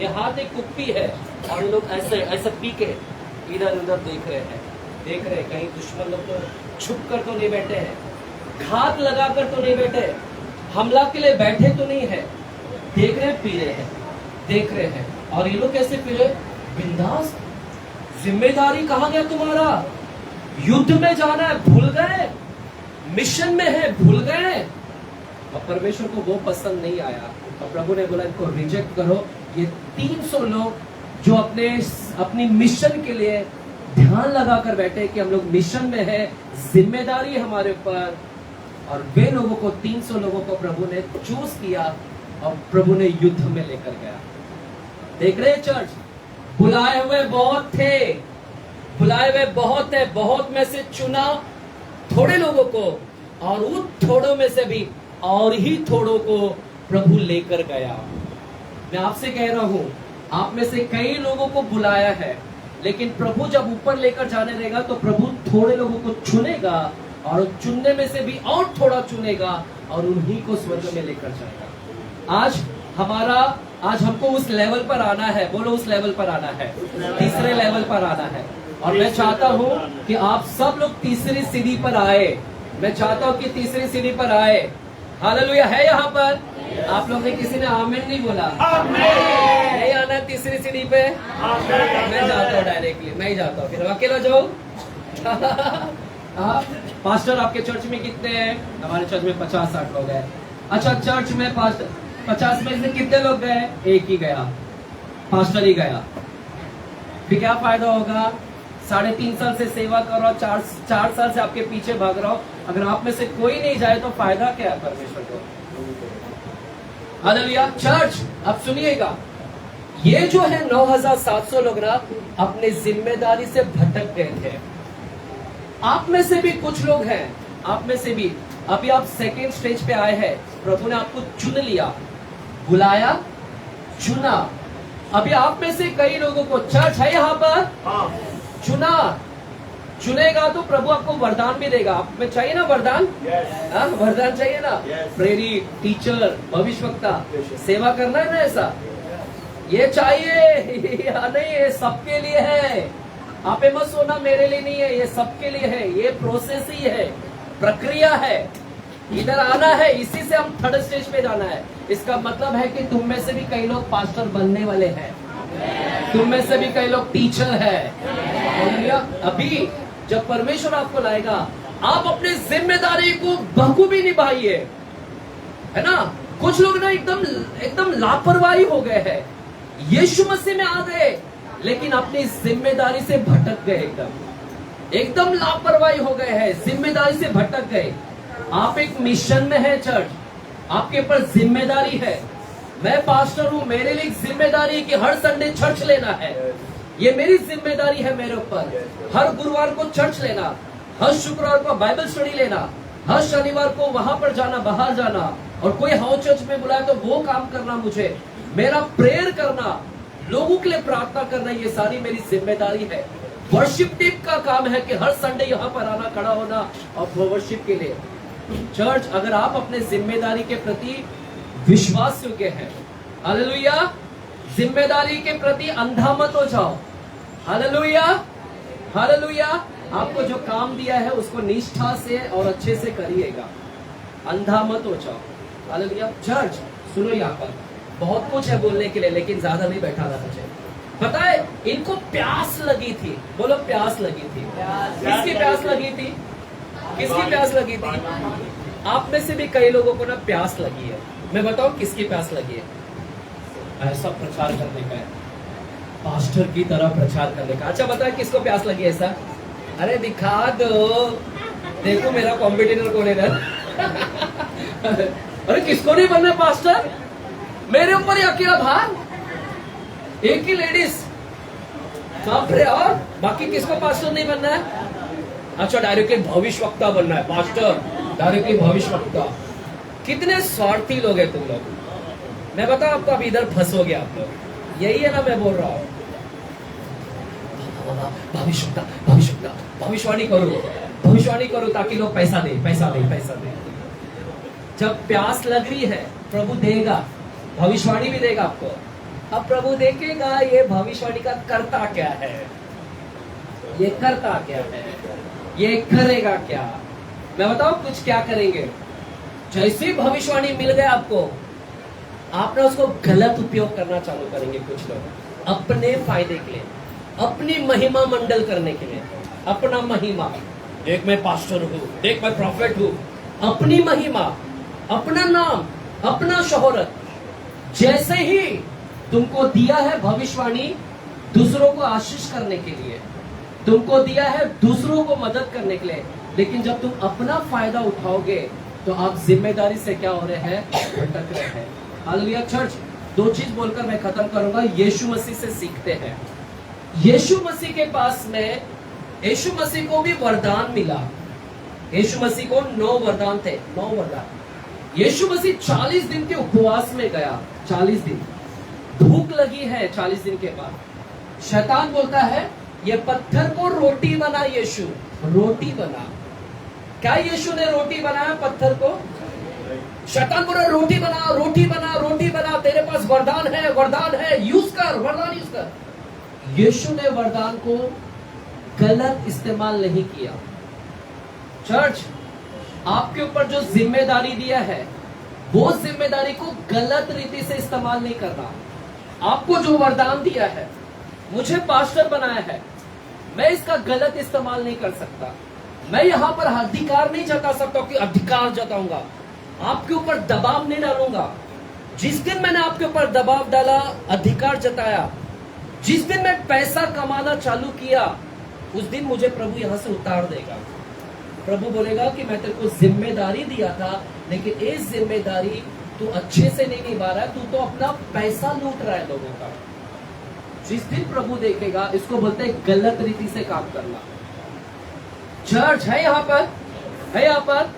Speaker 6: ये हाथ एक कुप्पी है और ये लोग ऐसे ऐसे पी के इधर उधर देख रहे हैं, देख रहे हैं कहीं दुश्मन लोग तो छुप कर तो नहीं बैठे हैं, घात लगा कर तो नहीं बैठे, हमला के लिए बैठे तो नहीं है, देख रहे पी रहे हैं, देख रहे हैं। और ये लोग कैसे पी रहे? बिंदास। जिम्मेदारी कहाँ गया तुम्हारा? युद्ध में जाना है, भूल गए, मिशन में है, भूल गए। और परमेश्वर को वो पसंद नहीं आया और प्रभु ने बोला इनको रिजेक्ट करो। ये 300 लोग जो अपनी मिशन के लिए ध्यान लगा कर बैठे कि हम लोग मिशन में है, जिम्मेदारी हमारे ऊपर, और वे लोगों को 300 लोगों को प्रभु ने चूज किया और प्रभु ने युद्ध में लेकर गया। देख रहे चर्च, बुलाए हुए बहुत थे, बुलाए हुए बहुत है, बहुत में से चुना थोड़े लोगों को, और उन थोड़ों में से भी और ही थोड़ों को प्रभु लेकर गया। मैं आपसे कह रहा हूं, आप में से कई लोगों को बुलाया है, लेकिन प्रभु जब ऊपर लेकर जाने देगा तो प्रभु थोड़े लोगों को चुनेगा और चुनने में से भी और थोड़ा चुनेगा और उन्हीं को स्वर्ग में लेकर जाएगा। आज हमको उस लेवल पर आना है, बोलो उस लेवल पर आना है, तीसरे लेवल पर आना है। और मैं चाहता हूं कि आप सब लोग तीसरी सीढ़ी पर आए, मैं चाहता हूं कि तीसरी सीढ़ी पर आए। हालेलुया है यहाँ पर? आप लोग ने किसी ने आमीन नहीं बोला? नहीं आना है तीसरी सीढ़ी पे? मैं जाता हूँ डायरेक्टली, मैं ही जाता हूँ, फिर अकेला जाओ। पास्टर आपके चर्च में कितने हैं? हमारे चर्च में 50-60 लोग हैं। अच्छा, चर्च में 50 में से कितने लोग गए? एक ही गया, पास्टर ही गया। फिर क्या फायदा होगा? 3.5 साल से सेवा कर रहा हूं, 4 साल से आपके पीछे भाग रहा हूं, अगर आप में से कोई नहीं जाए तो फायदा क्या है परमेश्वर को? हालेलुया। चर्च अब सुनिएगा, ये जो है 9,700 लोग ना अपने जिम्मेदारी से भटक गए थे। आप में से भी कुछ लोग हैं, आप में से भी अभी आप सेकेंड स्टेज पे आए हैं, प्रभु ने आपको चुन लिया, बुलाया, चुना। अभी आप में से कई लोगों को, चर्च है यहाँ पर, चुना, चुनेगा तो प्रभु आपको वरदान भी देगा। आप में चाहिए ना वरदान? वरदान चाहिए ना? प्रेरित, टीचर, भविष्यवक्ता, सेवा करना है ना, ऐसा ये चाहिए या नहीं? ये सबके लिए है। आप मत सोना मेरे लिए नहीं है, ये सबके लिए है। ये प्रोसेस ही है, प्रक्रिया है, इधर आना है, इसी से हम थर्ड स्टेज पे जाना है। इसका मतलब है कि तुम में से भी कई लोग पास्टर बनने वाले हैं, तुम में से भी कई लोग टीचर है। अभी जब परमेश्वर आपको लाएगा, आप अपनी जिम्मेदारी को बखूबी निभाइए, है ना। कुछ लोग ना एकदम लापरवाही हो गए हैं, यीशु मसीह में आ गए लेकिन अपनी जिम्मेदारी से भटक गए, एकदम लापरवाही हो गए हैं, जिम्मेदारी से भटक गए। आप एक मिशन में है चर्च, आपके ऊपर जिम्मेदारी है। मैं पास्टर हूं, मेरे लिए जिम्मेदारी है कि हर संडे चर्च लेना है, ये मेरी जिम्मेदारी है मेरे ऊपर। हर गुरुवार को चर्च लेना, हर शुक्रवार को बाइबल स्टडी लेना, हर शनिवार को वहां पर जाना, बाहर जाना, और कोई हाउस चर्च में बुलाए तो वो काम करना, मुझे मेरा प्रेयर करना, लोगों के लिए प्रार्थना करना, ये सारी मेरी जिम्मेदारी है। वर्शिप टीम का काम है कि हर संडे यहाँ पर आना, खड़ा होना और वर्शिप के लिए। चर्च, अगर आप अपने जिम्मेदारी के प्रति विश्वास योग्य है, हालेलुया, जिम्मेदारी के प्रति अंधा मत हो जाओ, हालेलुया, हालेलुया। आपको जो काम दिया है उसको निष्ठा से और अच्छे से करिएगा, अंधा मत हो जाओ, हालेलुया। चर्च सुनो, यहाँ पर बहुत कुछ है बोलने के लिए, लेकिन ज्यादा नहीं बैठाना मुझे। पता है इनको प्यास लगी थी, बोलो प्यास लगी थी। किसकी प्यास लगी थी? किसकी प्यास लगी थी? आप में से भी कई लोगों को ना प्यास लगी है। मैं बताऊं किसकी प्यास लगी है? ऐसा प्रचार करने का है, पास्टर की तरह प्रचार करने का। अच्छा बताए किसको प्यास लगी ऐसा? अरे दिखा दो, देखो मेरा कॉम्पिटिटर कौन है इधर। अरे किसको नहीं बनना पास्टर? मेरे ऊपर ही अकेला भार, एक ही लेडीज, बाप रे। और बाकी किसको पास्टर नहीं बनना है? अच्छा डायरेक्टली भविष्यवक्ता बनना है पास्टर, डायरेक्टली भविष्यवक्ता। कितने स्वार्थी लोग हैं तुम लोग। मैं बताऊं आपको, अभी इधर फंसोगे आप लोग। यही है ना मैं बोल रहा हूं, भविष्यवक्ता भविष्यवक्ता, भविष्यवाणी करो, भविष्यवाणी करो ताकि लोग पैसा दे पैसा दे पैसा दे। जब प्यास लग रही है प्रभु देगा, भविष्यवाणी भी देगा आपको। अब प्रभु देखेगा ये भविष्यवाणी का करता क्या है, ये करता क्या है, ये करेगा क्या। मैं बताऊं कुछ क्या करेंगे। जैसे ही भविष्यवाणी मिल गया आपको, आप ना उसको गलत उपयोग करना चालू करेंगे कुछ लोग, अपने फायदे के लिए, अपनी महिमा मंडल करने के लिए। अपना महिमा, देख मैं पास्टर हूं, देख मैं प्रॉफिट हूं। अपनी महिमा, अपना नाम, अपना शोहरत। जैसे ही तुमको दिया है भविष्यवाणी दूसरों को आशीष करने के लिए, तुमको दिया है दूसरों को मदद करने के लिए, लेकिन जब तुम अपना फायदा उठाओगे तो आप जिम्मेदारी से क्या हो रहे हैं? भटक रहे हैं। Hallelujah church. दो चीज बोलकर मैं खत्म करूंगा। यीशु मसीह से सीखते हैं। यीशु मसीह के पास में, यीशु मसीह को भी वरदान मिला। यीशु मसीह को 9 वरदान थे, 9 वरदान। यीशु मसीह 40 दिन के उपवास में गया। 40 दिन भूख लगी है। 40 दिन के बाद शैतान बोलता है ये पत्थर को रोटी बना। यीशु रोटी बना। क्या यीशु ने रोटी बनाया पत्थर को? शैतान बोला रोटी बना, रोटी बना, रोटी बना, तेरे पास वरदान है, वरदान है, यूज कर, वरदान यूज कर। यीशु ने वरदान को गलत इस्तेमाल नहीं किया। चर्च, आपके ऊपर जो जिम्मेदारी दिया है वो जिम्मेदारी को गलत रीति से इस्तेमाल नहीं करना। आपको जो वरदान दिया है, मुझे पास्टर बनाया है, मैं इसका गलत इस्तेमाल नहीं कर सकता। मैं यहां पर अधिकार नहीं जता सकता कि अधिकार जताऊंगा, आपके ऊपर दबाव नहीं डालूंगा। जिस दिन मैंने आपके ऊपर दबाव डाला, अधिकार जताया, जिस दिन मैं पैसा कमाना चालू किया, उस दिन मुझे प्रभु यहां से उतार देगा। प्रभु बोलेगा कि मैं तेरे को जिम्मेदारी दिया था, लेकिन ये जिम्मेदारी तू अच्छे से नहीं निभा रहा है, तू तो अपना पैसा लूट रहा है लोगों का। जिस दिन प्रभु देखेगा, इसको बोलते हैं गलत रीति से काम करना। चर्च है यहाँ पर, है यहाँ पर।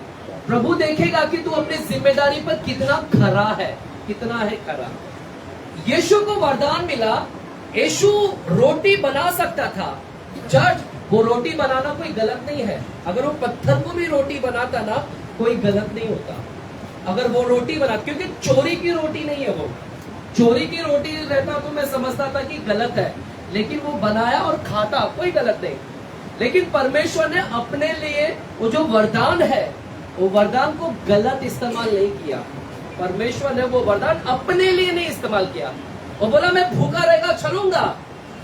Speaker 6: प्रभु देखेगा कि तू अपनी जिम्मेदारी पर कितना खरा है, कितना है खरा। यीशु को वरदान मिला, यीशु रोटी बना सकता था। चर्च, वो रोटी बनाना कोई गलत नहीं है। अगर वो पत्थर को भी रोटी बनाता ना, कोई गलत नहीं होता। अगर वो रोटी बना, क्योंकि चोरी की रोटी नहीं है वो। चोरी की रोटी रहता तो मैं समझता था कि गलत है, लेकिन वो बनाया और खाता, कोई गलत नहीं। लेकिन परमेश्वर ने अपने लिए वो जो वरदान है, वो वरदान को गलत इस्तेमाल नहीं किया। परमेश्वर ने वो वरदान अपने लिए नहीं इस्तेमाल किया। वो बोला मैं भूखा रहेगा चलूंगा।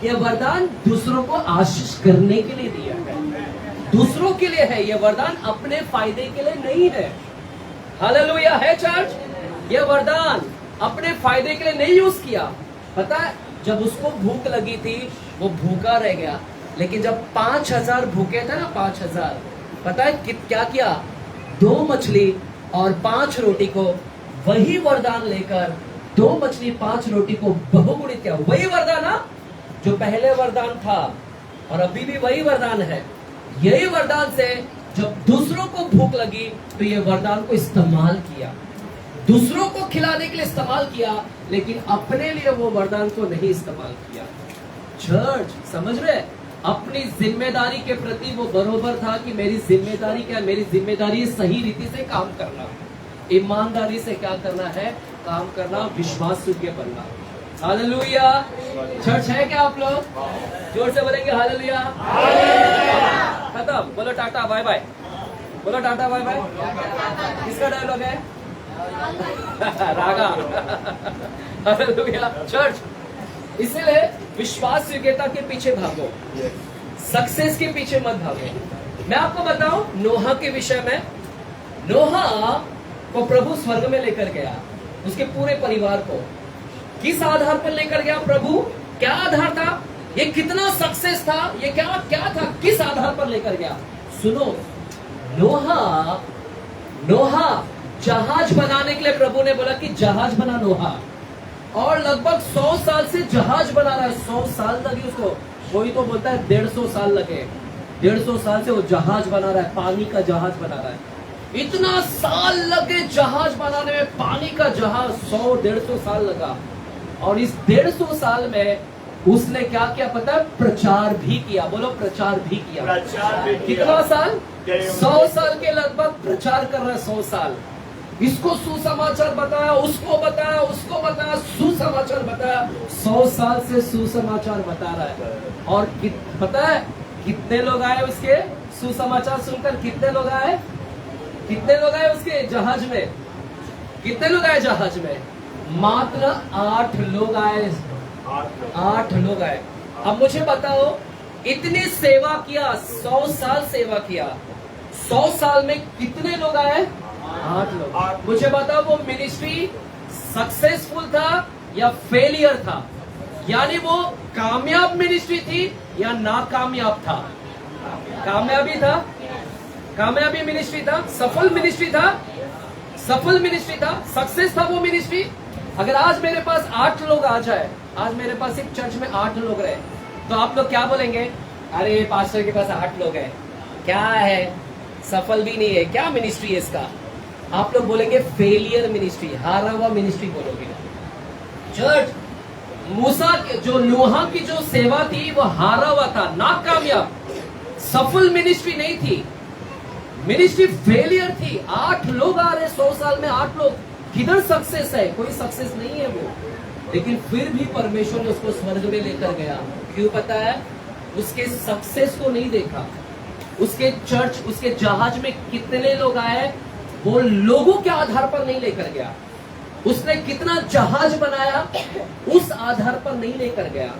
Speaker 6: ये वरदान दूसरों को आशीष करने के लिए दिया है, दूसरों के लिए है। ये वरदान अपने फायदे के लिए नहीं है। हालेलुया है चर्च। ये वरदान अपने फायदे के लिए नहीं यूज किया। पता है, जब उसको भूख लगी थी वो भूखा रह गया, लेकिन जब 5000 भूखे थे ना, 5000, पता है क्या किया? 2 मछली और 5 रोटी को, वही वरदान लेकर 2 मछली 5 रोटी को बहुगुणित किया। वही वरदान ना जो पहले वरदान था, और अभी भी वही वरदान है। यही वरदान से जब दूसरों को भूख लगी तो ये वरदान को इस्तेमाल किया, दूसरों को खिलाने के लिए इस्तेमाल किया, लेकिन अपने लिए वो वरदान को नहीं इस्तेमाल किया। चर्च, समझ रहे? अपनी जिम्मेदारी के प्रति वो बरोबर था कि मेरी जिम्मेदारी क्या है? मेरी जिम्मेदारी सही रीति से काम करना, ईमानदारी से क्या करना है? काम करना, विश्वास योग्य बनना। हालेलुया। चर्च है क्या आप लोग? जोर से बोलेंगे हालेलुया। खत्म। बोलो टाटा बाय बाय। बोलो टाटा बाय बाय। किसका डायलॉग है? रागा। हालेलुया। चर्च, इसलिए विश्वास योग्यता के पीछे भागो, सक्सेस के पीछे मत भागो। मैं आपको बताऊं नोहा के विषय में, नोहा को प्रभु स्वर्ग में लेकर गया, उसके पूरे परिवार को। किस आधार पर लेकर गया प्रभु? क्या आधार था? ये कितना सक्सेस था? ये क्या क्या था? किस आधार पर लेकर गया? सुनो, नोहा जहाज बनाने के लिए प्रभु ने बोला कि जहाज बना नोहा, और लगभग 100 साल से जहाज बना रहा है। 100 साल लगे उसको, कोई तो बोलता है 150 साल लगे। 150 साल से वो जहाज बना रहा है, पानी का जहाज बना रहा है। इतना साल लगे जहाज बनाने में, पानी का जहाज 100-150 साल लगा। और इस 150 साल में उसने क्या किया पता है? प्रचार भी किया। बोलो, प्रचार भी किया। कितना साल? 100 साल के लगभग प्रचार कर रहा है। 100 साल इसको सुसमाचार बताया, उसको बताया, उसको बताया, सुसमाचार बताया। 100 साल से सुसमाचार बता रहा है। और पता है कितने लोग आए उसके सुसमाचार सुनकर? कितने लोग आए? कितने लोग आए उसके जहाज में? कितने लोग आए जहाज में? मात्र 8 लोग आए। 8 लोग आए। अब मुझे बताओ, इतनी सेवा किया, 100 साल सेवा किया, 100 साल में कितने लोग आए? 8 लोग। मुझे बताओ, वो मिनिस्ट्री सक्सेसफुल था या फेलियर था? यानी वो कामयाब मिनिस्ट्री थी या नाकामयाब था? कामयाबी था, कामयाबी मिनिस्ट्री था, सफल मिनिस्ट्री था, सफल मिनिस्ट्री था, सक्सेस था वो मिनिस्ट्री। अगर आज मेरे पास 8 लोग आ जाए, आज मेरे पास एक चर्च में 8 लोग रहे, तो आप लोग क्या बोलेंगे? अरे पास्टर के पास 8 लोग हैं, क्या है, सफल भी नहीं है, क्या मिनिस्ट्री है इसका? आप लोग बोलेंगे फेलियर मिनिस्ट्री, हारा हुआ मिनिस्ट्री बोलोगे। चर्च मूसा जो नोहा की जो सेवा थी वो हारा हुआ था, नाकामयाब, सफल मिनिस्ट्री नहीं थी, मिनिस्ट्री फेलियर थी। 8 लोग आ रहे 100 साल में, 8 लोग, किधर सक्सेस है? कोई सक्सेस नहीं है वो। लेकिन फिर भी परमेश्वर ने उसको स्वर्ग में लेकर गया। क्यों पता है? उसके सक्सेस को नहीं देखा, उसके चर्च, उसके जहाज में कितने लोग आए वो लोगों के आधार पर नहीं लेकर गया, उसने कितना जहाज बनाया उस आधार पर नहीं लेकर गया,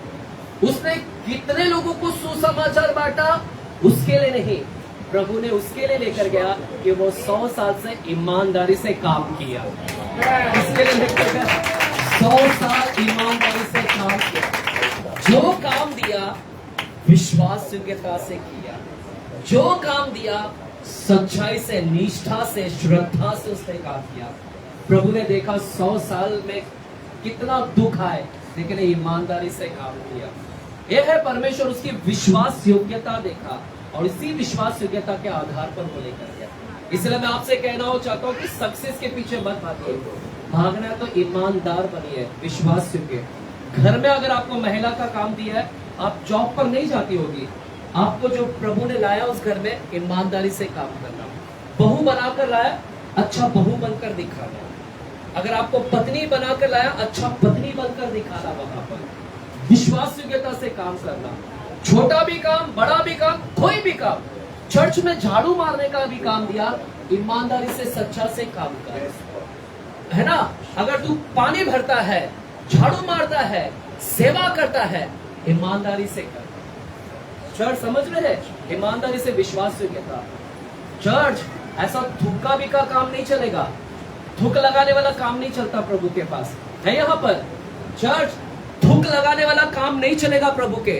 Speaker 6: उसने कितने लोगों को सुसमाचार बांटा उसके लिए नहीं, प्रभु ने उसके लिए लेकर गया कि वो 100 साल से ईमानदारी से काम किया। इसके लिए लेकर गया, 100 साल ईमानदारी से काम किया। जो काम दिया विश्वास योग्यता से किया, जो काम दिया सच्चाई से, निष्ठा से, श्रद्धा से उसने काम किया। प्रभु ने देखा 100 साल में कितना दुख आए, लेकिन ईमानदारी से काम किया। यह है परमेश्वर, उसकी विश्वास योग्यता देखा और इसी विश्वास योग्यता के आधार पर वो लेकर गया। इसलिए मैं आपसे कहना चाहता हूँ कि सक्सेस के पीछे मत भागिए, भागना है तो ईमानदार बनिए, विश्वास योग्य। घर में अगर आपको महिला का काम दिया है, आप जॉब पर नहीं जाती होगी, आपको जो प्रभु ने लाया उस घर में ईमानदारी से काम करना। बहू बनाकर लाया, अच्छा बहू बनकर दिखाना। अगर आपको पत्नी बनाकर लाया, अच्छा पत्नी बनकर दिखाना। वहां पर विश्वास योग्यता से काम करना। छोटा भी काम, बड़ा भी काम, कोई भी काम, चर्च में झाड़ू मारने का भी काम दिया, ईमानदारी से, सच्चा से काम कर, है ना। अगर तू पानी भरता है, झाड़ू मारता है, सेवा करता है, ईमानदारी से कर। चर्च समझ रहे हैं? ईमानदारी से विश्वास योग्यता। चर्च ऐसा थूका भी का काम नहीं चलेगा, थूक लगाने वाला काम नहीं चलता प्रभु के पास, है यहाँ पर। चर्च थूक लगाने वाला काम नहीं चलेगा प्रभु के।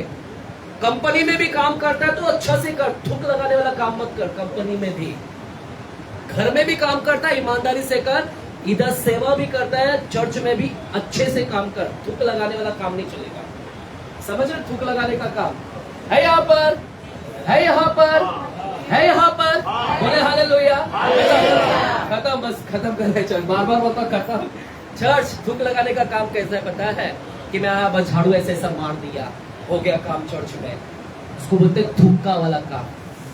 Speaker 6: कंपनी में भी काम करता है तो अच्छा से कर, थूक लगाने वाला काम मत कर। कंपनी में भी, घर में भी काम करता है, ईमानदारी से कर। इधर सेवा भी करता है, चर्च में भी अच्छे से काम कर। थूक लगाने वाला काम नहीं चलेगा, समझ रहे? थूक लगाने का काम है यहाँ पर, है यहाँ पर, है यहाँ पर। बोले हालेलुया। खत्म, बस खत्म कर रहे। चल बार बार बोलता खत्म। चर्च थूक लगाने का काम कैसा है पता है? कि मैं आया बस झाड़ू ऐसे ऐसा मार दिया, हो गया काम चर्च में। उसको बोलते थूका वाला काम,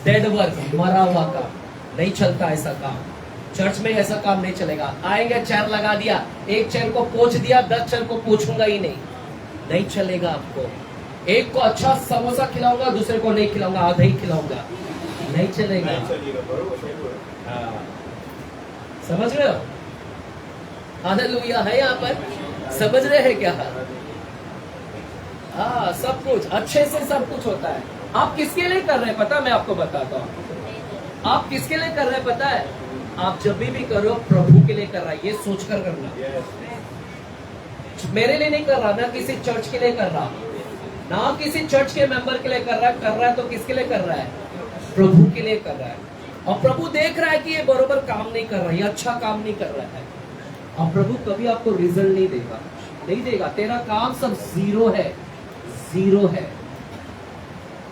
Speaker 6: डेड वर्क, मरा हुआ काम। नहीं चलता ऐसा काम, चर्च में ऐसा काम नहीं चलेगा। आएंगे चेयर लगा दिया, एक चेयर को पोंछ दिया, 10 चेयर को पोंछूंगा ही नहीं, नहीं चलेगा आपको। एक को अच्छा समोसा खिलाऊंगा, दूसरे को नहीं खिलाऊंगा, आधा ही खिलाऊंगा, नहीं चलेगा। समझ रहे हो? हालेलुया है यहाँ पर, समझ रहे हैं क्या? हाँ, सब कुछ अच्छे से सब कुछ होता है। आप किसके लिए कर रहे हैं पता है? मैं आपको बताता हूँ आप किसके लिए कर रहे हैं पता है? आप जब भी करो प्रभु के लिए कर रहा है, ये सोचकर करना। मेरे लिए नहीं कर रहा, ना किसी चर्च के लिए कर रहा, ना किसी चर्च के मेंबर के लिए कर रहा है तो किसके लिए कर रहा है? प्रभु के लिए कर रहा है। और प्रभु देख रहा है कि ये बरोबर काम नहीं कर रहा है, ये अच्छा काम नहीं कर रहा है। और प्रभु कभी आपको रिजल्ट नहीं देगा। तेरा काम सब जीरो है।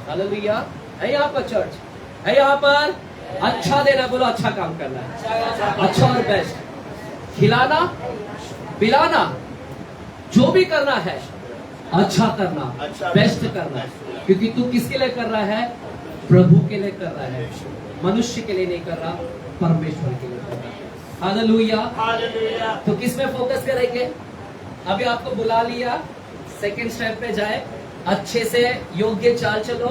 Speaker 6: हालेलुया। है यहाँ पर चर्च, है यहाँ पर अच्छा देना, बोलो अच्छा काम करना है, अच्छा और बेस्ट, खिलाना पिलाना, जो भी करना है अच्छा करना, बेस्ट करना, क्योंकि तू किसके लिए कर रहा है? प्रभु के लिए कर रहा है, मनुष्य के लिए नहीं कर रहा, परमेश्वर के लिए कर रहा है। हालेलुया। तो किस में फोकस करेंगे? अभी आपको बुला लिया, सेकंड स्टेप पे जाए, अच्छे से योग्य चाल चलो,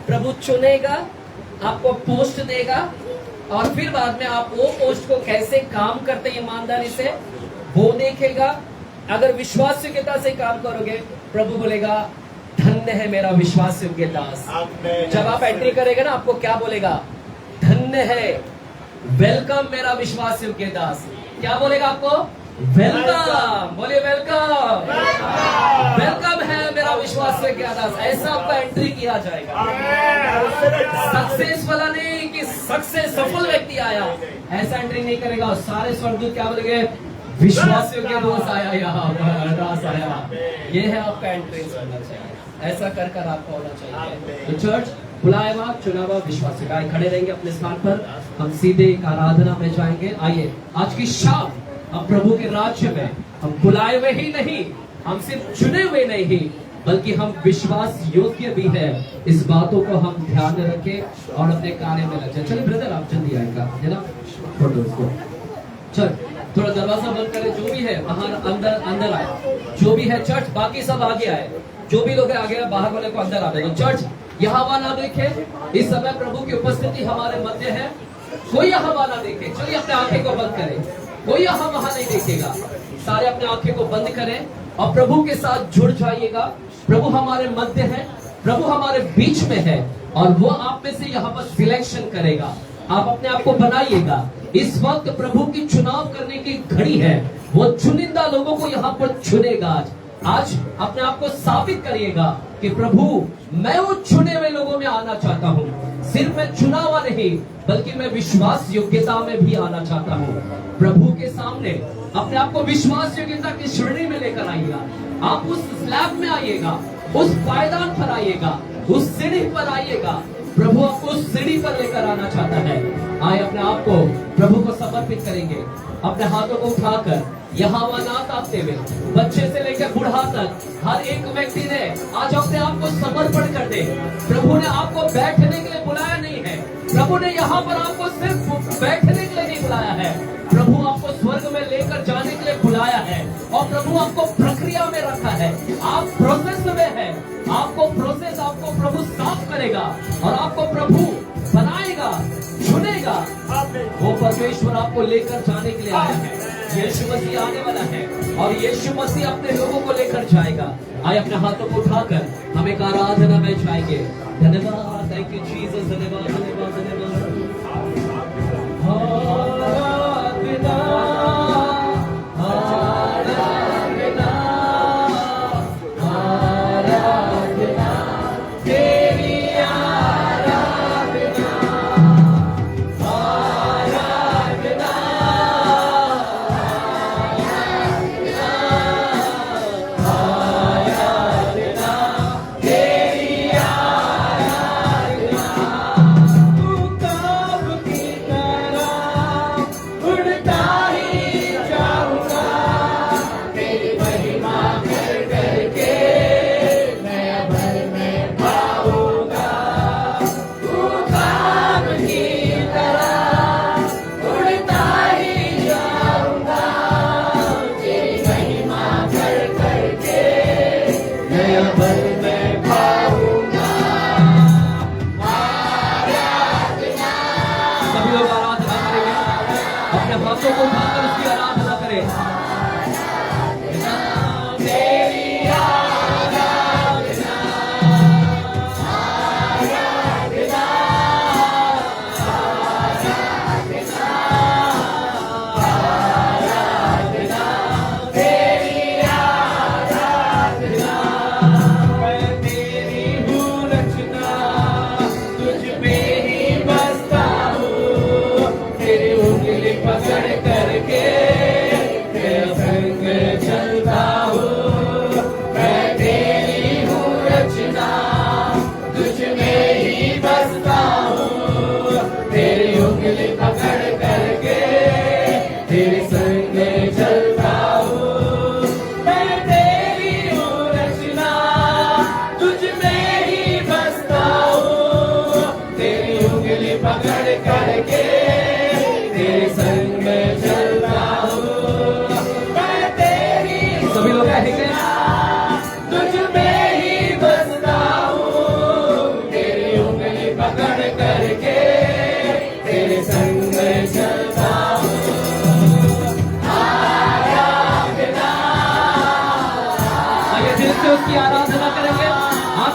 Speaker 6: प्रभु चुनेगा, आपको पोस्ट देगा, और फिर बाद में आप वो पोस्ट को कैसे काम करते ईमानदारी से वो देखेगा। अगर विश्वास योग्यता से काम करोगे, प्रभु बोलेगा धन्य है मेरा विश्वास योग्य दास। जब आप एंट्री करेंगे ना, आपको क्या बोलेगा? धन्य है, वेलकम मेरा विश्वास योग्य दास। क्या बोलेगा आपको? वेलकम, बोलिए वेलकम। वेलकम है मेरा विश्वास योग्य दास। ऐसा आपका एंट्री किया जाएगा। सक्सेस वाला नहीं कि सक्सेस सफल व्यक्ति आया, ऐसा एंट्री नहीं करेगा। सारे स्वर्गदूत क्या बोलेंगे? विश्वास योग्य दोस्त आया, यहाँ दास आया। ये है आपका एंट्री होना चाहिए। ऐसा कर कर आपको होना चाहिए। तो चर्च बुलाया चुनावा विश्वास योग्य, खड़े रहेंगे अपने स्थान पर। हम सीधे एक आराधना में जाएंगे। आइए आज की शाम हम प्रभु के राज्य में, हम बुलाए हुए ही नहीं, हम सिर्फ चुने हुए नहीं, बल्कि हम विश्वास योग्य भी है। इस बातों को हम ध्यान में रखें और अपने कार्य में लग जाए। चलिए ब्रदर आप जल्दी आएगा, है ना? फोटोज को चल थोड़ा दरवाजा बंद करें। जो भी है बाहर अंदर आए, जो भी है चर्च, बाकी सब आगे आए। जो भी लोग आगे आए, बाहर वाले को अंदर आ दे। चर्च यहाँ वाला देखे, इस समय प्रभु की उपस्थिति हमारे मध्य है। कोई यहाँ वाला देखे, चलिए अपने आंखें को बंद करें। कोई यहाँ वहां नहीं देखेगा, सारे अपने आंखें को बंद करें और प्रभु के साथ जुड़ जाइएगा। प्रभु हमारे मध्य है, प्रभु हमारे बीच में है, और वो आप में से यहाँ पर सिलेक्शन करेगा। आप अपने आप को बनाइएगा। इस वक्त प्रभु की चुनाव करने की घड़ी है। वो चुनिंदा लोगों को यहाँ पर चुनेगा। आज अपने आप को साबित करिएगा कि प्रभु मैं उन चुने हुए लोगों में आना चाहता हूँ। सिर्फ मैं चुना हुआ नहीं, बल्कि मैं विश्वास योग्यता में भी आना चाहता हूँ। प्रभु के सामने अपने आप को विश्वास योग्यता की श्रेणी में लेकर आइएगा। आप उस स्लैब में आइएगा, उस पायदान पर आइएगा, उस सीढ़ी पर आइएगा। प्रभु आपको उस सीढ़ी पर लेकर आना चाहता है। आए अपने आप को प्रभु को समर्पित करेंगे। अपने हाथों को उठाकर यहाँ वनात आते हुए, बच्चे से लेकर बूढ़ा तक हर एक व्यक्ति ने आज अपने आप को समर्पण कर दे। प्रभु ने आपको बैठने के लिए बुलाया नहीं है, प्रभु ने यहाँ पर आपको सिर्फ बैठने के लिए नहीं बुलाया है, प्रभु आपको स्वर्ग में लेकर जाने के लिए बुलाया है। और प्रभु आपको प्रक्रिया में रखा है, आप प्रोसेस में है। आपको प्रभु साफ करेगा और आपको प्रभु बनाएगा, चुनेगा। वो परमेश्वर आपको लेकर जाने के लिए आया है। यीशु मसीह आने वाला है और यीशु मसीह अपने लोगों को लेकर जाएगा। आए अपने हाथों को उठाकर हम एक आराधना में जाएंगे। धन्यवाद, थैंक यू जीसस, धन्यवाद धन्यवाद धन्यवाद।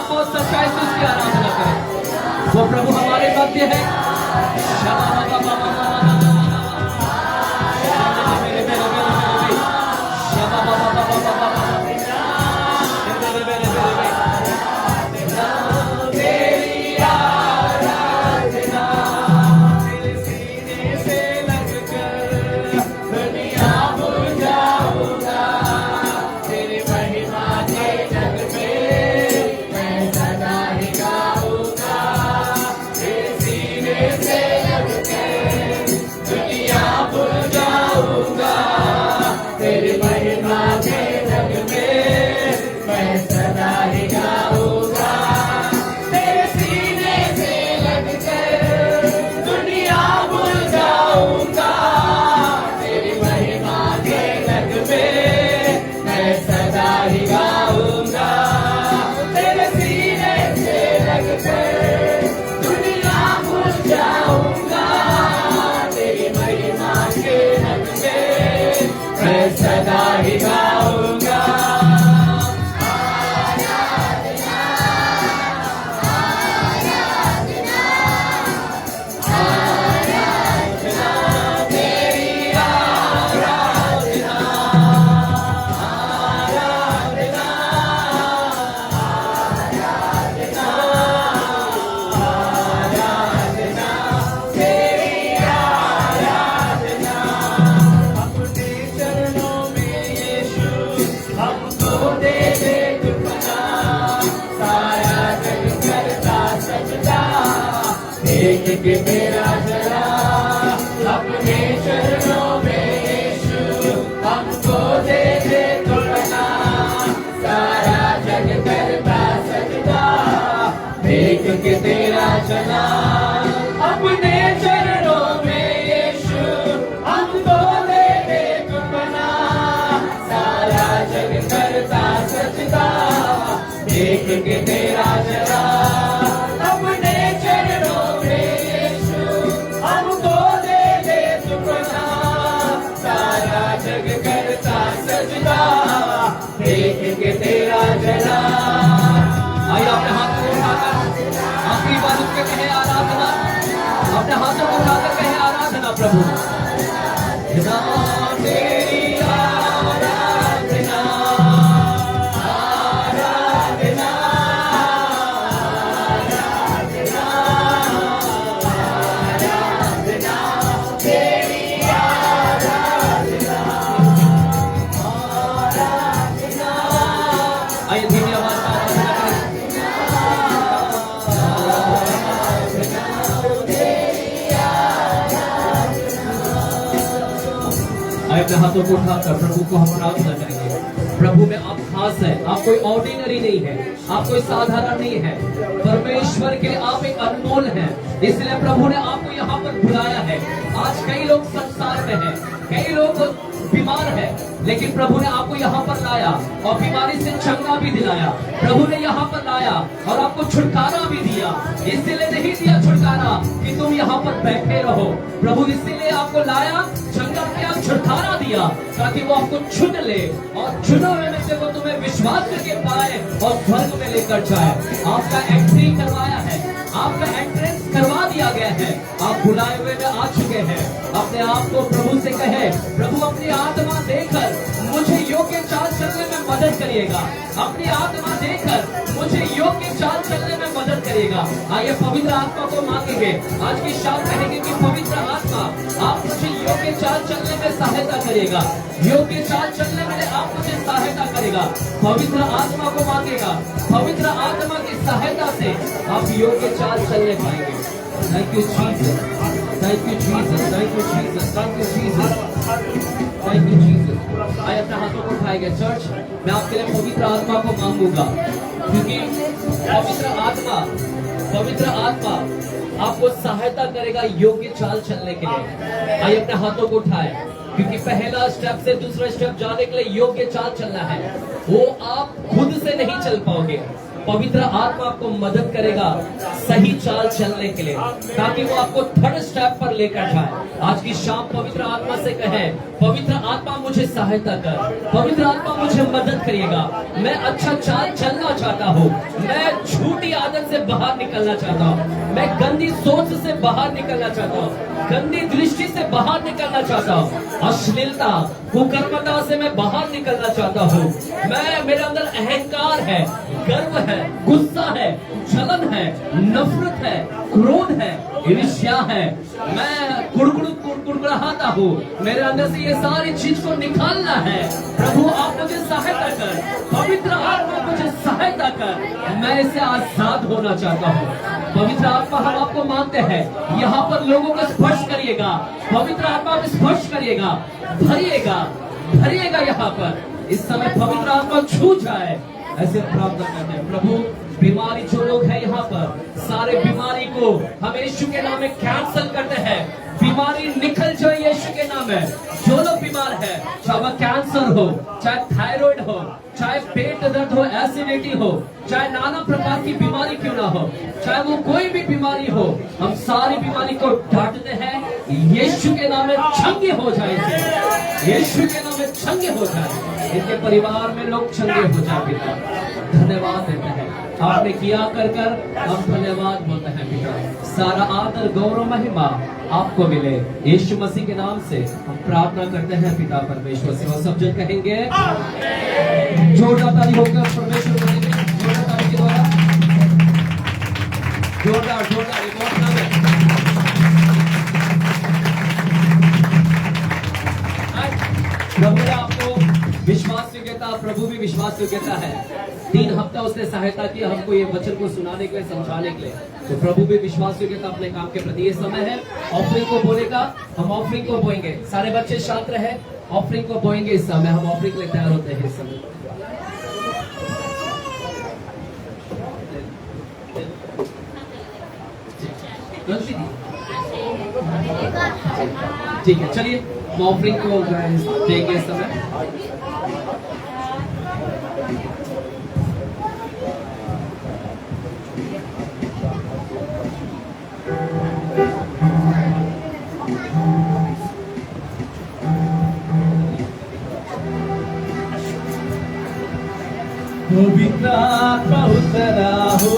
Speaker 6: आत्मा और सच्चाई से उसकी आराधना करें। वो प्रभु हमारे मध्य है।
Speaker 7: कि मेरा जरा अपने चरणों में यीशु हमको दे दे तो बना सारा जग करता सजदा देख के तेरा चला अपने चरणों में यीशु हमको दे दे तो बना सारा जग करता सजदा देख के तेरा चला अपने चरणों में हमको दे दे तू बना सारा जग करता सजदा देख के तेरा जला।
Speaker 6: आइए अपने हाथ को उठाकर आखिरी बार उसके कहे आराधना, अपने हाथों को उठाकर कहे आराधना प्रभु तेरी आराधना आराधना आइए धीमी आवाज में आराधना करें। आइए अपने हाथों को उठाकर प्रभु को हम प्रार्थना करेंगे। प्रभु में आप खास है, आप कोई ऑर्डिनरी नहीं है, आप कोई साधारण नहीं है, परमेश्वर के लिए आप एक अनमोल हैं। इसलिए प्रभु ने आपको यहाँ पर बुलाया है। आज कई लोग संसार में हैं, कई लोग बीमार है, लेकिन प्रभु ने आपको यहाँ पर लाया और बीमारी से चंगा भी दिलाया। प्रभु ने यहाँ पर लाया और आपको छुटकारा भी दिया। इसीलिए नहीं दिया छुटकारा कि तुम यहाँ पर बैठे रहो। प्रभु इसीलिए आपको लाया, चंगा किया, छुटकारा दिया ताकि वो आपको चुन ले और चुने हुए में से वो तुम्हें विश्वास करके पाए और स्वर्ग में लेकर जाए। आपका एंट्री करवाया है, आपका एंट्रेंस करवा दिया गया है। आप बुलाए हुए में आ चुके हैं। अपने आप को प्रभु से कहे, प्रभु अपनी आत्मा देकर मुझे योग्य चाल चलने में मदद करिएगा। अपनी आत्मा देकर मुझे योग्य चाल चलने में मदद करिएगा। आइए पवित्र आत्मा को मांगेंगे। आज की शाम कहेंगे कि पवित्र आत्मा आप मुझे योग्य चाल चलने में सहायता करेगा। योग्य चाल चलने में आप मुझे सहायता करेगा। पवित्र आत्मा को मांगेगा। पवित्र आत्मा की सहायता से आप योग्य चाल चलने पाएंगे। Thank you Jesus, thank you Jesus, thank you Jesus, thank you Jesus, thank you Jesus. आइए अपने हाथों को उठाएंगे। चर्च, मैं आपके लिए पवित्र आत्मा को मांगूंगा, क्योंकि पवित्र आत्मा आपको सहायता करेगा योग्य चाल चलने के लिए। आइए अपने हाथों को उठाए, क्योंकि पहला स्टेप से दूसरा स्टेप जाने के लिए योग्य चाल चलना है। वो आप खुद से नहीं चल पाओगे, पवित्र आत्मा आपको मदद करेगा सही चाल चलने के लिए, ताकि वो आपको थर्ड स्टेप पर लेकर जाए। आज की शाम पवित्र आत्मा से कहें, पवित्र आत्मा मुझे सहायता कर, पवित्र आत्मा मुझे मदद करिएगा। मैं अच्छा चाल चलना चाहता हूँ, मैं झूठी आदत से बाहर निकलना चाहता हूँ, मैं गंदी सोच से बाहर निकलना चाहता हूँ, गंदी दृष्टि से बाहर निकलना चाहता हूँ, अश्लीलता कुकर्मता से मैं बाहर निकलना चाहता हूँ। मैं, मेरे अंदर अहंकार है, गर्व है, गुस्सा है, जलन है, नफरत है, क्रोध है, ईर्ष्या है, मैं कुड़कुड़ाता हूँ, मेरे अंदर से ये सारी चीज को निकालना है। प्रभु आप मुझे सहायता कर, पवित्र आत्मा मुझे सहायता कर, मैं इससे आजाद होना चाहता हूँ। पवित्र आत्मा हम आपको मांगते हैं, यहाँ पर लोगों को स्पर्श करिएगा, पवित्र आत्मा में स्पर्श करिएगा, भरिएगा भरिएगा यहाँ पर। इस समय पवित्र आत्मा छू जाए, ऐसे प्रार्थना करते हैं। प्रभु बीमारी जो लोग हैं यहाँ पर, सारे बीमारी को हम यीशु के नाम में कैंसल करते हैं। बीमारी निकल जाए यीशु के नाम में। जो लोग बीमार है, चाहे वह कैंसर हो, चाहे थायराइड हो, चाहे पेट दर्द हो, एसिडिटी हो, चाहे नाना प्रकार की बीमारी क्यों ना हो, चाहे वो कोई भी बीमारी हो, हम सारी बीमारी को डांटते हैं। यीशु के नाम में चंगे हो जाए, यीशु के नाम में चंगे हो जाए, इनके परिवार में लोग चंगे हो जाए। पिता धन्यवाद देते हैं, आपने किया कर कर हम धन्यवाद बोलते हैं। पिता सारा आदर गौरव महिमा आपको मिले, यीशु मसीह के नाम से हम प्रार्थना करते हैं पिता परमेश्वर से। और सब जन कहेंगे जोरदार ताली होकर परमेश्वर बोलेंगे, जोरदार ताली के द्वारा, जोरदार जोरदार एक और नाम है। प्रभु ने आपको विश्वास योग्यता, प्रभु भी विश्वास योग्यता है। 3 हफ्ता उसने सहायता की हमको ये वचन को सुनाने के लिए, समझाने के लिए। तो प्रभु भी विश्वास योग्यता अपने काम के प्रति। ये समय है ऑफरिंग को बोलेगा, हम ऑफरिंग को बोएंगे। सारे बच्चे शांत रहे, ऑफरिंग को बोएंगे इस समय। हम ऑफरिंग के लिए तैयार होते हैं इस समय। ठीक है, चलिए हम ऑफरिंग को देंगे इस समय।
Speaker 3: पवित्र आत्मा उतरा हो,